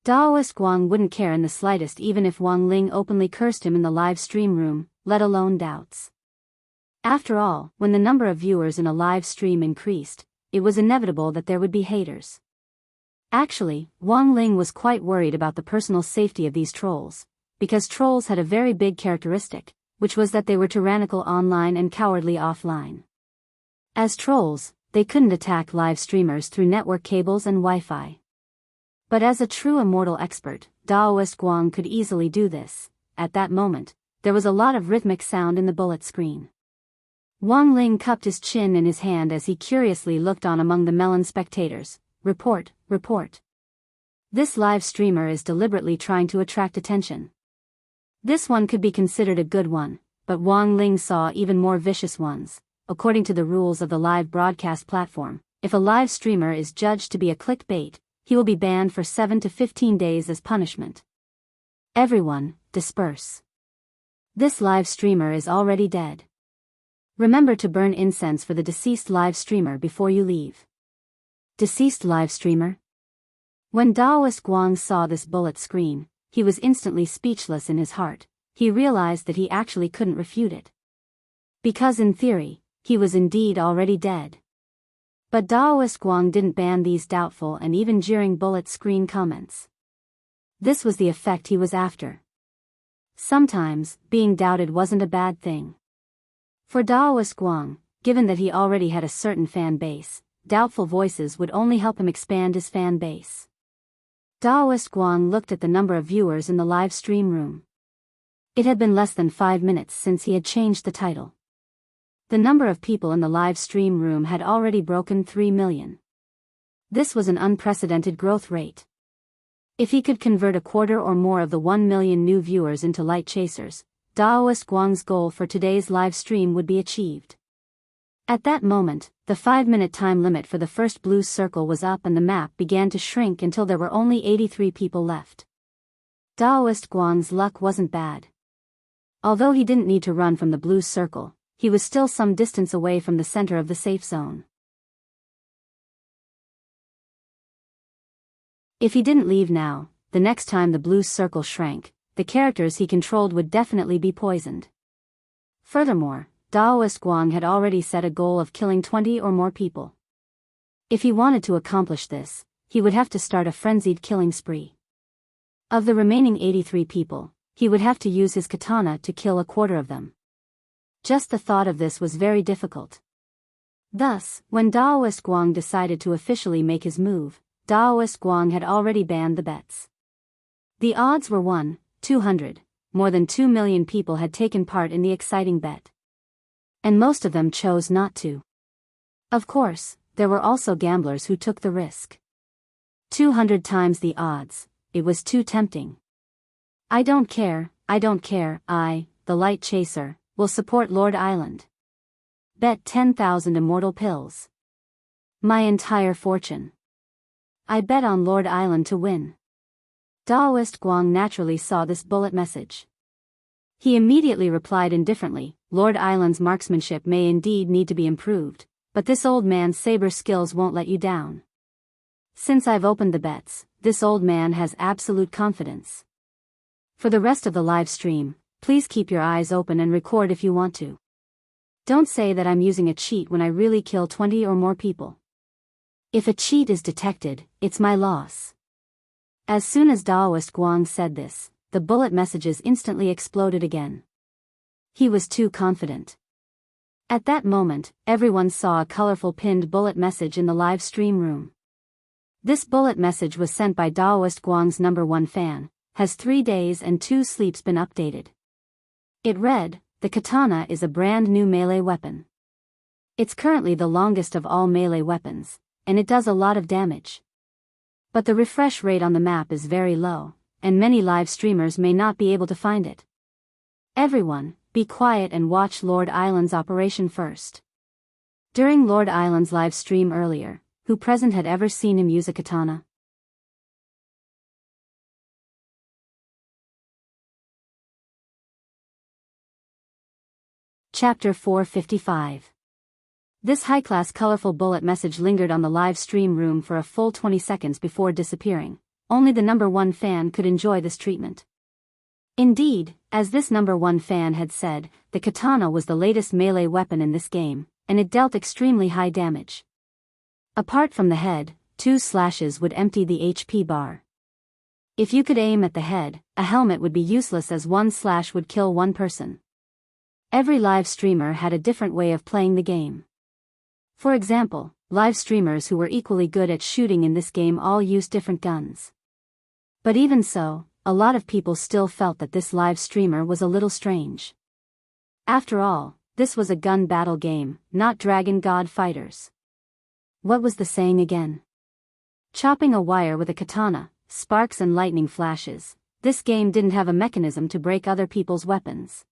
Daoist Guang wouldn't care in the slightest even if Wang Ling openly cursed him in the live stream room, let alone doubts. After all, when the number of viewers in a live stream increased, it was inevitable that there would be haters. Actually, Wang Ling was quite worried about the personal safety of these trolls, because trolls had a very big characteristic, which was that they were tyrannical online and cowardly offline. As trolls, they couldn't attack live streamers through network cables and Wi-Fi. But as a true immortal expert, Daoist Guang could easily do this. At that moment, there was a lot of rhythmic sound in the bullet screen. Wang Ling cupped his chin in his hand as he curiously looked on among the melon spectators. Report. This live streamer is deliberately trying to attract attention. This one could be considered a good one, but Wang Ling saw even more vicious ones. According to the rules of the live broadcast platform, if a live streamer is judged to be a clickbait, he will be banned for 7 to 15 days as punishment. Everyone, disperse. This live streamer is already dead. Remember to burn incense for the deceased live streamer before you leave. Deceased live streamer? When Daoist Guang saw this bullet screen, he was instantly speechless in his heart. He realized that he actually couldn't refute it. Because in theory, he was indeed already dead. But Daoist Guang didn't ban these doubtful and even jeering bullet screen comments. This was the effect he was after. Sometimes, being doubted wasn't a bad thing. For Daoist Guang, given that he already had a certain fan base, doubtful voices would only help him expand his fan base. Daoist Guang looked at the number of viewers in the live stream room. It had been less than 5 minutes since he had changed the title. The number of people in the live stream room had already broken 3 million. This was an unprecedented growth rate. If he could convert a quarter or more of the 1 million new viewers into light chasers, Daoist Guang's goal for today's live stream would be achieved. At that moment, the 5-minute time limit for the first blue circle was up and the map began to shrink until there were only 83 people left. Daoist Guang's luck wasn't bad. Although he didn't need to run from the blue circle, he was still some distance away from the center of the safe zone. If he didn't leave now, the next time the blue circle shrank, the characters he controlled would definitely be poisoned. Furthermore, Daoist Guang had already set a goal of killing 20 or more people. If he wanted to accomplish this, he would have to start a frenzied killing spree. Of the remaining 83 people, he would have to use his katana to kill a quarter of them. Just the thought of this was very difficult. Thus, when Daoist Guang decided to officially make his move, Daoist Guang had already banned the bets. The odds were 1-200, more than 2 million people had taken part in the exciting bet. And most of them chose not to. Of course, there were also gamblers who took the risk. 200 times the odds, it was too tempting. I don't care, I, the light chaser, will support Lord Island. Bet 10,000 immortal pills. My entire fortune. I bet on Lord Island to win. Daoist Guang naturally saw this bullet message. He immediately replied indifferently, Lord Island's marksmanship may indeed need to be improved, but this old man's saber skills won't let you down. Since I've opened the bets, this old man has absolute confidence. For the rest of the live stream, please keep your eyes open and record if you want to. Don't say that I'm using a cheat when I really kill 20 or more people. If a cheat is detected, it's my loss. As soon as Daoist Guang said this, the bullet messages instantly exploded again. He was too confident. At that moment, everyone saw a colorful pinned bullet message in the live stream room. This bullet message was sent by Daoist Guang's #1 fan. Has 3 days and 2 sleeps been updated? It read, the katana is a brand new melee weapon. It's currently the longest of all melee weapons, and it does a lot of damage. But the refresh rate on the map is very low, and many live streamers may not be able to find it. Everyone, be quiet and watch Lord Island's operation first. During Lord Island's live stream earlier, who present had ever seen him use a katana? Chapter 455. This high-class colorful bullet message lingered on the live stream room for a full 20 seconds before disappearing. Only the #1 fan could enjoy this treatment. Indeed, as this #1 fan had said, the katana was the latest melee weapon in this game, and it dealt extremely high damage. Apart from the head, 2 slashes would empty the HP bar. If you could aim at the head, a helmet would be useless as 1 slash would kill 1 person. Every live streamer had a different way of playing the game. For example, live streamers who were equally good at shooting in this game all used different guns. But even so, a lot of people still felt that this live streamer was a little strange. After all, this was a gun battle game, not Dragon God fighters. What was the saying again? Chopping a wire with a katana, sparks and lightning flashes. This game didn't have a mechanism to break other people's weapons.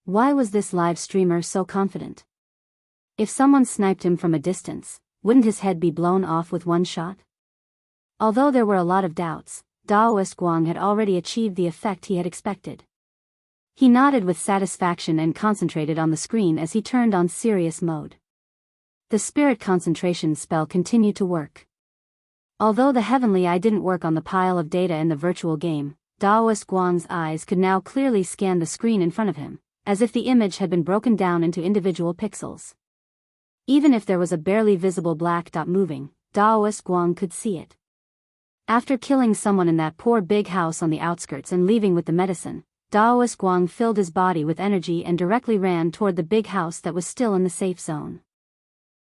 Why was this live streamer so confident? If someone sniped him from a distance, wouldn't his head be blown off with 1 shot? Although there were a lot of doubts, Daoist Guang had already achieved the effect he had expected. He nodded with satisfaction and concentrated on the screen as he turned on serious mode. The spirit concentration spell continued to work. Although the heavenly eye didn't work on the pile of data in the virtual game, Daoist Guang's eyes could now clearly scan the screen in front of him, as if the image had been broken down into individual pixels. Even if there was a barely visible black dot moving, Daoist Guang could see it. After killing someone in that poor big house on the outskirts and leaving with the medicine, Daoist Guang filled his body with energy and directly ran toward the big house that was still in the safe zone.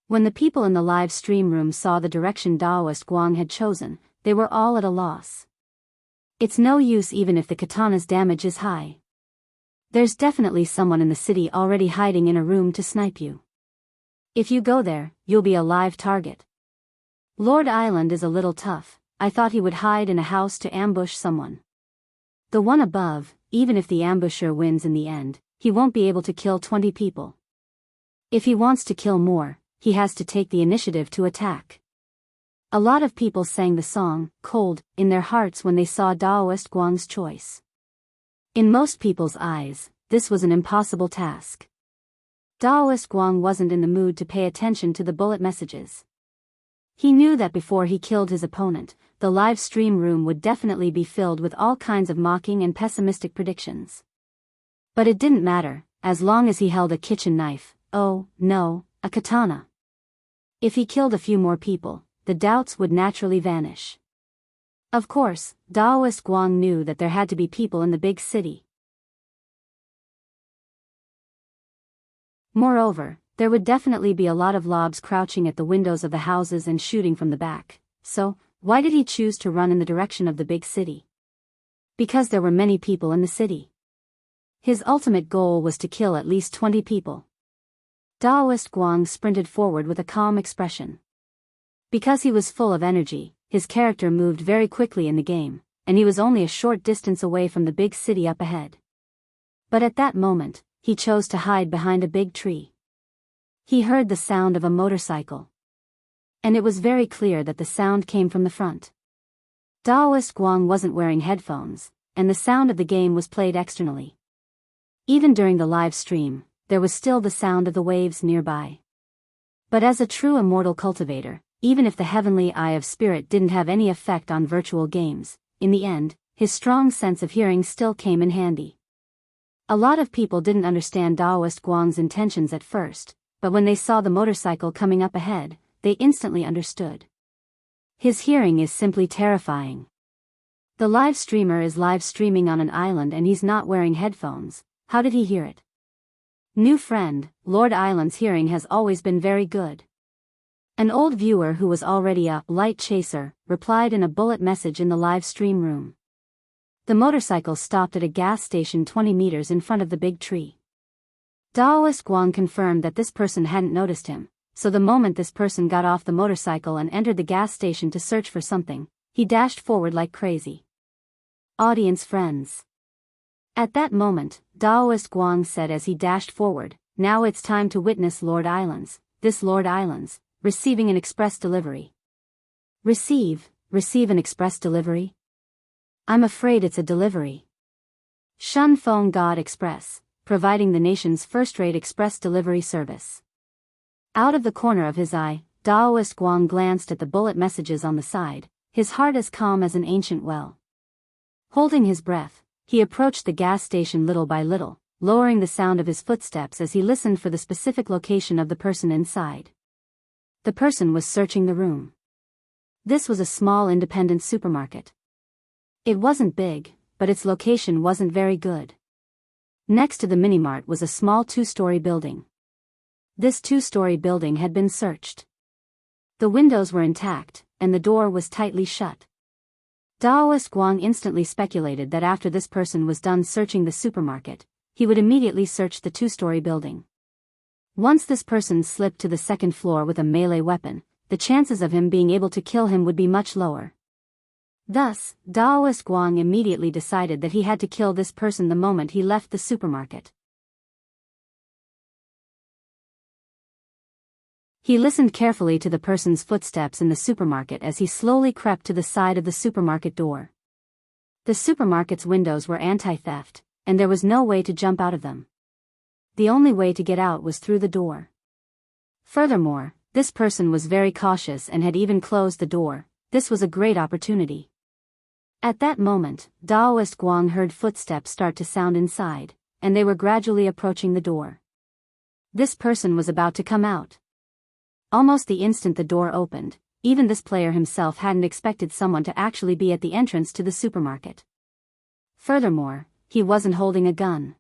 When the people in the live stream room saw the direction Daoist Guang had chosen, they were all at a loss. It's no use even if the katana's damage is high. There's definitely someone in the city already hiding in a room to snipe you. If you go there, you'll be a live target. Lord Island is a little tough, I thought he would hide in a house to ambush someone. The one above, even if the ambusher wins in the end, he won't be able to kill 20 people. If he wants to kill more, he has to take the initiative to attack. A lot of people sang the song, Cold, in their hearts when they saw Daoist Guang's choice. In most people's eyes, this was an impossible task. Daoist Guang wasn't in the mood to pay attention to the bullet messages. He knew that before he killed his opponent, the live stream room would definitely be filled with all kinds of mocking and pessimistic predictions. But it didn't matter, as long as he held a kitchen knife, oh, no, a katana. If he killed a few more people, the doubts would naturally vanish. Of course, Daoist Guang knew that there had to be people in the big city. Moreover, there would definitely be a lot of lobs crouching at the windows of the houses and shooting from the back, so, why did he choose to run in the direction of the big city? Because there were many people in the city. His ultimate goal was to kill at least 20 people. Daoist Guang sprinted forward with a calm expression. Because he was full of energy, his character moved very quickly in the game, and he was only a short distance away from the big city up ahead. But at that moment, he chose to hide behind a big tree. He heard the sound of a motorcycle. And it was very clear that the sound came from the front. Daoist Guang wasn't wearing headphones, and the sound of the game was played externally. Even during the live stream, there was still the sound of the waves nearby. But as a true immortal cultivator, even if the heavenly eye of spirit didn't have any effect on virtual games, in the end, his strong sense of hearing still came in handy. A lot of people didn't understand Daoist Guang's intentions at first, but when they saw the motorcycle coming up ahead, they instantly understood. His hearing is simply terrifying. The live streamer is live streaming on an island and he's not wearing headphones. How did he hear it? New friend, Lord Island's hearing has always been very good. An old viewer who was already a light chaser replied in a bullet message in the live stream room. The motorcycle stopped at a gas station 20 meters in front of the big tree. Daoist Guang confirmed that this person hadn't noticed him, so the moment this person got off the motorcycle and entered the gas station to search for something, he dashed forward like crazy. Audience friends. At that moment, Daoist Guang said as he dashed forward, now it's time to witness Lord Islands, this Lord Islands, receiving an express delivery. Receive an express delivery? I'm afraid it's a delivery. Shun Feng God Express, providing the nation's first-rate express delivery service. Out of the corner of his eye, Daoist Guang glanced at the bullet messages on the side, his heart as calm as an ancient well. Holding his breath, he approached the gas station little by little, lowering the sound of his footsteps as he listened for the specific location of the person inside. The person was searching the room. This was a small independent supermarket. It wasn't big, but its location wasn't very good. Next to the minimart was a small 2-story building. This 2-story building had been searched. The windows were intact, and the door was tightly shut. Daoist Guang instantly speculated that after this person was done searching the supermarket, he would immediately search the 2-story building. Once this person slipped to the second floor with a melee weapon, the chances of him being able to kill him would be much lower. Thus, Daoist Guang immediately decided that he had to kill this person the moment he left the supermarket. He listened carefully to the person's footsteps in the supermarket as he slowly crept to the side of the supermarket door. The supermarket's windows were anti-theft, and there was no way to jump out of them. The only way to get out was through the door. Furthermore, this person was very cautious and had even closed the door. This was a great opportunity. At that moment, Daoist Guang heard footsteps start to sound inside, and they were gradually approaching the door. This person was about to come out. Almost the instant the door opened, even this player himself hadn't expected someone to actually be at the entrance to the supermarket. Furthermore, he wasn't holding a gun.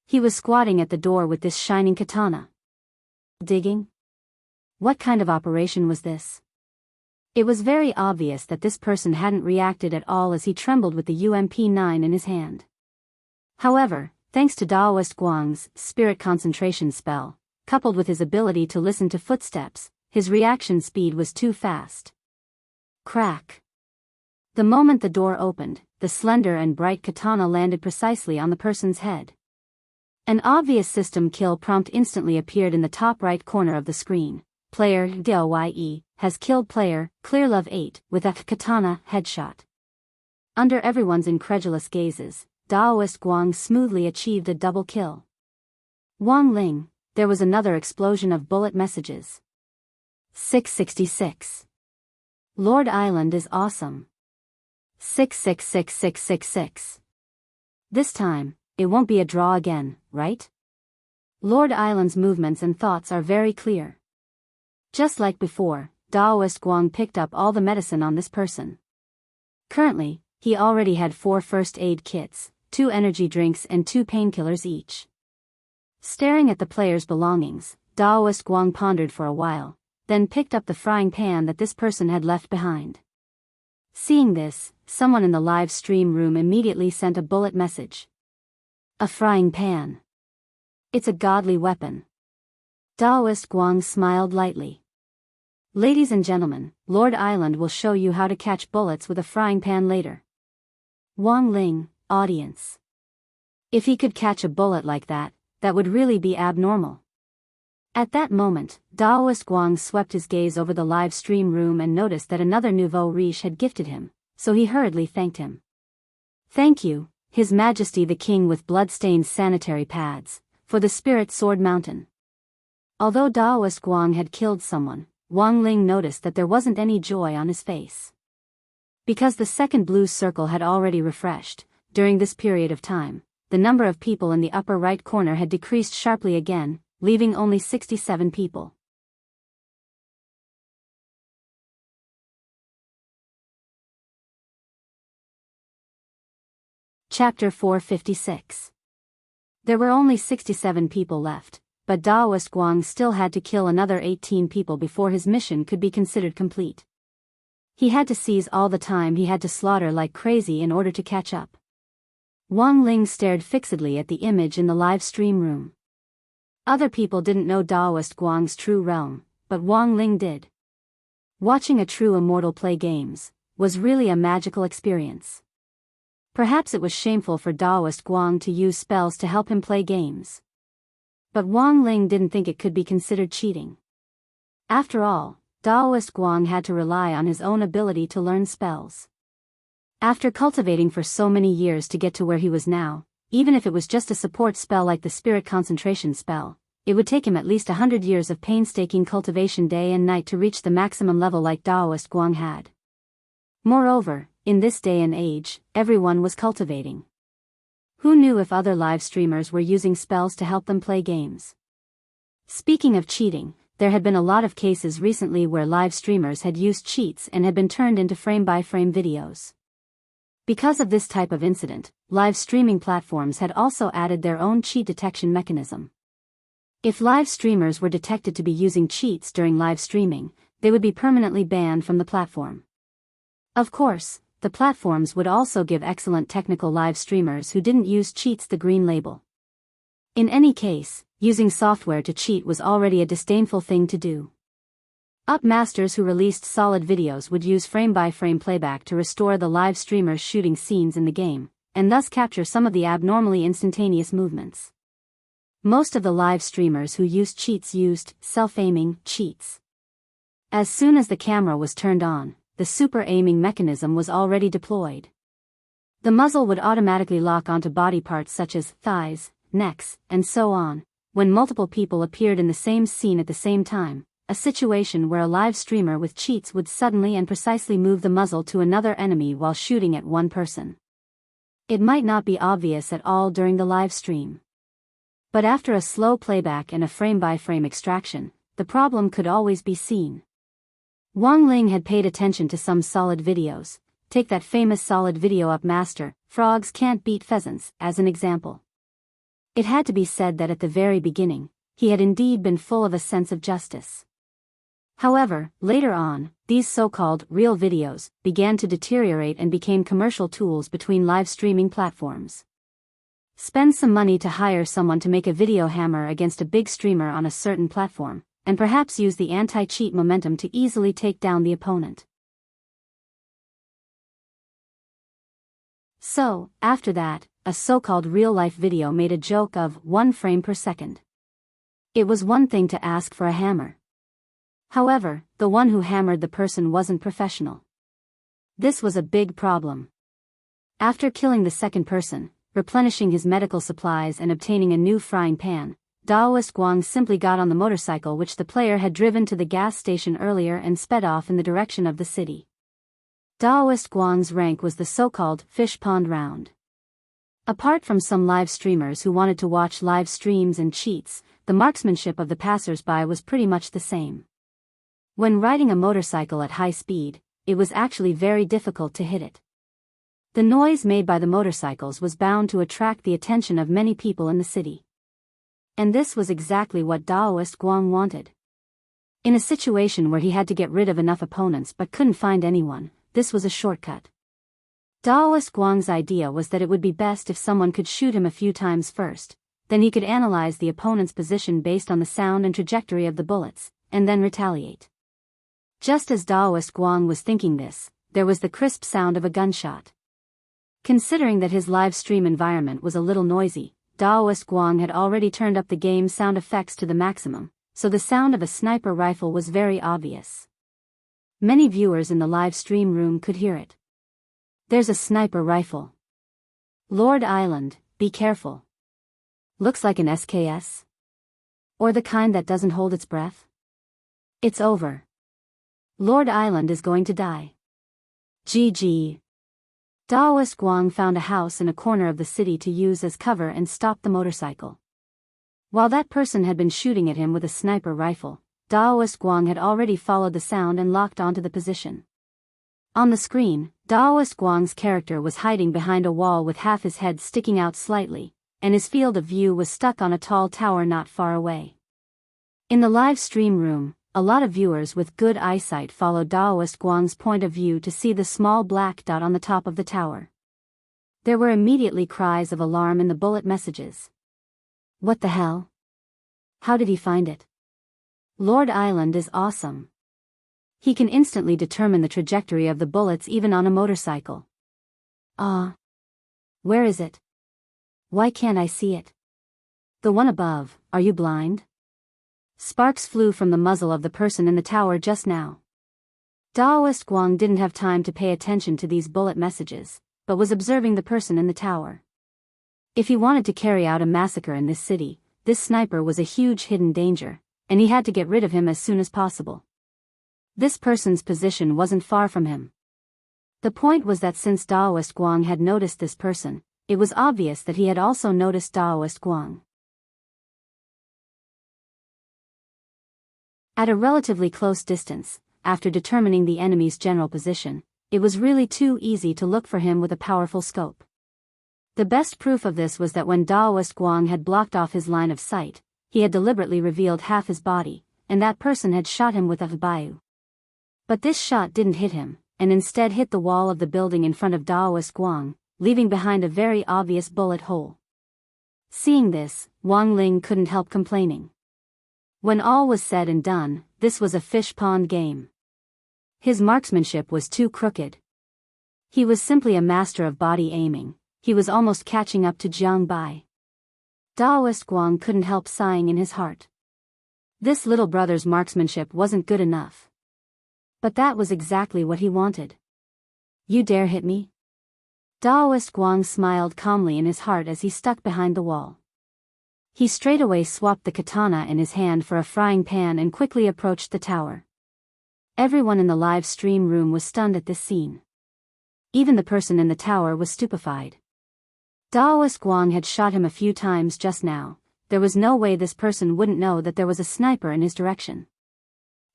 He was squatting at the door with this shining katana. Digging? What kind of operation was this? It was very obvious that this person hadn't reacted at all as he trembled with the UMP9 in his hand. However, thanks to Daoist Guang's spirit concentration spell, coupled with his ability to listen to footsteps, his reaction speed was too fast. Crack. The moment the door opened, the slender and bright katana landed precisely on the person's head. An obvious system kill prompt instantly appeared in the top right corner of the screen. Player DOYE has killed player Clear Love 8 with a katana headshot. Under everyone's incredulous gazes, Daoist Guang smoothly achieved a double kill. Wang Ling, there was another explosion of bullet messages. 666. Lord Island is awesome. 666666. This time, it won't be a draw again, right? Lord Island's movements and thoughts are very clear. Just like before, Daoist Guang picked up all the medicine on this person. Currently, he already had 4 first aid kits, 2 energy drinks and 2 painkillers each. Staring at the player's belongings, Daoist Guang pondered for a while, then picked up the frying pan that this person had left behind. Seeing this, someone in the live stream room immediately sent a bullet message. A frying pan. It's a godly weapon. Daoist Guang smiled lightly. Ladies and gentlemen, Lord Island will show you how to catch bullets with a frying pan later. Wang Ling, audience. If he could catch a bullet like that, that would really be abnormal. At that moment, Daoist Guang swept his gaze over the live stream room and noticed that another nouveau riche had gifted him, so he hurriedly thanked him. Thank you, His Majesty the King with blood-stained sanitary pads, for the Spirit Sword Mountain. Although Daoist Guang had killed someone, Wang Ling noticed that there wasn't any joy on his face. Because the second blue circle had already refreshed, during this period of time, the number of people in the upper right corner had decreased sharply again, leaving only 67 people. Chapter 456. There were only 67 people left, but Daoist Guang still had to kill another 18 people before his mission could be considered complete. He had to seize all the time he had to slaughter like crazy in order to catch up. Wang Ling stared fixedly at the image in the live stream room. Other people didn't know Daoist Guang's true realm, but Wang Ling did. Watching a true immortal play games was really a magical experience. Perhaps it was shameful for Daoist Guang to use spells to help him play games. But Wang Ling didn't think it could be considered cheating. After all, Daoist Guang had to rely on his own ability to learn spells. After cultivating for so many years to get to where he was now, even if it was just a support spell like the Spirit Concentration spell, it would take him at least 100 years of painstaking cultivation day and night to reach the maximum level like Daoist Guang had. Moreover, in this day and age, everyone was cultivating. Who knew if other live streamers were using spells to help them play games? Speaking of cheating, there had been a lot of cases recently where live streamers had used cheats and had been turned into frame-by-frame videos. Because of this type of incident, live streaming platforms had also added their own cheat detection mechanism. If live streamers were detected to be using cheats during live streaming, they would be permanently banned from the platform. Of course, the platforms would also give excellent technical live streamers who didn't use cheats the green label. In any case, using software to cheat was already a disdainful thing to do. Up masters who released solid videos would use frame-by-frame playback to restore the live streamer's shooting scenes in the game, and thus capture some of the abnormally instantaneous movements. Most of the live streamers who used cheats used self-aiming cheats. As soon as the camera was turned on, the super aiming mechanism was already deployed. The muzzle would automatically lock onto body parts such as thighs, necks, and so on, when multiple people appeared in the same scene at the same time, a situation where a live streamer with cheats would suddenly and precisely move the muzzle to another enemy while shooting at one person. It might not be obvious at all during the live stream. But after a slow playback and a frame-by-frame extraction, the problem could always be seen. Wang Ling had paid attention to some solid videos. Take that famous solid video up master, Frogs Can't Beat Pheasants, as an example. It had to be said that at the very beginning, he had indeed been full of a sense of justice. However, later on, these so-called real videos began to deteriorate and became commercial tools between live streaming platforms. Spend some money to hire someone to make a video hammer against a big streamer on a certain platform, and perhaps use the anti-cheat momentum to easily take down the opponent. So, after that, a so-called real-life video made a joke of 1 frame per second. It was one thing to ask for a hammer. However, the one who hammered the person wasn't professional. This was a big problem. After killing the second person, replenishing his medical supplies and obtaining a new frying pan, Daoist Guang simply got on the motorcycle which the player had driven to the gas station earlier and sped off in the direction of the city. Daoist Guang's rank was the so-called fish pond round. Apart from some live streamers who wanted to watch live streams and cheats, the marksmanship of the passers-by was pretty much the same. When riding a motorcycle at high speed, it was actually very difficult to hit it. The noise made by the motorcycles was bound to attract the attention of many people in the city. And this was exactly what Daoist Guang wanted. In a situation where he had to get rid of enough opponents but couldn't find anyone, this was a shortcut. Daoist Guang's idea was that it would be best if someone could shoot him a few times first, then he could analyze the opponent's position based on the sound and trajectory of the bullets, and then retaliate. Just as Daoist Guang was thinking this, there was the crisp sound of a gunshot. Considering that his live stream environment was a little noisy, Daoist Guang had already turned up the game's sound effects to the maximum, so the sound of a sniper rifle was very obvious. Many viewers in the live stream room could hear it. There's a sniper rifle. Lord Island, be careful. Looks like an SKS? Or the kind that doesn't hold its breath? It's over. Lord Island is going to die. GG. Daoist Guang found a house in a corner of the city to use as cover and stopped the motorcycle. While that person had been shooting at him with a sniper rifle, Daoist Guang had already followed the sound and locked onto the position. On the screen, Daoist Guang's character was hiding behind a wall with half his head sticking out slightly, and his field of view was stuck on a tall tower not far away. In the live stream room, a lot of viewers with good eyesight followed Daoist Guang's point of view to see the small black dot on the top of the tower. There were immediately cries of alarm in the bullet messages. What the hell? How did he find it? Lord Island is awesome. He can instantly determine the trajectory of the bullets even on a motorcycle. Where is it? Why can't I see it? The one above, are you blind? Sparks flew from the muzzle of the person in the tower just now. Daoist Guang didn't have time to pay attention to these bullet messages, but was observing the person in the tower. If he wanted to carry out a massacre in this city, this sniper was a huge hidden danger, and he had to get rid of him as soon as possible. This person's position wasn't far from him. The point was that since Daoist Guang had noticed this person, it was obvious that he had also noticed Daoist Guang. At a relatively close distance, after determining the enemy's general position, it was really too easy to look for him with a powerful scope. The best proof of this was that when Daoist Guang had blocked off his line of sight, he had deliberately revealed half his body, and that person had shot him with a bayu. But this shot didn't hit him, and instead hit the wall of the building in front of Daoist Guang, leaving behind a very obvious bullet hole. Seeing this, Wang Ling couldn't help complaining. When all was said and done, this was a fish pond game. His marksmanship was too crooked. He was simply a master of body aiming, he was almost catching up to Jiang Bai. Daoist Guang couldn't help sighing in his heart. This little brother's marksmanship wasn't good enough. But that was exactly what he wanted. You dare hit me? Daoist Guang smiled calmly in his heart as he stuck behind the wall. He straightaway swapped the katana in his hand for a frying pan and quickly approached the tower. Everyone in the live stream room was stunned at this scene. Even the person in the tower was stupefied. Daoist Guang had shot him a few times just now, there was no way this person wouldn't know that there was a sniper in his direction.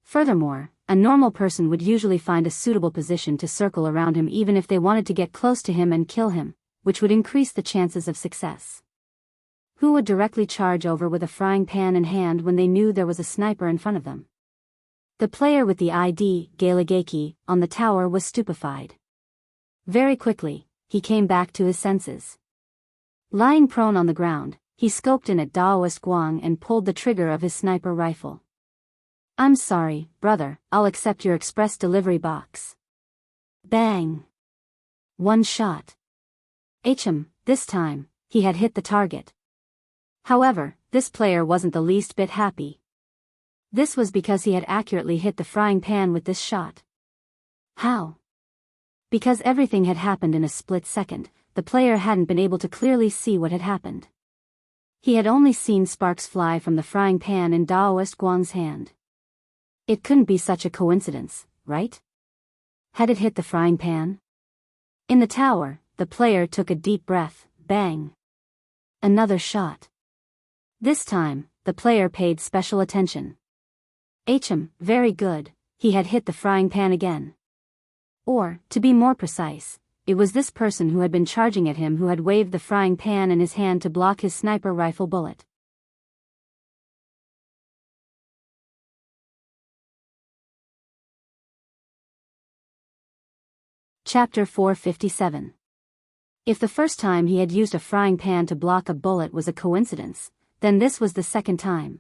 Furthermore, a normal person would usually find a suitable position to circle around him even if they wanted to get close to him and kill him, which would increase the chances of success. Who would directly charge over with a frying pan in hand when they knew there was a sniper in front of them? The player with the ID, Galagaki, on the tower was stupefied. Very quickly, he came back to his senses. Lying prone on the ground, he scoped in at Daoist Guang and pulled the trigger of his sniper rifle. I'm sorry, brother, I'll accept your express delivery box. Bang! One shot. This time, he had hit the target. However, this player wasn't the least bit happy. This was because he had accurately hit the frying pan with this shot. How? Because everything had happened in a split second, the player hadn't been able to clearly see what had happened. He had only seen sparks fly from the frying pan in Daoist Guang's hand. It couldn't be such a coincidence, right? Had it hit the frying pan? In the tower, the player took a deep breath. Bang! Another shot. This time, the player paid special attention. Very good, he had hit the frying pan again. Or, to be more precise, it was this person who had been charging at him who had waved the frying pan in his hand to block his sniper rifle bullet. Chapter 457. If the first time he had used a frying pan to block a bullet was a coincidence, then this was the second time.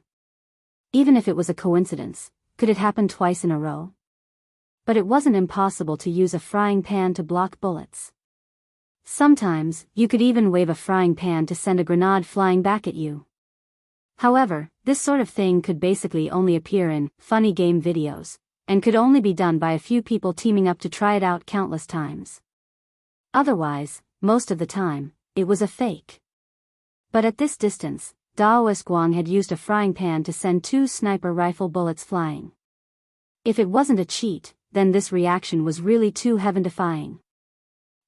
Even if it was a coincidence, could it happen twice in a row? But it wasn't impossible to use a frying pan to block bullets. Sometimes, you could even wave a frying pan to send a grenade flying back at you. However, this sort of thing could basically only appear in funny game videos, and could only be done by a few people teaming up to try it out countless times. Otherwise, most of the time, it was a fake. But at this distance, Daoist Guang had used a frying pan to send 2 sniper rifle bullets flying. If it wasn't a cheat, then this reaction was really too heaven-defying.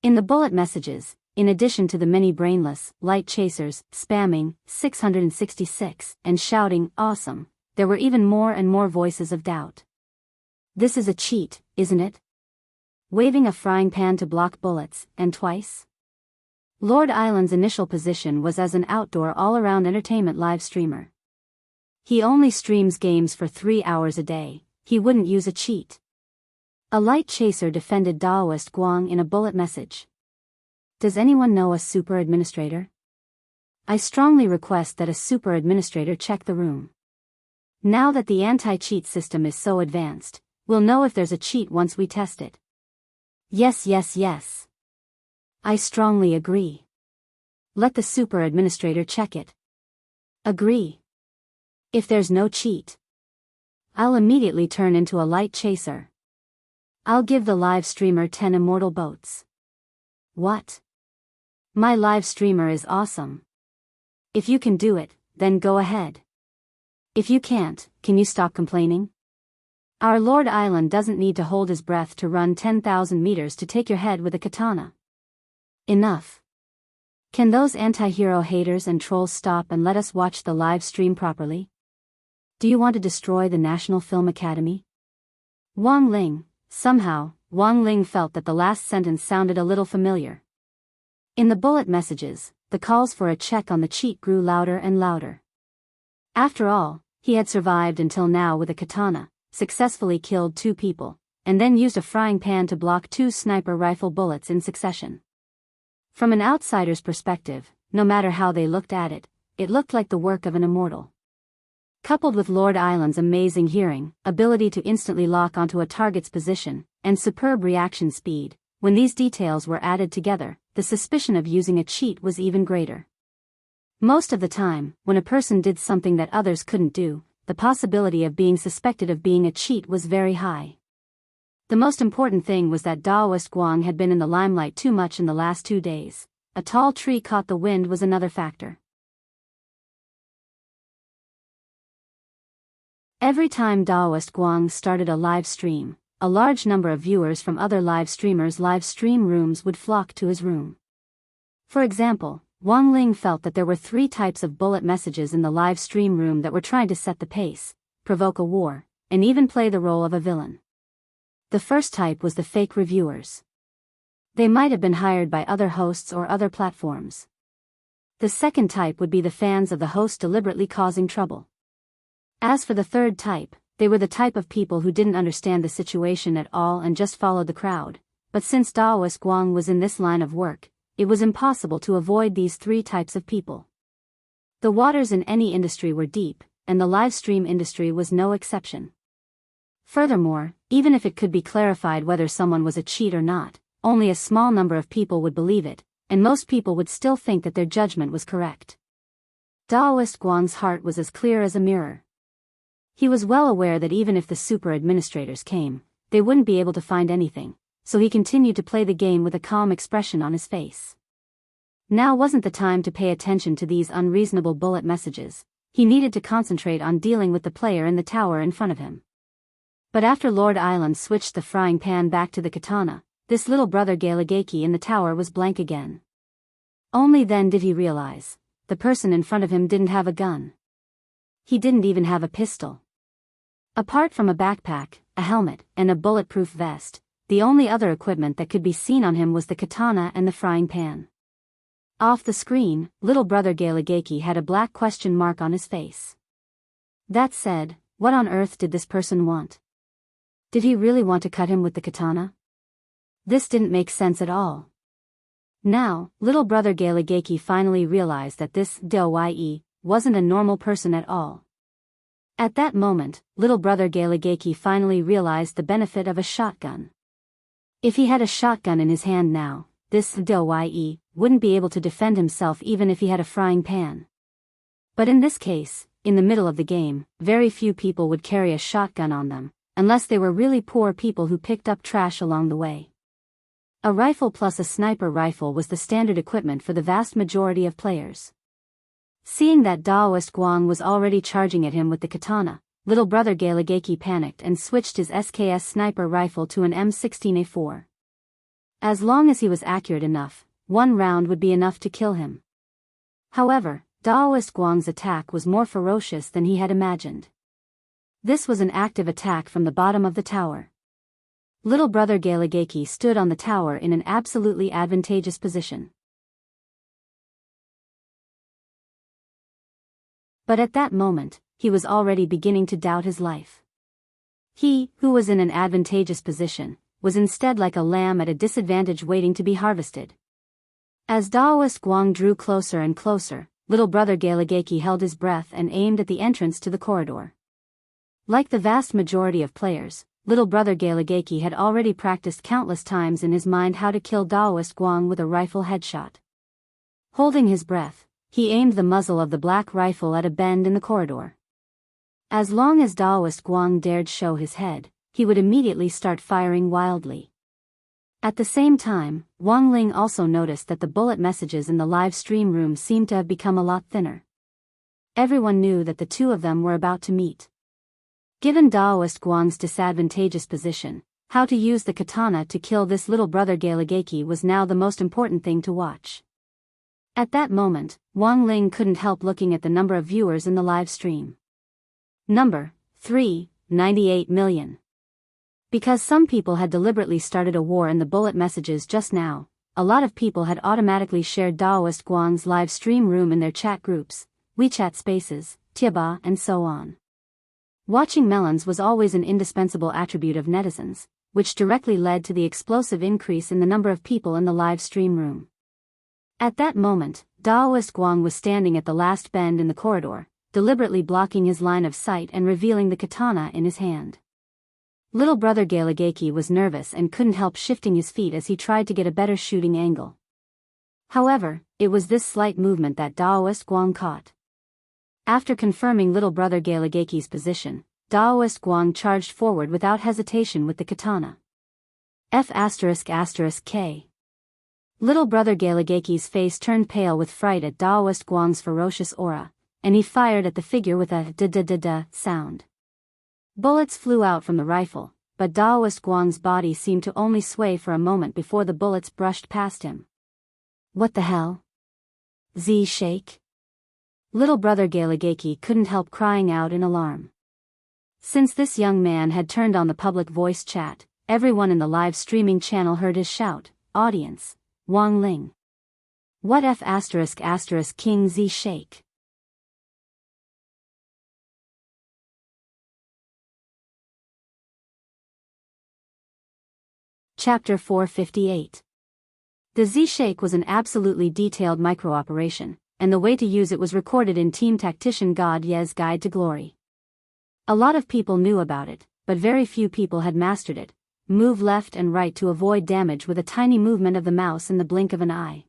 In the bullet messages, in addition to the many brainless, light chasers, spamming, 666, and shouting, awesome, there were even more and more voices of doubt. This is a cheat, isn't it? Waving a frying pan to block bullets, and twice? Lord Island's initial position was as an outdoor all-around entertainment live streamer. He only streams games for 3 hours a day, he wouldn't use a cheat. A light chaser defended Daoist Guang in a bullet message. Does anyone know a super administrator? I strongly request that a super administrator check the room. Now that the anti-cheat system is so advanced, we'll know if there's a cheat once we test it. Yes. I strongly agree. Let the super administrator check it. Agree. If there's no cheat, I'll immediately turn into a light chaser. I'll give the live streamer 10 immortal boats. What? My live streamer is awesome. If you can do it, then go ahead. If you can't, can you stop complaining? Our Lord Island doesn't need to hold his breath to run 10,000 meters to take your head with a katana. Enough. Can those anti-hero haters and trolls stop and let us watch the live stream properly? Do you want to destroy the National Film Academy? Wang Ling. Somehow, Wang Ling felt that the last sentence sounded a little familiar. In the bullet messages, the calls for a check on the cheat grew louder and louder. After all, he had survived until now with a katana, successfully killed 2 people, and then used a frying pan to block 2 sniper rifle bullets in succession. From an outsider's perspective, no matter how they looked at it, it looked like the work of an immortal. Coupled with Lord Island's amazing hearing, ability to instantly lock onto a target's position, and superb reaction speed, when these details were added together, the suspicion of using a cheat was even greater. Most of the time, when a person did something that others couldn't do, the possibility of being suspected of being a cheat was very high. The most important thing was that Daoist Guang had been in the limelight too much in the last 2 days. A tall tree caught the wind was another factor. Every time Daoist Guang started a live stream, a large number of viewers from other live streamers' live stream rooms would flock to his room. For example, Wang Ling felt that there were 3 types of bullet messages in the live stream room that were trying to set the pace, provoke a war, and even play the role of a villain. The first type was the fake reviewers. They might have been hired by other hosts or other platforms. The second type would be the fans of the host deliberately causing trouble. As for the third type, they were the type of people who didn't understand the situation at all and just followed the crowd, but since Daoist Guang was in this line of work, it was impossible to avoid these 3 types of people. The waters in any industry were deep, and the live stream industry was no exception. Furthermore, even if it could be clarified whether someone was a cheat or not, only a small number of people would believe it, and most people would still think that their judgment was correct. Daoist Guang's heart was as clear as a mirror. He was well aware that even if the super administrators came, they wouldn't be able to find anything, so he continued to play the game with a calm expression on his face. Now wasn't the time to pay attention to these unreasonable bullet messages. He needed to concentrate on dealing with the player in the tower in front of him. But after Lord Island switched the frying pan back to the katana, this little brother Galagaki in the tower was blank again. Only then did he realize, the person in front of him didn't have a gun. He didn't even have a pistol. Apart from a backpack, a helmet, and a bulletproof vest, the only other equipment that could be seen on him was the katana and the frying pan. Off the screen, little brother Galagaki had a black question mark on his face. That said, what on earth did this person want? Did he really want to cut him with the katana? This didn't make sense at all. Now, little brother Galagaki finally realized that this Doi wasn't a normal person at all. At that moment, little brother Galagaki finally realized the benefit of a shotgun. If he had a shotgun in his hand now, this Doi wouldn't be able to defend himself even if he had a frying pan. But in this case, in the middle of the game, very few people would carry a shotgun on them, unless they were really poor people who picked up trash along the way. A rifle plus a sniper rifle was the standard equipment for the vast majority of players. Seeing that Daoist Guang was already charging at him with the katana, little brother Galagaki panicked and switched his SKS sniper rifle to an M16A4. As long as he was accurate enough, one round would be enough to kill him. However, Daoist Guang's attack was more ferocious than he had imagined. This was an active attack from the bottom of the tower. Little brother Galagaki stood on the tower in an absolutely advantageous position. But at that moment, he was already beginning to doubt his life. He, who was in an advantageous position, was instead like a lamb at a disadvantage waiting to be harvested. As Daoist Guang drew closer and closer, little brother Galagaki held his breath and aimed at the entrance to the corridor. Like the vast majority of players, little brother Galagaki had already practiced countless times in his mind how to kill Daoist Guang with a rifle headshot. Holding his breath, he aimed the muzzle of the black rifle at a bend in the corridor. As long as Daoist Guang dared show his head, he would immediately start firing wildly. At the same time, Wang Ling also noticed that the bullet messages in the live stream room seemed to have become a lot thinner. Everyone knew that the two of them were about to meet. Given Daoist Guang's disadvantageous position, how to use the katana to kill this little brother Galagaki was now the most important thing to watch. At that moment, Wang Ling couldn't help looking at the number of viewers in the live stream. Number 398 million. Because some people had deliberately started a war in the bullet messages just now, a lot of people had automatically shared Daoist Guang's live stream room in their chat groups, WeChat spaces, Tieba, and so on. Watching melons was always an indispensable attribute of netizens, which directly led to the explosive increase in the number of people in the live stream room. At that moment, Daoist Guang was standing at the last bend in the corridor, deliberately blocking his line of sight and revealing the katana in his hand. Little brother Galagaki was nervous and couldn't help shifting his feet as he tried to get a better shooting angle. However, it was this slight movement that Daoist Guang caught. After confirming little brother Galagaki's position, Daoist Guang charged forward without hesitation with the katana. F***K. Little brother Galagaki's face turned pale with fright at Daoist Guang's ferocious aura, and he fired at the figure with a da-da-da-da sound. Bullets flew out from the rifle, but Daoist Guang's body seemed to only sway for a moment before the bullets brushed past him. What the hell? Z-shake? Little brother Galagaki couldn't help crying out in alarm. Since this young man had turned on the public voice chat, everyone in the live streaming channel heard his shout, "Audience, Wang Ling. What F*** King Z-shake?" Chapter 458. The Z-shake was an absolutely detailed micro-operation, and the way to use it was recorded in Team Tactician God Ye's Guide to Glory. A lot of people knew about it, but very few people had mastered it. Move left and right to avoid damage with a tiny movement of the mouse in the blink of an eye.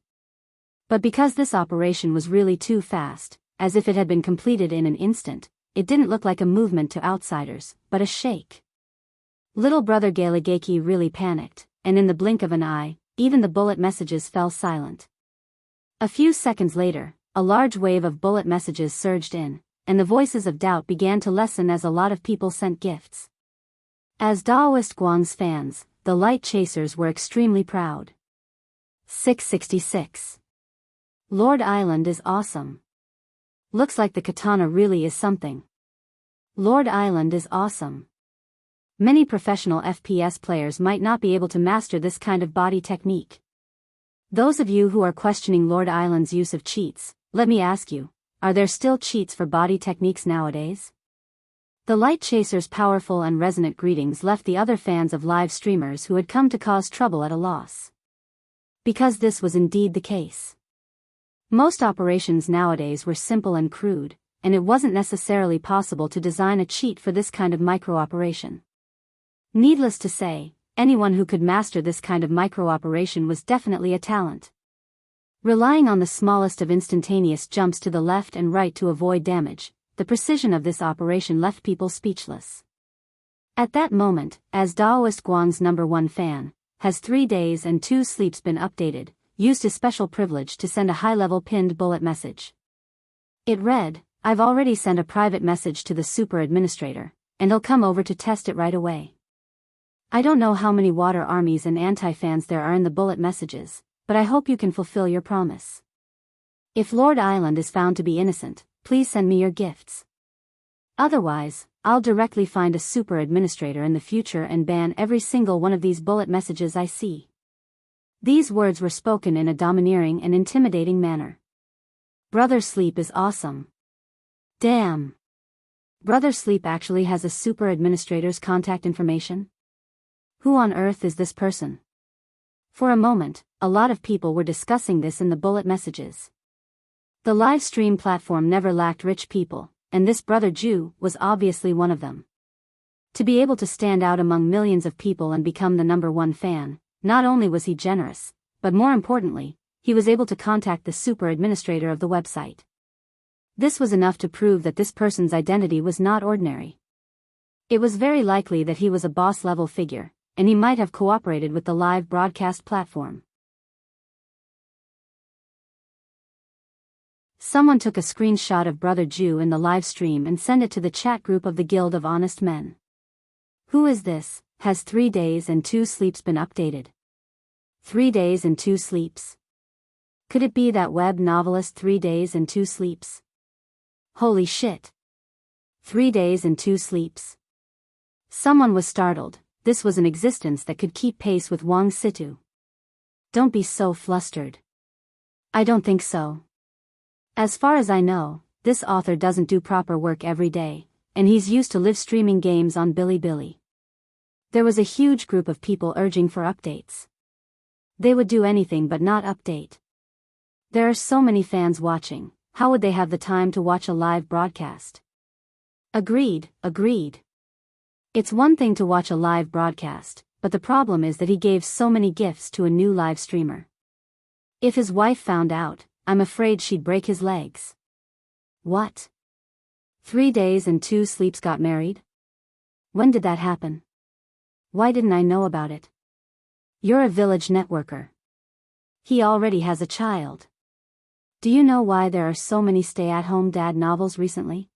But because this operation was really too fast, as if it had been completed in an instant, it didn't look like a movement to outsiders, but a shake. Little brother Galagaki really panicked, and in the blink of an eye, even the bullet messages fell silent. A few seconds later, a large wave of bullet messages surged in, and the voices of doubt began to lessen as a lot of people sent gifts. As Daoist Guang's fans, the Light Chasers were extremely proud. 666. Lord Island is awesome. Looks like the katana really is something. Lord Island is awesome. Many professional FPS players might not be able to master this kind of body technique. Those of you who are questioning Lord Island's use of cheats, let me ask you, are there still cheats for body techniques nowadays? The Light Chasers' powerful and resonant greetings left the other fans of live streamers who had come to cause trouble at a loss. Because this was indeed the case. Most operations nowadays were simple and crude, and it wasn't necessarily possible to design a cheat for this kind of micro-operation. Needless to say, anyone who could master this kind of micro-operation was definitely a talent. Relying on the smallest of instantaneous jumps to the left and right to avoid damage, the precision of this operation left people speechless. At that moment, as Daoist Guang's #1 fan, has 3 days and 2 sleeps been updated, used his special privilege to send a high-level pinned bullet message. It read, "I've already sent a private message to the super administrator, and he'll come over to test it right away." I don't know how many water armies and anti-fans there are in the bullet messages, but I hope you can fulfill your promise. If Lord Island is found to be innocent, please send me your gifts. Otherwise, I'll directly find a super administrator in the future and ban every single one of these bullet messages I see. These words were spoken in a domineering and intimidating manner. Brother Sleep is awesome. Damn. Brother Sleep actually has a super administrator's contact information? Who on earth is this person? For a moment, a lot of people were discussing this in the bullet messages. The live stream platform never lacked rich people, and this brother Jew was obviously one of them. To be able to stand out among millions of people and become the #1 fan, not only was he generous, but more importantly, he was able to contact the super administrator of the website. This was enough to prove that this person's identity was not ordinary. It was very likely that he was a boss-level figure, and he might have cooperated with the live broadcast platform. Someone took a screenshot of Brother Jew in the live stream and sent it to the chat group of the Guild of Honest Men. Who is this? Has 3 days and 2 sleeps been updated? 3 days and 2 sleeps? Could it be that web novelist 3 days and 2 sleeps? Holy shit. 3 days and 2 sleeps. Someone was startled. This was an existence that could keep pace with Wang Situ. Don't be so flustered. I don't think so. As far as I know, this author doesn't do proper work every day, and he's used to live streaming games on Bilibili. There was a huge group of people urging for updates. They would do anything but not update. There are so many fans watching, how would they have the time to watch a live broadcast? Agreed. It's one thing to watch a live broadcast, but the problem is that he gave so many gifts to a new live streamer. If his wife found out, I'm afraid she'd break his legs. What? 3 days and 2 sleeps got married? When did that happen? Why didn't I know about it? You're a village networker. He already has a child. Do you know why there are so many stay-at-home dad novels recently?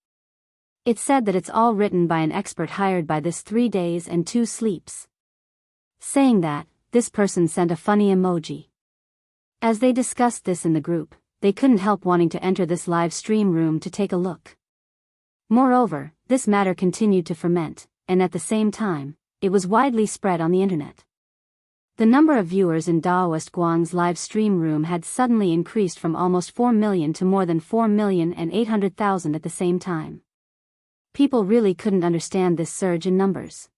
It's said that it's all written by an expert hired by this 3 days and 2 sleeps. Saying that, this person sent a funny emoji. As they discussed this in the group, they couldn't help wanting to enter this live stream room to take a look. Moreover, this matter continued to ferment, and at the same time, it was widely spread on the internet. The number of viewers in Daoist Guang's live stream room had suddenly increased from almost 4 million to more than 4,800,000 at the same time. People really couldn't understand this surge in numbers.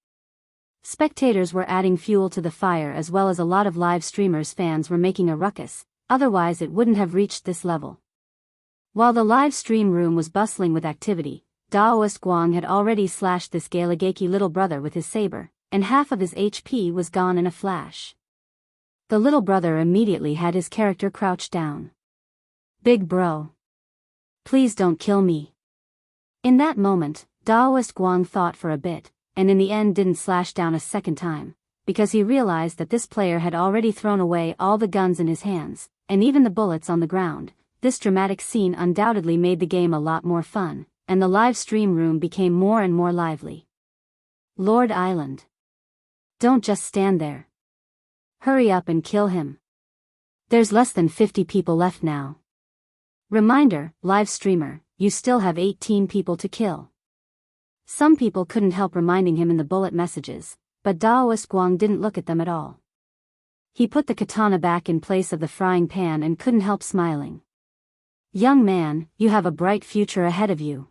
Spectators were adding fuel to the fire as well as a lot of live streamers' fans were making a ruckus, otherwise it wouldn't have reached this level. While the live stream room was bustling with activity, Daoist Guang had already slashed this Galagaki little brother with his saber, and half of his HP was gone in a flash. The little brother immediately had his character crouched down. Big bro. Please don't kill me. In that moment, Daoist Guang thought for a bit, and in the end didn't slash down a second time, because he realized that this player had already thrown away all the guns in his hands, and even the bullets on the ground. This dramatic scene undoubtedly made the game a lot more fun, and the live stream room became more and more lively. Lord Island. Don't just stand there. Hurry up and kill him. There's less than 50 people left now. Reminder, live streamer, you still have 18 people to kill. Some people couldn't help reminding him in the bullet messages, but Daoist Guang didn't look at them at all. He put the katana back in place of the frying pan and couldn't help smiling. Young man, you have a bright future ahead of you.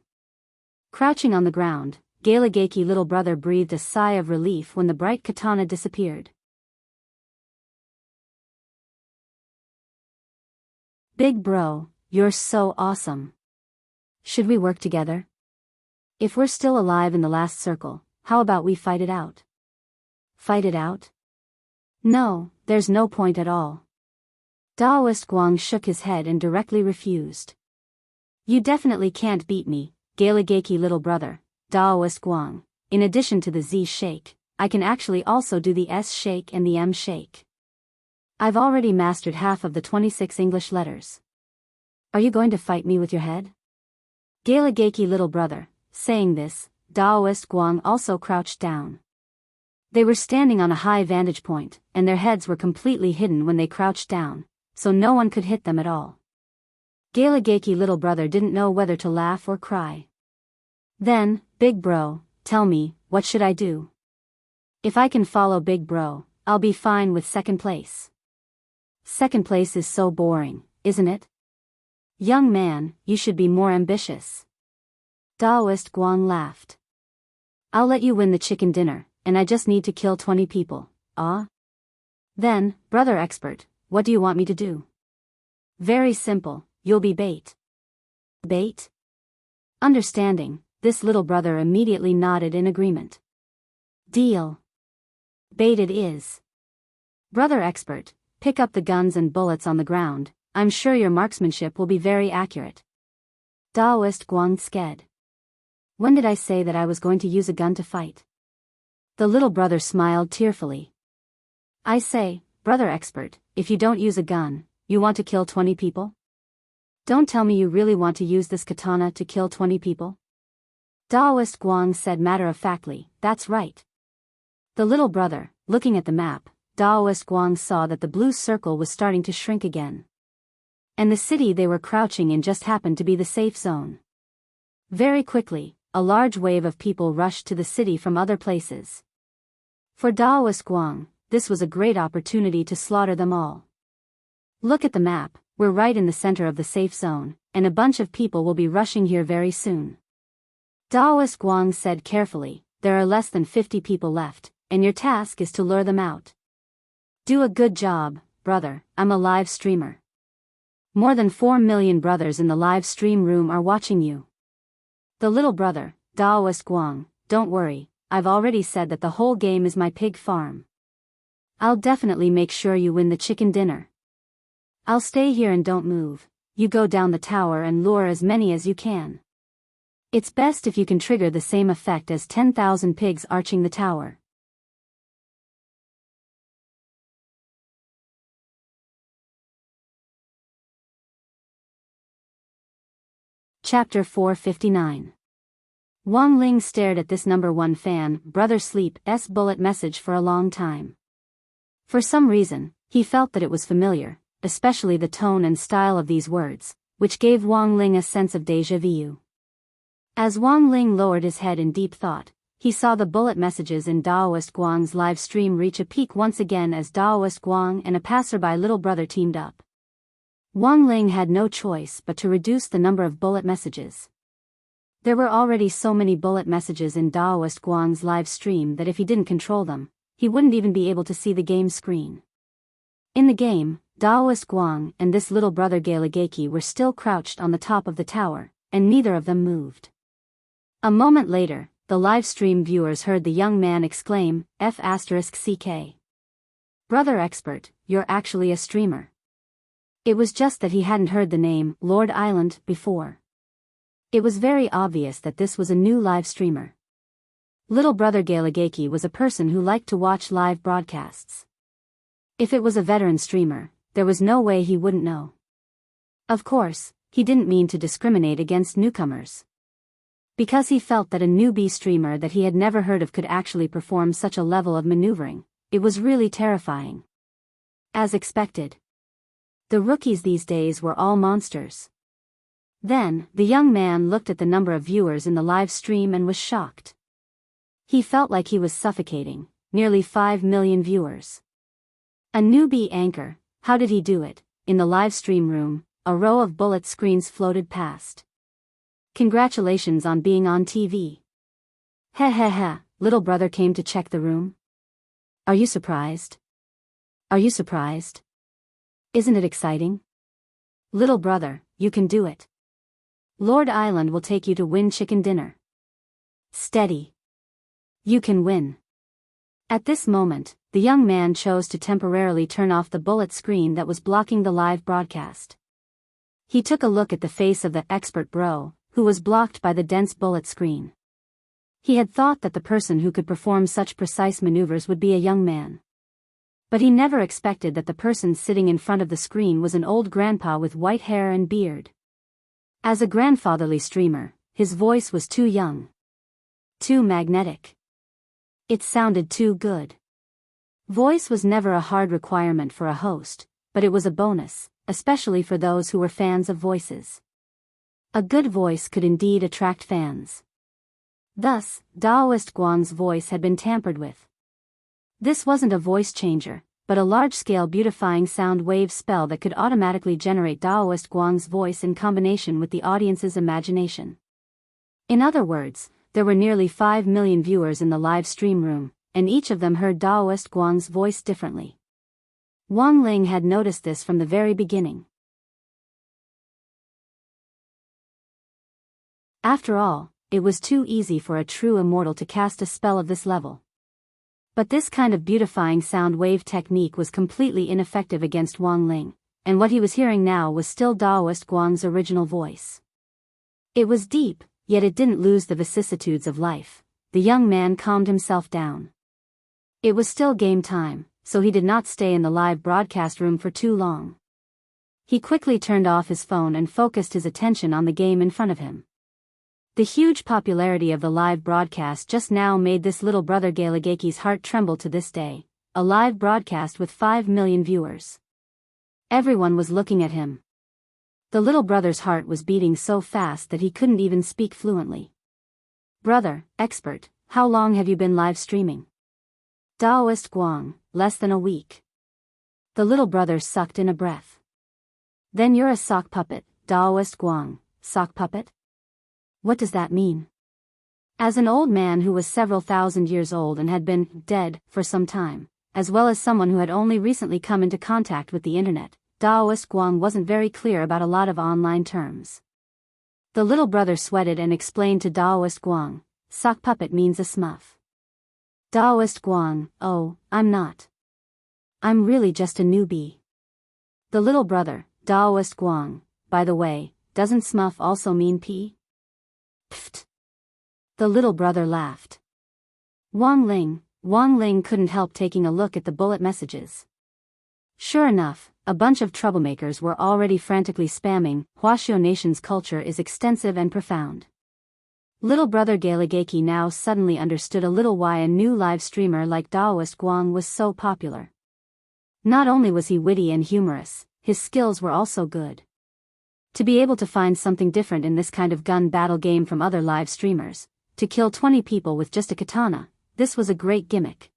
Crouching on the ground, Galagaki little brother breathed a sigh of relief when the bright katana disappeared. Big bro, you're so awesome. Should we work together? If we're still alive in the last circle, how about we fight it out? Fight it out? No, there's no point at all. Daoist Guang shook his head and directly refused. You definitely can't beat me, Galagaki little brother, Daoist Guang. In addition to the Z shake, I can actually also do the S shake and the M shake. I've already mastered half of the 26 English letters. Are you going to fight me with your head? Galagaki little brother. Saying this, Daoist Guang also crouched down. They were standing on a high vantage point, and their heads were completely hidden when they crouched down, so no one could hit them at all. Galagaki little brother didn't know whether to laugh or cry. Then, big bro, tell me, what should I do? If I can follow big bro, I'll be fine with second place. Second place is so boring, isn't it? Young man, you should be more ambitious. Daoist Guang laughed. I'll let you win the chicken dinner, and I just need to kill 20 people, ah? Then, brother expert, what do you want me to do? Very simple, you'll be bait. Bait? Understanding, this little brother immediately nodded in agreement. Deal. Bait it is. Brother expert, pick up the guns and bullets on the ground, I'm sure your marksmanship will be very accurate. Daoist Guang sked. When did I say that I was going to use a gun to fight? The little brother smiled tearfully. I say, brother expert, if you don't use a gun, you want to kill 20 people? Don't tell me you really want to use this katana to kill 20 people? Daoist Guang said matter-of-factly, that's right. The little brother, looking at the map, Daoist Guang saw that the blue circle was starting to shrink again. And the city they were crouching in just happened to be the safe zone. Very quickly, a large wave of people rushed to the city from other places. For Daoist Guang, this was a great opportunity to slaughter them all. Look at the map, we're right in the center of the safe zone, and a bunch of people will be rushing here very soon. Daoist Guang said carefully, there are less than 50 people left, and your task is to lure them out. Do a good job, brother, I'm a live streamer. More than 4 million brothers in the live stream room are watching you. The little brother, Daoist Guang, don't worry, I've already said that the whole game is my pig farm. I'll definitely make sure you win the chicken dinner. I'll stay here and don't move, you go down the tower and lure as many as you can. It's best if you can trigger the same effect as 10,000 pigs arching the tower. Chapter 459. Wang Ling stared at this number 1 fan, Brother Sleep's bullet message for a long time. For some reason, he felt that it was familiar, especially the tone and style of these words, which gave Wang Ling a sense of déjà vu. As Wang Ling lowered his head in deep thought, he saw the bullet messages in Daoist Guang's live stream reach a peak once again as Daoist Guang and a passerby little brother teamed up. Wang Ling had no choice but to reduce the number of bullet messages. There were already so many bullet messages in Daoist Guang's live stream that if he didn't control them, he wouldn't even be able to see the game screen. In the game, Daoist Guang and this little brother Galagaki were still crouched on the top of the tower, and neither of them moved. A moment later, the live stream viewers heard the young man exclaim, F***CK. Brother expert, you're actually a streamer. It was just that he hadn't heard the name Lord Island before. It was very obvious that this was a new live streamer. Little brother Galagaki was a person who liked to watch live broadcasts. If it was a veteran streamer, there was no way he wouldn't know. Of course, he didn't mean to discriminate against newcomers. Because he felt that a newbie streamer that he had never heard of could actually perform such a level of maneuvering, it was really terrifying. As expected. The rookies these days were all monsters. Then, the young man looked at the number of viewers in the live stream and was shocked. He felt like he was suffocating, nearly 5 million viewers. A newbie anchor, how did he do it? In the live stream room, a row of bullet screens floated past. Congratulations on being on TV. Heh heh heh, little brother came to check the room. Are you surprised? Are you surprised? Isn't it exciting? Little brother, you can do it. Lord Island will take you to win chicken dinner. Steady. You can win. At this moment, the young man chose to temporarily turn off the bullet screen that was blocking the live broadcast. He took a look at the face of the expert bro, who was blocked by the dense bullet screen. He had thought that the person who could perform such precise maneuvers would be a young man. But he never expected that the person sitting in front of the screen was an old grandpa with white hair and beard. As a grandfatherly streamer, his voice was too young. Too magnetic. It sounded too good. Voice was never a hard requirement for a host, but it was a bonus, especially for those who were fans of voices. A good voice could indeed attract fans. Thus, Daoist Guang's voice had been tampered with. This wasn't a voice changer, but a large-scale beautifying sound wave spell that could automatically generate Daoist Guang's voice in combination with the audience's imagination. In other words, there were nearly 5 million viewers in the live stream room, and each of them heard Daoist Guang's voice differently. Wang Ling had noticed this from the very beginning. After all, it was too easy for a true immortal to cast a spell of this level. But this kind of beautifying sound wave technique was completely ineffective against Wang Ling, and what he was hearing now was still Daoist Guang's original voice. It was deep, yet it didn't lose the vicissitudes of life. The young man calmed himself down. It was still game time, so he did not stay in the live broadcast room for too long. He quickly turned off his phone and focused his attention on the game in front of him. The huge popularity of the live broadcast just now made this little brother Galagaki's heart tremble to this day, a live broadcast with 5 million viewers. Everyone was looking at him. The little brother's heart was beating so fast that he couldn't even speak fluently. Brother, expert, how long have you been live streaming? Daoist Guang, less than a week. The little brother sucked in a breath. Then you're a sock puppet, Daoist Guang, sock puppet? What does that mean? As an old man who was several thousand years old and had been dead for some time, as well as someone who had only recently come into contact with the internet, Daoist Guang wasn't very clear about a lot of online terms. The little brother sweated and explained to Daoist Guang, sock puppet means a smurf. Daoist Guang, oh, I'm not. I'm really just a newbie. The little brother, Daoist Guang, by the way, doesn't smurf also mean pee? Pfft. The little brother laughed. Wang Ling couldn't help taking a look at the bullet messages. Sure enough, a bunch of troublemakers were already frantically spamming. Huaxiao Nation's culture is extensive and profound. Little brother Galagaki now suddenly understood a little why a new live streamer like Daoist Guang was so popular. Not only was he witty and humorous, his skills were also good. To be able to find something different in this kind of gun battle game from other live streamers, to kill 20 people with just a katana, this was a great gimmick.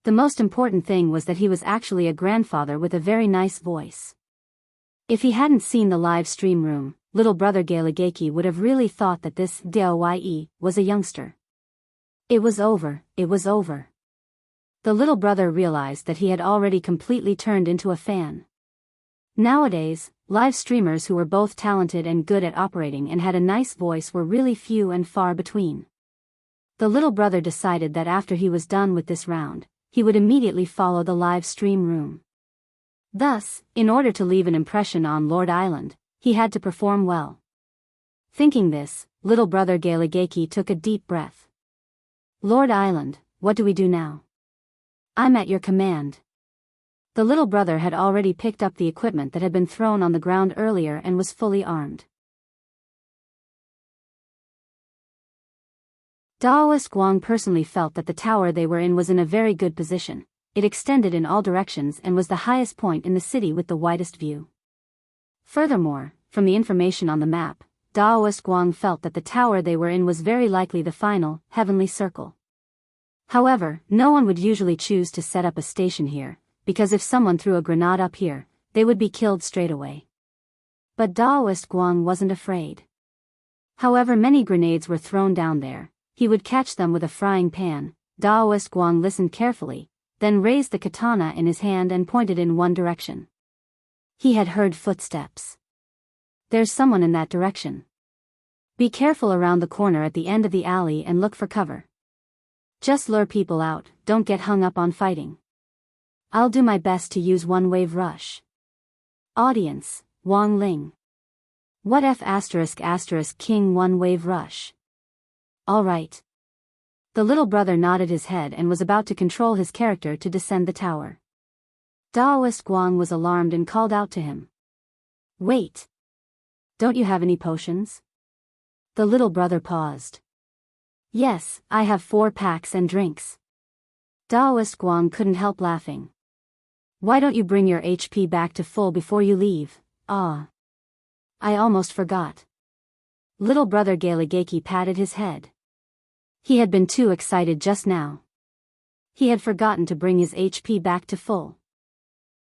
The most important thing was that he was actually a grandfather with a very nice voice. If he hadn't seen the live stream room, little brother Galagaki would have really thought that this DOYE was a youngster. It was over, it was over. The little brother realized that he had already completely turned into a fan. Nowadays, live streamers who were both talented and good at operating and had a nice voice were really few and far between. The little brother decided that after he was done with this round, he would immediately follow the live stream room. Thus, in order to leave an impression on Lord Island, he had to perform well. Thinking this, little brother Galagaki took a deep breath. Lord Island, what do we do now? I'm at your command. The little brother had already picked up the equipment that had been thrown on the ground earlier and was fully armed. Daoist Guang personally felt that the tower they were in was in a very good position. It extended in all directions and was the highest point in the city with the widest view. Furthermore, from the information on the map, Daoist Guang felt that the tower they were in was very likely the final, heavenly circle. However, no one would usually choose to set up a station here, because if someone threw a grenade up here, they would be killed straight away. But Daoist Guang wasn't afraid. However many grenades were thrown down there, he would catch them with a frying pan. Daoist Guang listened carefully, then raised the katana in his hand and pointed in one direction. He had heard footsteps. There's someone in that direction. Be careful around the corner at the end of the alley and look for cover. Just lure people out, don't get hung up on fighting. I'll do my best to use one-wave rush. Audience, Wang Ling. What F*** King one-wave rush? Alright. The little brother nodded his head and was about to control his character to descend the tower. Daoist Guang was alarmed and called out to him. Wait. Don't you have any potions? The little brother paused. Yes, I have 4 packs and drinks. Daoist Guang couldn't help laughing. Why don't you bring your HP back to full before you leave? Ah. I almost forgot. Little brother Galagaki patted his head. He had been too excited just now. He had forgotten to bring his HP back to full.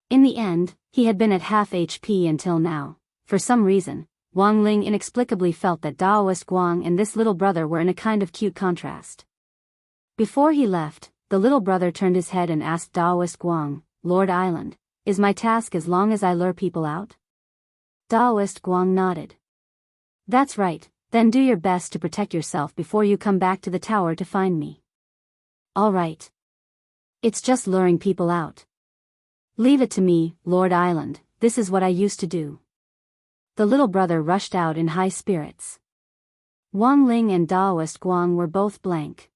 In the end, he had been at half HP until now. For some reason, Wang Ling inexplicably felt that Daoist Guang and this little brother were in a kind of cute contrast. Before he left, the little brother turned his head and asked Daoist Guang, Lord Island, is my task as long as I lure people out? Daoist Guang nodded. That's right. Then do your best to protect yourself before you come back to the tower to find me. All right. It's just luring people out. Leave it to me, Lord Island, this is what I used to do. The little brother rushed out in high spirits. Wang Ling and Daoist Guang were both blank.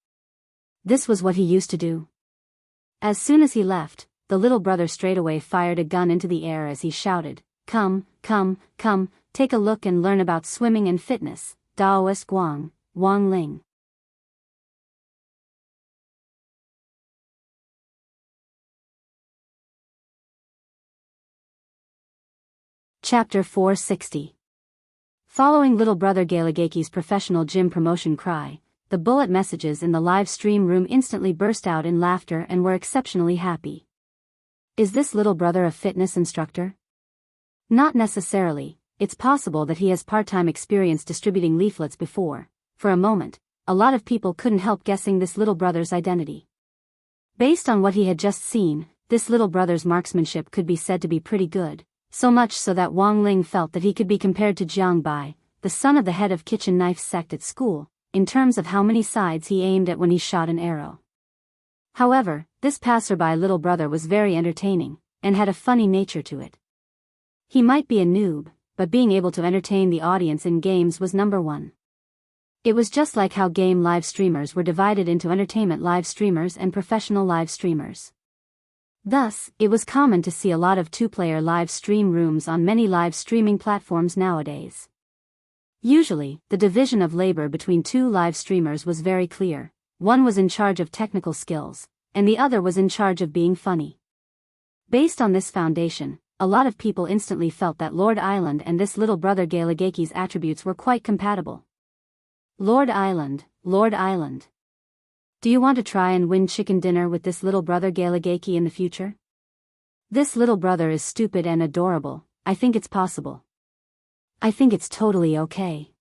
This was what he used to do. As soon as he left, the little brother straightaway fired a gun into the air as he shouted, Come, take a look and learn about swimming and fitness. Daoist Guang, Wang Ling. Chapter 460. Following little brother Galagaki's professional gym promotion cry, the bullet messages in the live stream room instantly burst out in laughter and were exceptionally happy. Is this little brother a fitness instructor? Not necessarily. It's possible that he has part-time experience distributing leaflets before. For a moment, a lot of people couldn't help guessing this little brother's identity. Based on what he had just seen, this little brother's marksmanship could be said to be pretty good, so much so that Wang Ling felt that he could be compared to Jiang Bai, the son of the head of kitchen knife sect at school, in terms of how many sides he aimed at when he shot an arrow. However, this passerby little brother was very entertaining, and had a funny nature to it. He might be a noob, but being able to entertain the audience in games was number one. It was just like how game live streamers were divided into entertainment live streamers and professional live streamers. Thus, it was common to see a lot of two-player live stream rooms on many live streaming platforms nowadays. Usually, the division of labor between two live streamers was very clear. One was in charge of technical skills, and the other was in charge of being funny. Based on this foundation, a lot of people instantly felt that Lord Island and this little brother Galagaki's attributes were quite compatible. Lord Island. Do you want to try and win chicken dinner with this little brother Galagaki in the future? This little brother is stupid and adorable. I think it's possible. I think it's totally okay.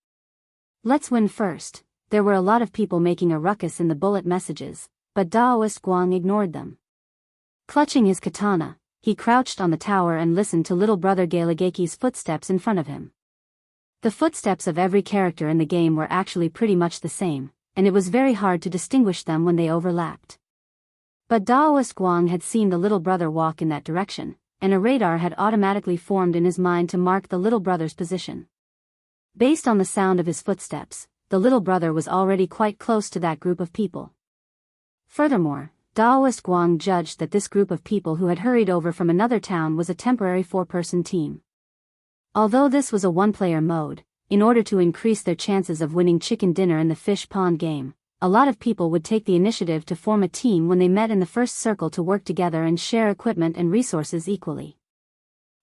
Let's win first. There were a lot of people making a ruckus in the bullet messages, but Daoist Guang ignored them. Clutching his katana, he crouched on the tower and listened to little brother Galagaki's footsteps in front of him. The footsteps of every character in the game were actually pretty much the same, and it was very hard to distinguish them when they overlapped. But Daoist Guang had seen the little brother walk in that direction, and a radar had automatically formed in his mind to mark the little brother's position. Based on the sound of his footsteps, the little brother was already quite close to that group of people. Furthermore, Daoist Guang judged that this group of people who had hurried over from another town was a temporary 4-person team. Although this was a one-player mode, in order to increase their chances of winning chicken dinner in the fish pond game, a lot of people would take the initiative to form a team when they met in the first circle to work together and share equipment and resources equally.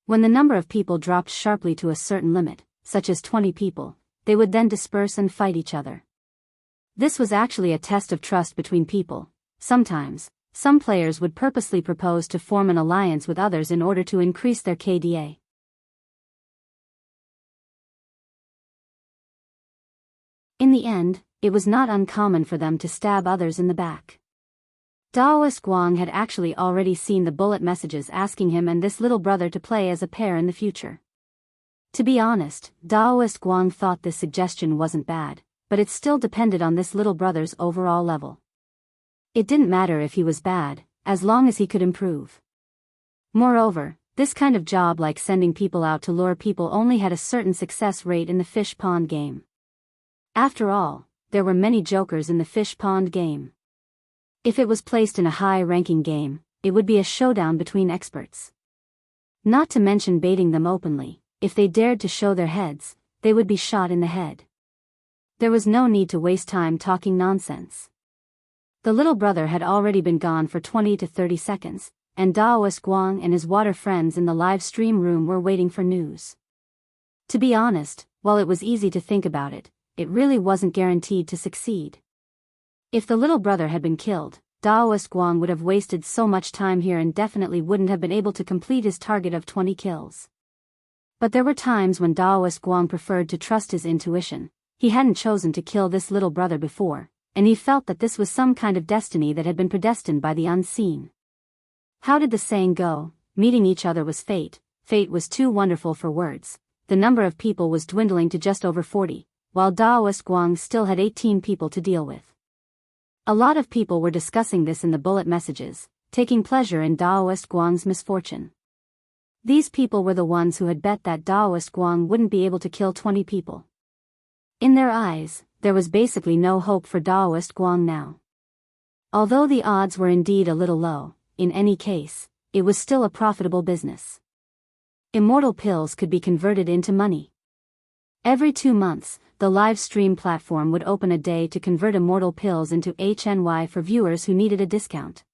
When the number of people dropped sharply to a certain limit, such as 20 people, they would then disperse and fight each other. This was actually a test of trust between people. Sometimes, some players would purposely propose to form an alliance with others in order to increase their KDA. In the end, it was not uncommon for them to stab others in the back. Daoist Guang had actually already seen the bullet messages asking him and this little brother to play as a pair in the future. To be honest, Daoist Guang thought this suggestion wasn't bad, but it still depended on this little brother's overall level. It didn't matter if he was bad, as long as he could improve. Moreover, this kind of job, like sending people out to lure people, only had a certain success rate in the fish pond game. After all, there were many jokers in the fish pond game. If it was placed in a high-ranking game, it would be a showdown between experts. Not to mention baiting them openly. If they dared to show their heads, they would be shot in the head. There was no need to waste time talking nonsense. The little brother had already been gone for 20 to 30 seconds, and Daoist Guang and his water friends in the live stream room were waiting for news. To be honest, while it was easy to think about it, it really wasn't guaranteed to succeed. If the little brother had been killed, Daoist Guang would have wasted so much time here and definitely wouldn't have been able to complete his target of 20 kills. But there were times when Daoist Guang preferred to trust his intuition. He hadn't chosen to kill this little brother before, and he felt that this was some kind of destiny that had been predestined by the unseen. How did the saying go? Meeting each other was fate. Fate was too wonderful for words. The number of people was dwindling to just over 40, while Daoist Guang still had 18 people to deal with. A lot of people were discussing this in the bullet messages, taking pleasure in Daoist Guang's misfortune. These people were the ones who had bet that Daoist Guang wouldn't be able to kill 20 people. In their eyes, there was basically no hope for Daoist Guang now. Although the odds were indeed a little low, in any case, it was still a profitable business. Immortal pills could be converted into money. Every 2 months, the live stream platform would open a day to convert immortal pills into HNY for viewers who needed a discount.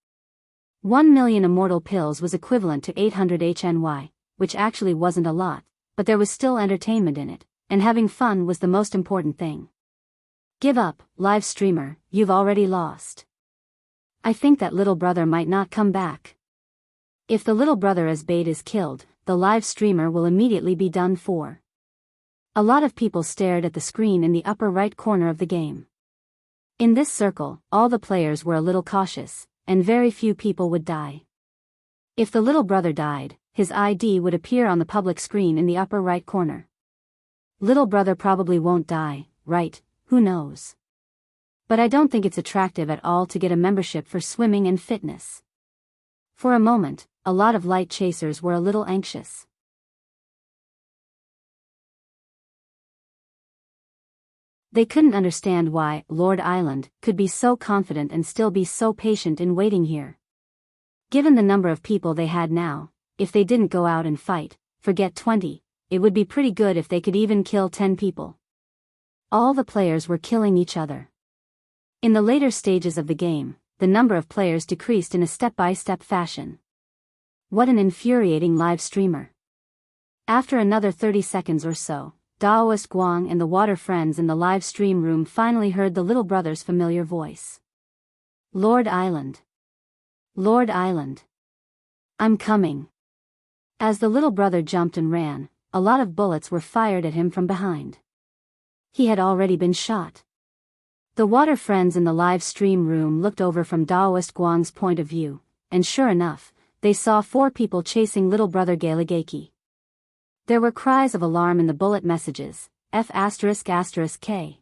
1 million immortal pills was equivalent to 800 HNY, which actually wasn't a lot, but there was still entertainment in it, and having fun was the most important thing. Give up, live streamer, you've already lost. I think that little brother might not come back. If the little brother as bait is killed, the live streamer will immediately be done for. A lot of people stared at the screen in the upper right corner of the game. In this circle, all the players were a little cautious, and very few people would die. If the little brother died, his ID would appear on the public screen in the upper right corner. Little brother probably won't die, right? Who knows? But I don't think it's attractive at all to get a membership for swimming and fitness. For a moment, a lot of light chasers were a little anxious. They couldn't understand why Lord Island could be so confident and still be so patient in waiting here. Given the number of people they had now, if they didn't go out and fight, forget 20, it would be pretty good if they could even kill 10 people. All the players were killing each other. In the later stages of the game, the number of players decreased in a step-by-step fashion. What an infuriating live streamer. After another 30 seconds or so, Daoist Guang and the water friends in the live stream room finally heard the little brother's familiar voice. Lord Island. Lord Island. I'm coming. As the little brother jumped and ran, a lot of bullets were fired at him from behind. He had already been shot. The water friends in the live stream room looked over from Daoist Guang's point of view, and sure enough, they saw 4 people chasing little brother Galigaki. There were cries of alarm in the bullet messages, F***K.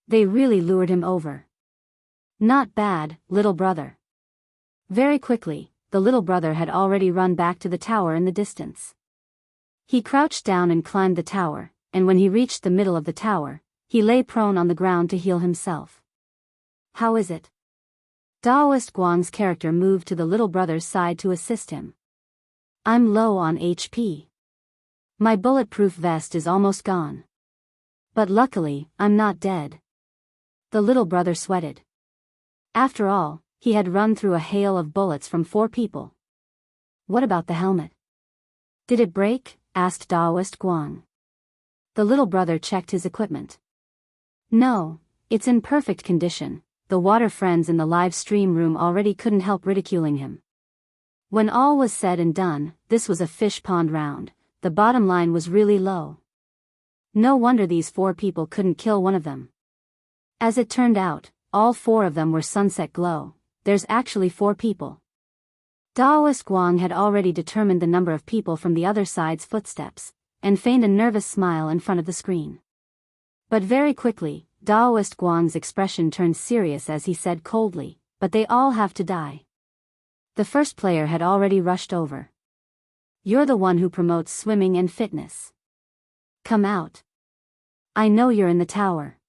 They really lured him over. Not bad, little brother. Very quickly, the little brother had already run back to the tower in the distance. He crouched down and climbed the tower, and when he reached the middle of the tower, he lay prone on the ground to heal himself. "How is it?" Daoist Guang's character moved to the little brother's side to assist him. "I'm low on HP. My bulletproof vest is almost gone. But luckily, I'm not dead." The little brother sweated. After all, he had run through a hail of bullets from 4 people. "What about the helmet? Did it break?" asked Daoist Guang. The little brother checked his equipment. "No, it's in perfect condition." The water friends in the live stream room already couldn't help ridiculing him. When all was said and done, this was a fish pond round. The bottom line was really low. No wonder these 4 people couldn't kill one of them. As it turned out, all 4 of them were Sunset Glow. There's actually 4 people. Daoist Guang had already determined the number of people from the other side's footsteps, and feigned a nervous smile in front of the screen. But very quickly, Daoist Guang's expression turned serious as he said coldly, "But they all have to die." The first player had already rushed over. "You're the one who promotes swimming and fitness. Come out. I know you're in the tower.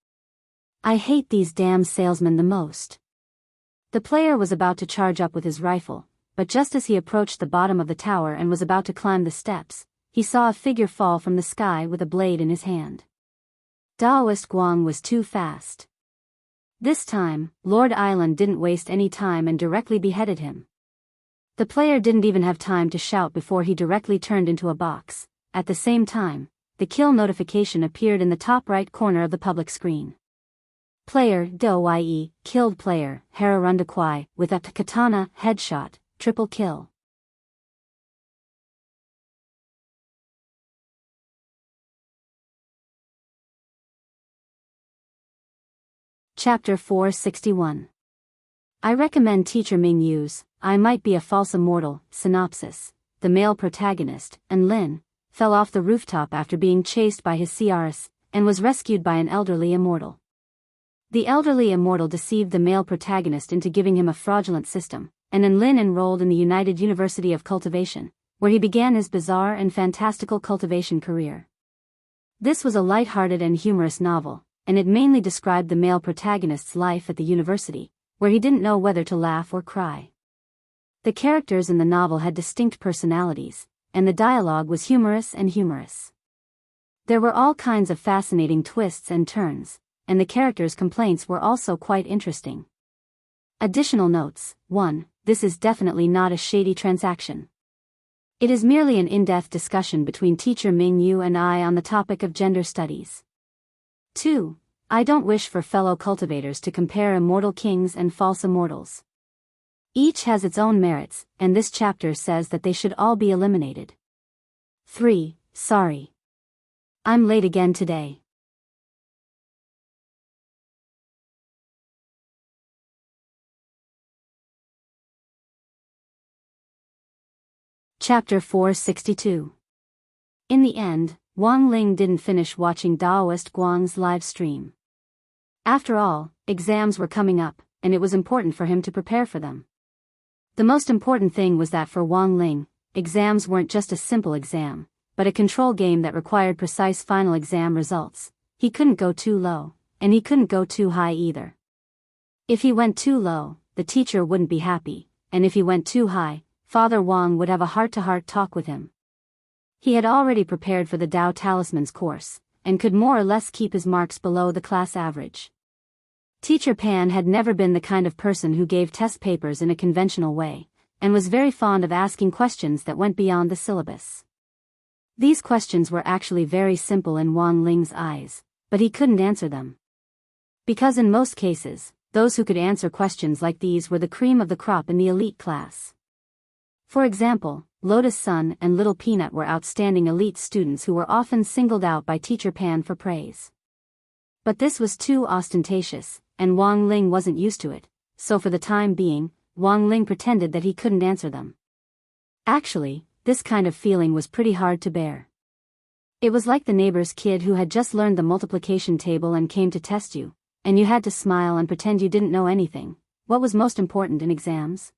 I hate these damn salesmen the most." The player was about to charge up with his rifle, but just as he approached the bottom of the tower and was about to climb the steps, he saw a figure fall from the sky with a blade in his hand. Daoist Guang was too fast. This time, Lord Island didn't waste any time and directly beheaded him. The player didn't even have time to shout before he directly turned into a box. At the same time, the kill notification appeared in the top right corner of the public screen. Player DOYE, killed player, Hararundakwai, with a katana, headshot, triple kill. Chapter 461. I recommend Teacher Ming Yu's I Might Be a False Immortal. Synopsis. The male protagonist, Enlin, fell off the rooftop after being chased by his CRs, and was rescued by an elderly immortal. The elderly immortal deceived the male protagonist into giving him a fraudulent system, and Enlin enrolled in the United University of Cultivation, where he began his bizarre and fantastical cultivation career. This was a light-hearted and humorous novel, and it mainly described the male protagonist's life at the university, where he didn't know whether to laugh or cry. The characters in the novel had distinct personalities, and the dialogue was humorous. There were all kinds of fascinating twists and turns, and the characters' complaints were also quite interesting. Additional notes: 1. This is definitely not a shady transaction. It is merely an in-depth discussion between Teacher Ming Yu and I on the topic of gender studies. 2. I don't wish for fellow cultivators to compare immortal kings and false immortals. Each has its own merits, and this chapter says that they should all be eliminated. 3. Sorry. I'm late again today. Chapter 462. In the end, Wang Ling didn't finish watching Daoist Guang's live stream. After all, exams were coming up, and it was important for him to prepare for them. The most important thing was that for Wang Ling, exams weren't just a simple exam, but a control game that required precise final exam results. He couldn't go too low, and he couldn't go too high either. If he went too low, the teacher wouldn't be happy, and if he went too high, Father Wang would have a heart-to-heart talk with him. He had already prepared for the Tao Talismans course, and could more or less keep his marks below the class average. Teacher Pan had never been the kind of person who gave test papers in a conventional way, and was very fond of asking questions that went beyond the syllabus. These questions were actually very simple in Wang Ling's eyes, but he couldn't answer them. Because in most cases, those who could answer questions like these were the cream of the crop in the elite class. For example, Lotus Sun and Little Peanut were outstanding elite students who were often singled out by Teacher Pan for praise. But this was too ostentatious, and Wang Ling wasn't used to it, so for the time being, Wang Ling pretended that he couldn't answer them. Actually, this kind of feeling was pretty hard to bear. It was like the neighbor's kid who had just learned the multiplication table and came to test you, and you had to smile and pretend you didn't know anything. What was most important in exams?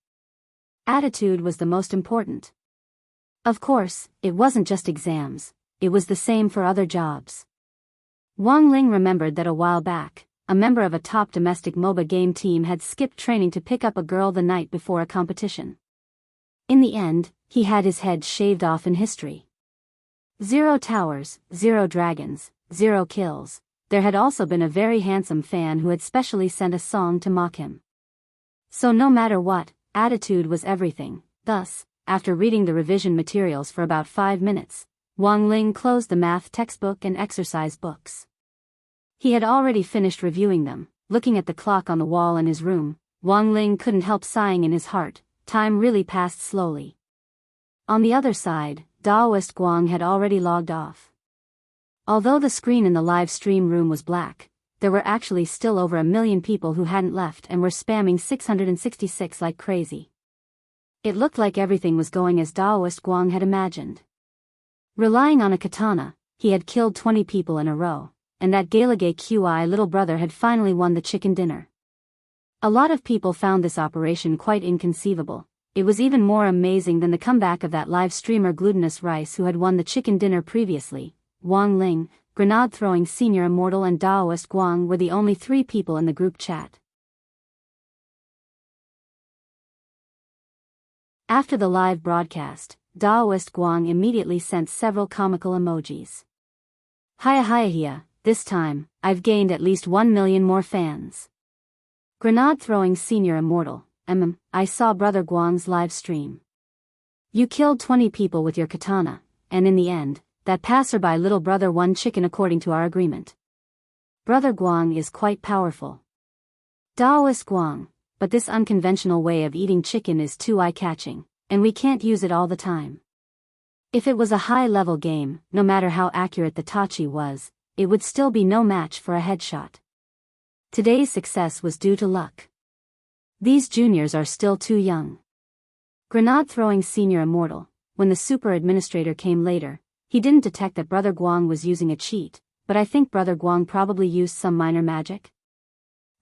Attitude was the most important. Of course, it wasn't just exams, it was the same for other jobs. Wang Ling remembered that a while back, a member of a top domestic MOBA game team had skipped training to pick up a girl the night before a competition. In the end, he had his head shaved off in history. 0 towers, 0 dragons, 0 kills. There had also been a very handsome fan who had specially sent a song to mock him. So no matter what, attitude was everything. Thus, after reading the revision materials for about 5 minutes, Wang Ling closed the math textbook and exercise books. He had already finished reviewing them. Looking at the clock on the wall in his room, Wang Ling couldn't help sighing in his heart. Time really passed slowly. On the other side, Daoist Guang had already logged off. Although the screen in the live stream room was black, there were actually still over 1 million people who hadn't left and were spamming 666 like crazy. It looked like everything was going as Daoist Guang had imagined. Relying on a katana, he had killed 20 people in a row, and that Galagay QI little brother had finally won the chicken dinner. A lot of people found this operation quite inconceivable. It was even more amazing than the comeback of that live streamer Glutinous Rice who had won the chicken dinner previously. Wang Ling, grenade-throwing senior immortal and Daoist Guang were the only 3 people in the group chat. After the live broadcast, Daoist Guang immediately sent several comical emojis. Hiya hiya hiya, this time, I've gained at least 1 million more fans. Grenade-throwing senior immortal, I saw Brother Guang's live stream. You killed 20 people with your katana, and in the end, that passerby little brother won chicken according to our agreement. Brother Guang is quite powerful. Daoist Guang, but this unconventional way of eating chicken is too eye-catching, and we can't use it all the time. If it was a high-level game, no matter how accurate the Tachi was, it would still be no match for a headshot. Today's success was due to luck. These juniors are still too young. Grenade-throwing senior immortal, when the super administrator came later, he didn't detect that Brother Guang was using a cheat, but I think Brother Guang probably used some minor magic.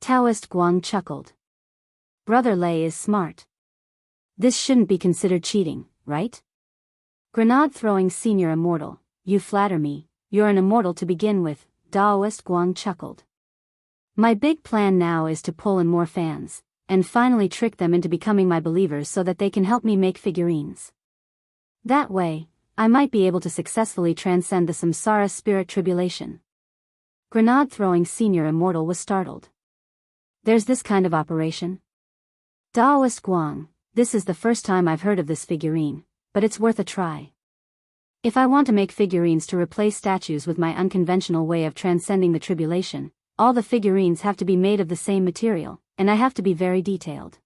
Taoist Guang chuckled. Brother Lei is smart. This shouldn't be considered cheating, right? Grenade-throwing senior immortal, you flatter me, you're an immortal to begin with, Daoist Guang chuckled. My big plan now is to pull in more fans, and finally trick them into becoming my believers so that they can help me make figurines. That way, I might be able to successfully transcend the samsara spirit tribulation. Grenade-throwing senior immortal was startled. There's this kind of operation? Daoist Guang, this is the first time I've heard of this figurine, but it's worth a try. If I want to make figurines to replace statues with my unconventional way of transcending the tribulation, all the figurines have to be made of the same material, and I have to be very detailed.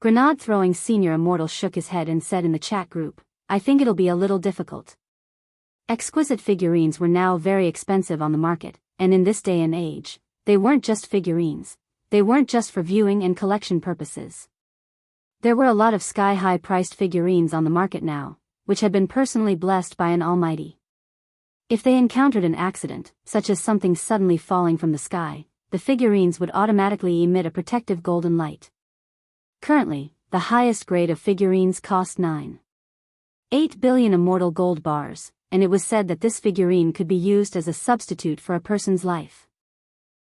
Grenade-throwing senior immortal shook his head and said in the chat group, I think it'll be a little difficult. Exquisite figurines were now very expensive on the market, and in this day and age, they weren't just figurines. They weren't just for viewing and collection purposes. There were a lot of sky-high priced figurines on the market now, which had been personally blessed by an almighty. If they encountered an accident, such as something suddenly falling from the sky, the figurines would automatically emit a protective golden light. Currently, the highest grade of figurines cost 9.8 billion immortal gold bars, and it was said that this figurine could be used as a substitute for a person's life.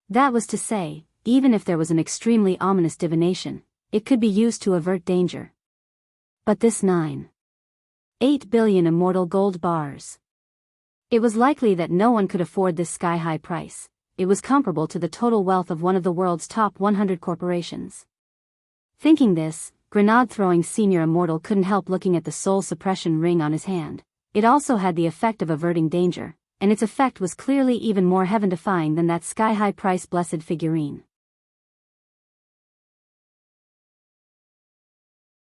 That was to say, even if there was an extremely ominous divination, it could be used to avert danger. But this 9.8 billion immortal gold bars. It was likely that no one could afford this sky-high price. It was comparable to the total wealth of one of the world's top 100 corporations. Thinking this, grenade-throwing senior immortal couldn't help looking at the soul suppression ring on his hand. It also had the effect of averting danger, and its effect was clearly even more heaven-defying than that sky-high price blessed figurine.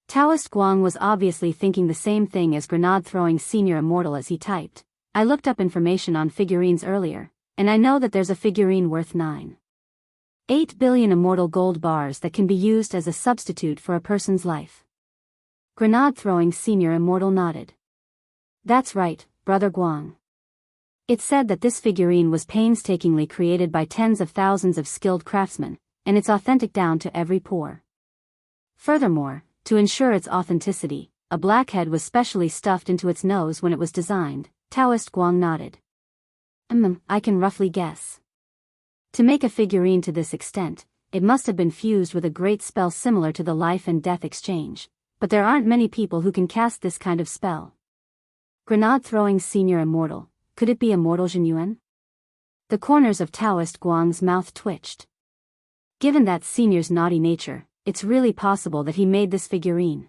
Taoist Guang was obviously thinking the same thing as grenade-throwing senior immortal as he typed. I looked up information on figurines earlier, and I know that there's a figurine worth 9.8 billion immortal gold bars that can be used as a substitute for a person's life. Grenade-throwing senior immortal nodded. That's right, Brother Guang. It said that this figurine was painstakingly created by tens of thousands of skilled craftsmen, and it's authentic down to every pore. Furthermore, To ensure its authenticity, a blackhead was specially stuffed into its nose when it was designed. Taoist Guang nodded. I can roughly guess. To make a figurine to this extent, it must have been fused with a great spell similar to the life and death exchange, but there aren't many people who can cast this kind of spell. Grenade throwing senior immortal, could it be immortal Jinyuan? The corners of Taoist Guang's mouth twitched. Given that senior's naughty nature, it's really possible that he made this figurine.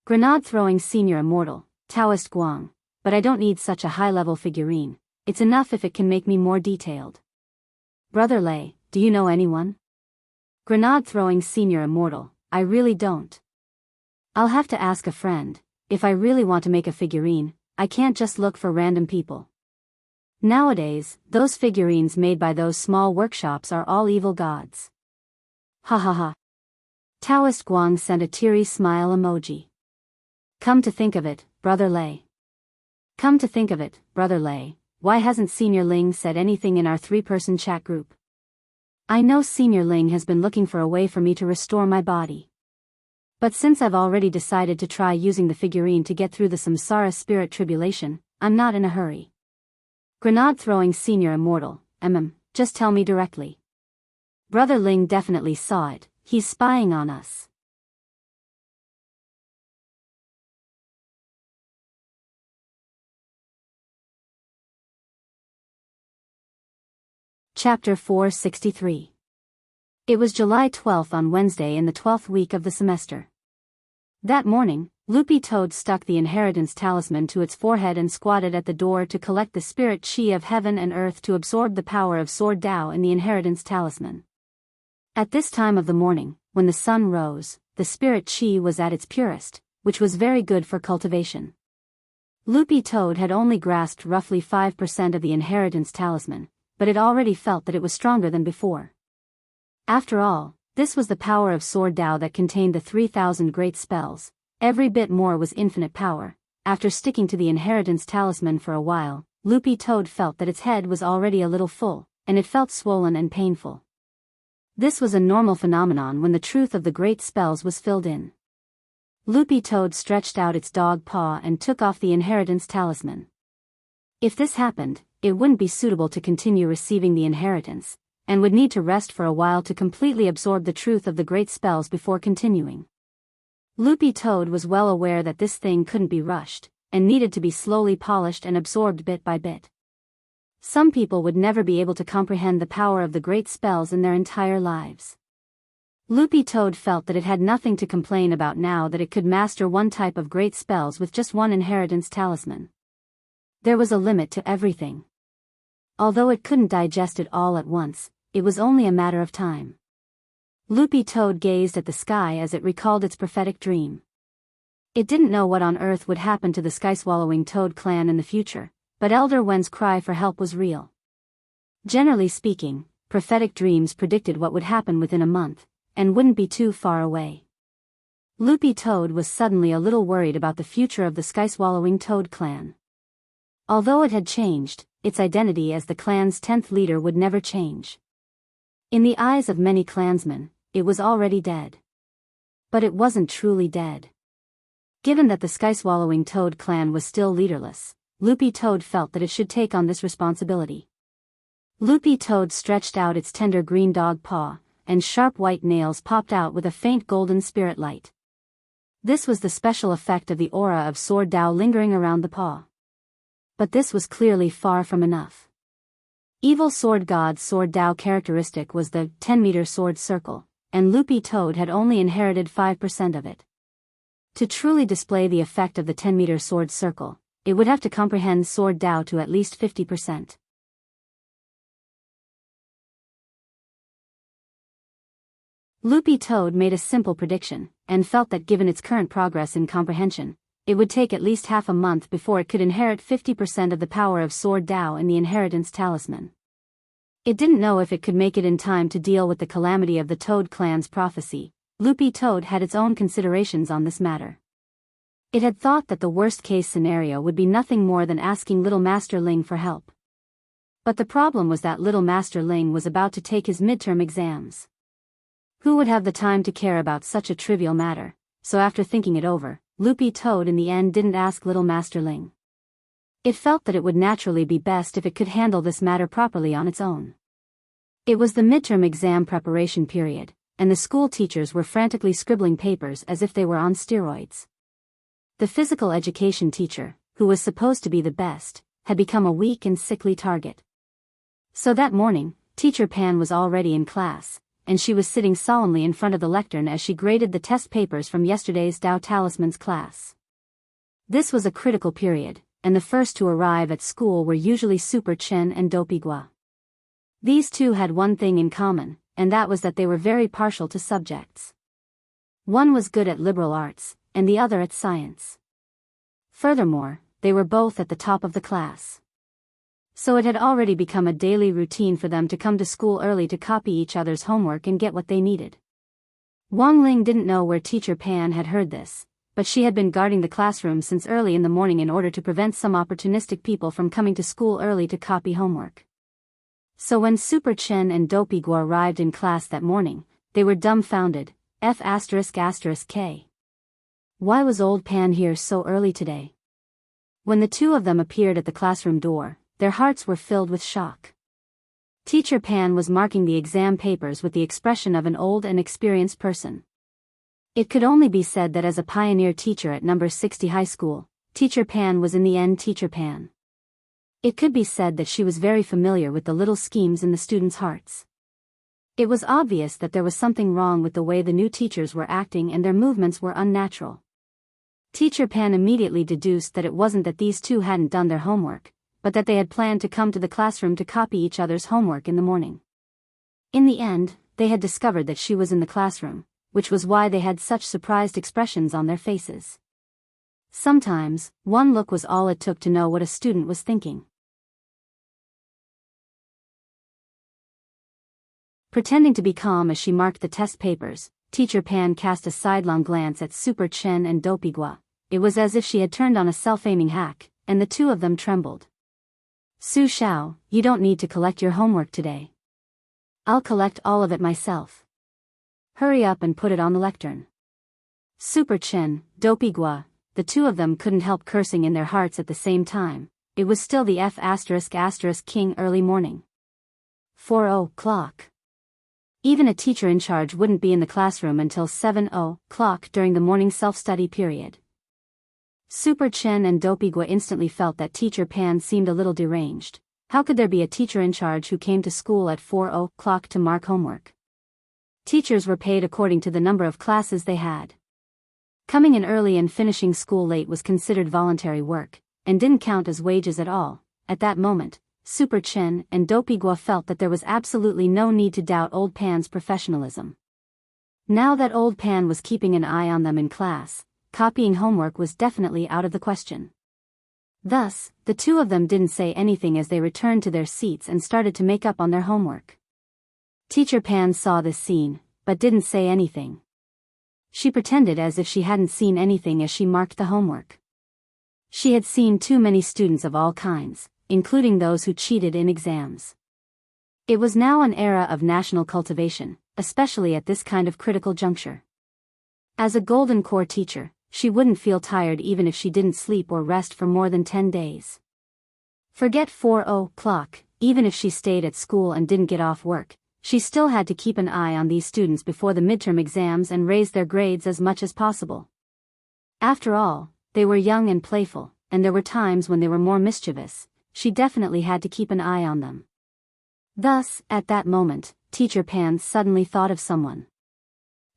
Grenade throwing senior immortal, Taoist Guang, but I don't need such a high-level figurine, it's enough if it can make me more detailed. Brother Lei, do you know anyone? Grenade throwing senior immortal, I really don't. I'll have to ask a friend. If I really want to make a figurine, I can't just look for random people. Nowadays, those figurines made by those small workshops are all evil gods. Ha ha ha. Taoist Guang sent a teary smile emoji. Come to think of it, Brother Lei. Come to think of it, Brother Lei, why hasn't Senior Ling said anything in our 3-person chat group? I know Senior Ling has been looking for a way for me to restore my body. But since I've already decided to try using the figurine to get through the samsara spirit tribulation, I'm not in a hurry. Grenade throwing senior immortal, just tell me directly. Brother Ling definitely saw it, he's spying on us. Chapter 463. It was July 12th on Wednesday in the 12th week of the semester. That morning, Loopy Toad stuck the inheritance talisman to its forehead and squatted at the door to collect the spirit chi of heaven and earth to absorb the power of Sword Dao in the inheritance talisman. At this time of the morning, when the sun rose, the spirit chi was at its purest, which was very good for cultivation. Loopy Toad had only grasped roughly 5% of the inheritance talisman, but it already felt that it was stronger than before. After all, this was the power of Sword Dao that contained the 3,000 great spells. Every bit more was infinite power. After sticking to the inheritance talisman for a while, Loopy Toad felt that its head was already a little full, and it felt swollen and painful. This was a normal phenomenon when the truth of the great spells was filled in. Loopy Toad stretched out its dog paw and took off the inheritance talisman. If this happened, it wouldn't be suitable to continue receiving the inheritance, and would need to rest for a while to completely absorb the truth of the great spells before continuing. Loopy Toad was well aware that this thing couldn't be rushed, and needed to be slowly polished and absorbed bit by bit. Some people would never be able to comprehend the power of the great spells in their entire lives. Loopy Toad felt that it had nothing to complain about now that it could master one type of great spells with just one inheritance talisman. There was a limit to everything. Although it couldn't digest it all at once, it was only a matter of time. Loopy Toad gazed at the sky as it recalled its prophetic dream. It didn't know what on earth would happen to the sky-swallowing Toad clan in the future, but Elder Wen's cry for help was real. Generally speaking, prophetic dreams predicted what would happen within a month, and wouldn't be too far away. Loopy Toad was suddenly a little worried about the future of the sky-swallowing Toad clan. Although it had changed, its identity as the clan's 10th leader would never change. In the eyes of many clansmen, it was already dead. But it wasn't truly dead. Given that the sky-swallowing Toad clan was still leaderless, Loopy Toad felt that it should take on this responsibility. Loopy Toad stretched out its tender green dog paw, and sharp white nails popped out with a faint golden spirit light. This was the special effect of the aura of Sword Dao lingering around the paw. But this was clearly far from enough. Evil Sword God's Sword Dao characteristic was the 10-meter sword circle, and Loopy Toad had only inherited 5% of it. To truly display the effect of the 10-meter sword circle, it would have to comprehend Sword Dao to at least 50%. Loopy Toad made a simple prediction, and felt that given its current progress in comprehension, it would take at least half a month before it could inherit 50% of the power of Sword Dao in the inheritance talisman. It didn't know if it could make it in time to deal with the calamity of the Toad clan's prophecy. Loopy Toad had its own considerations on this matter. It had thought that the worst-case scenario would be nothing more than asking Little Master Ling for help. But the problem was that Little Master Ling was about to take his midterm exams. Who would have the time to care about such a trivial matter, so after thinking it over, Loopy Toad in the end didn't ask little Master Ling. It felt that it would naturally be best if it could handle this matter properly on its own. It was the midterm exam preparation period, and the school teachers were frantically scribbling papers as if they were on steroids. The physical education teacher, who was supposed to be the best, had become a weak and sickly target. So that morning, Teacher Pan was already in class, and she was sitting solemnly in front of the lectern as she graded the test papers from yesterday's Tao Talisman's class. This was a critical period, and the first to arrive at school were usually Super Chen and Dopey Gua. These two had one thing in common, and that was that they were very partial to subjects. One was good at liberal arts, and the other at science. Furthermore, they were both at the top of the class. So it had already become a daily routine for them to come to school early to copy each other's homework and get what they needed. Wang Ling didn't know where Teacher Pan had heard this, but she had been guarding the classroom since early in the morning in order to prevent some opportunistic people from coming to school early to copy homework. So when Super Chen and Dopey Gua arrived in class that morning, they were dumbfounded. F***K. Why was old Pan here so early today? When the two of them appeared at the classroom door, their hearts were filled with shock. Teacher Pan was marking the exam papers with the expression of an old and experienced person. It could only be said that as a pioneer teacher at number 60 high school, Teacher Pan was in the end Teacher Pan. It could be said that she was very familiar with the little schemes in the students' hearts. It was obvious that there was something wrong with the way the new teachers were acting and their movements were unnatural. Teacher Pan immediately deduced that it wasn't that these two hadn't done their homework, but that they had planned to come to the classroom to copy each other's homework in the morning. In the end, they had discovered that she was in the classroom, which was why they had such surprised expressions on their faces. Sometimes, one look was all it took to know what a student was thinking. Pretending to be calm as she marked the test papers, Teacher Pan cast a sidelong glance at Super Chen and Dopey Gua. It was as if she had turned on a self-aiming hack, and the two of them trembled. Su Xiao, you don't need to collect your homework today. I'll collect all of it myself. Hurry up and put it on the lectern. Super Chen, Dopey Gua, the two of them couldn't help cursing in their hearts at the same time. It was still the King early morning. 4:00. Even a teacher in charge wouldn't be in the classroom until 7:00 during the morning self-study period. Super Chen and Dopey Gua instantly felt that Teacher Pan seemed a little deranged. How could there be a teacher in charge who came to school at 4:00 to mark homework? Teachers were paid according to the number of classes they had. Coming in early and finishing school late was considered voluntary work, and didn't count as wages at all. At that moment, Super Chen and Dopey Gua felt that there was absolutely no need to doubt old Pan's professionalism. Now that old Pan was keeping an eye on them in class, copying homework was definitely out of the question. Thus, the two of them didn't say anything as they returned to their seats and started to make up on their homework. Teacher Pan saw this scene, but didn't say anything. She pretended as if she hadn't seen anything as she marked the homework. She had seen too many students of all kinds, including those who cheated in exams. It was now an era of national cultivation, especially at this kind of critical juncture. As a Golden Core teacher, she wouldn't feel tired even if she didn't sleep or rest for more than 10 days. Forget 4:00, even if she stayed at school and didn't get off work, she still had to keep an eye on these students before the midterm exams and raise their grades as much as possible. After all, they were young and playful, and there were times when they were more mischievous. She definitely had to keep an eye on them. Thus, at that moment, Teacher Pan suddenly thought of someone.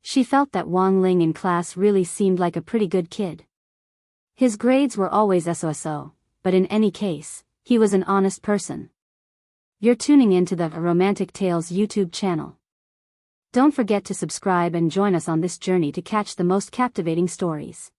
She felt that Wang Ling in class really seemed like a pretty good kid. His grades were always SOSO, but in any case, he was an honest person. You're tuning into the Romantic Tales YouTube channel. Don't forget to subscribe and join us on this journey to catch the most captivating stories.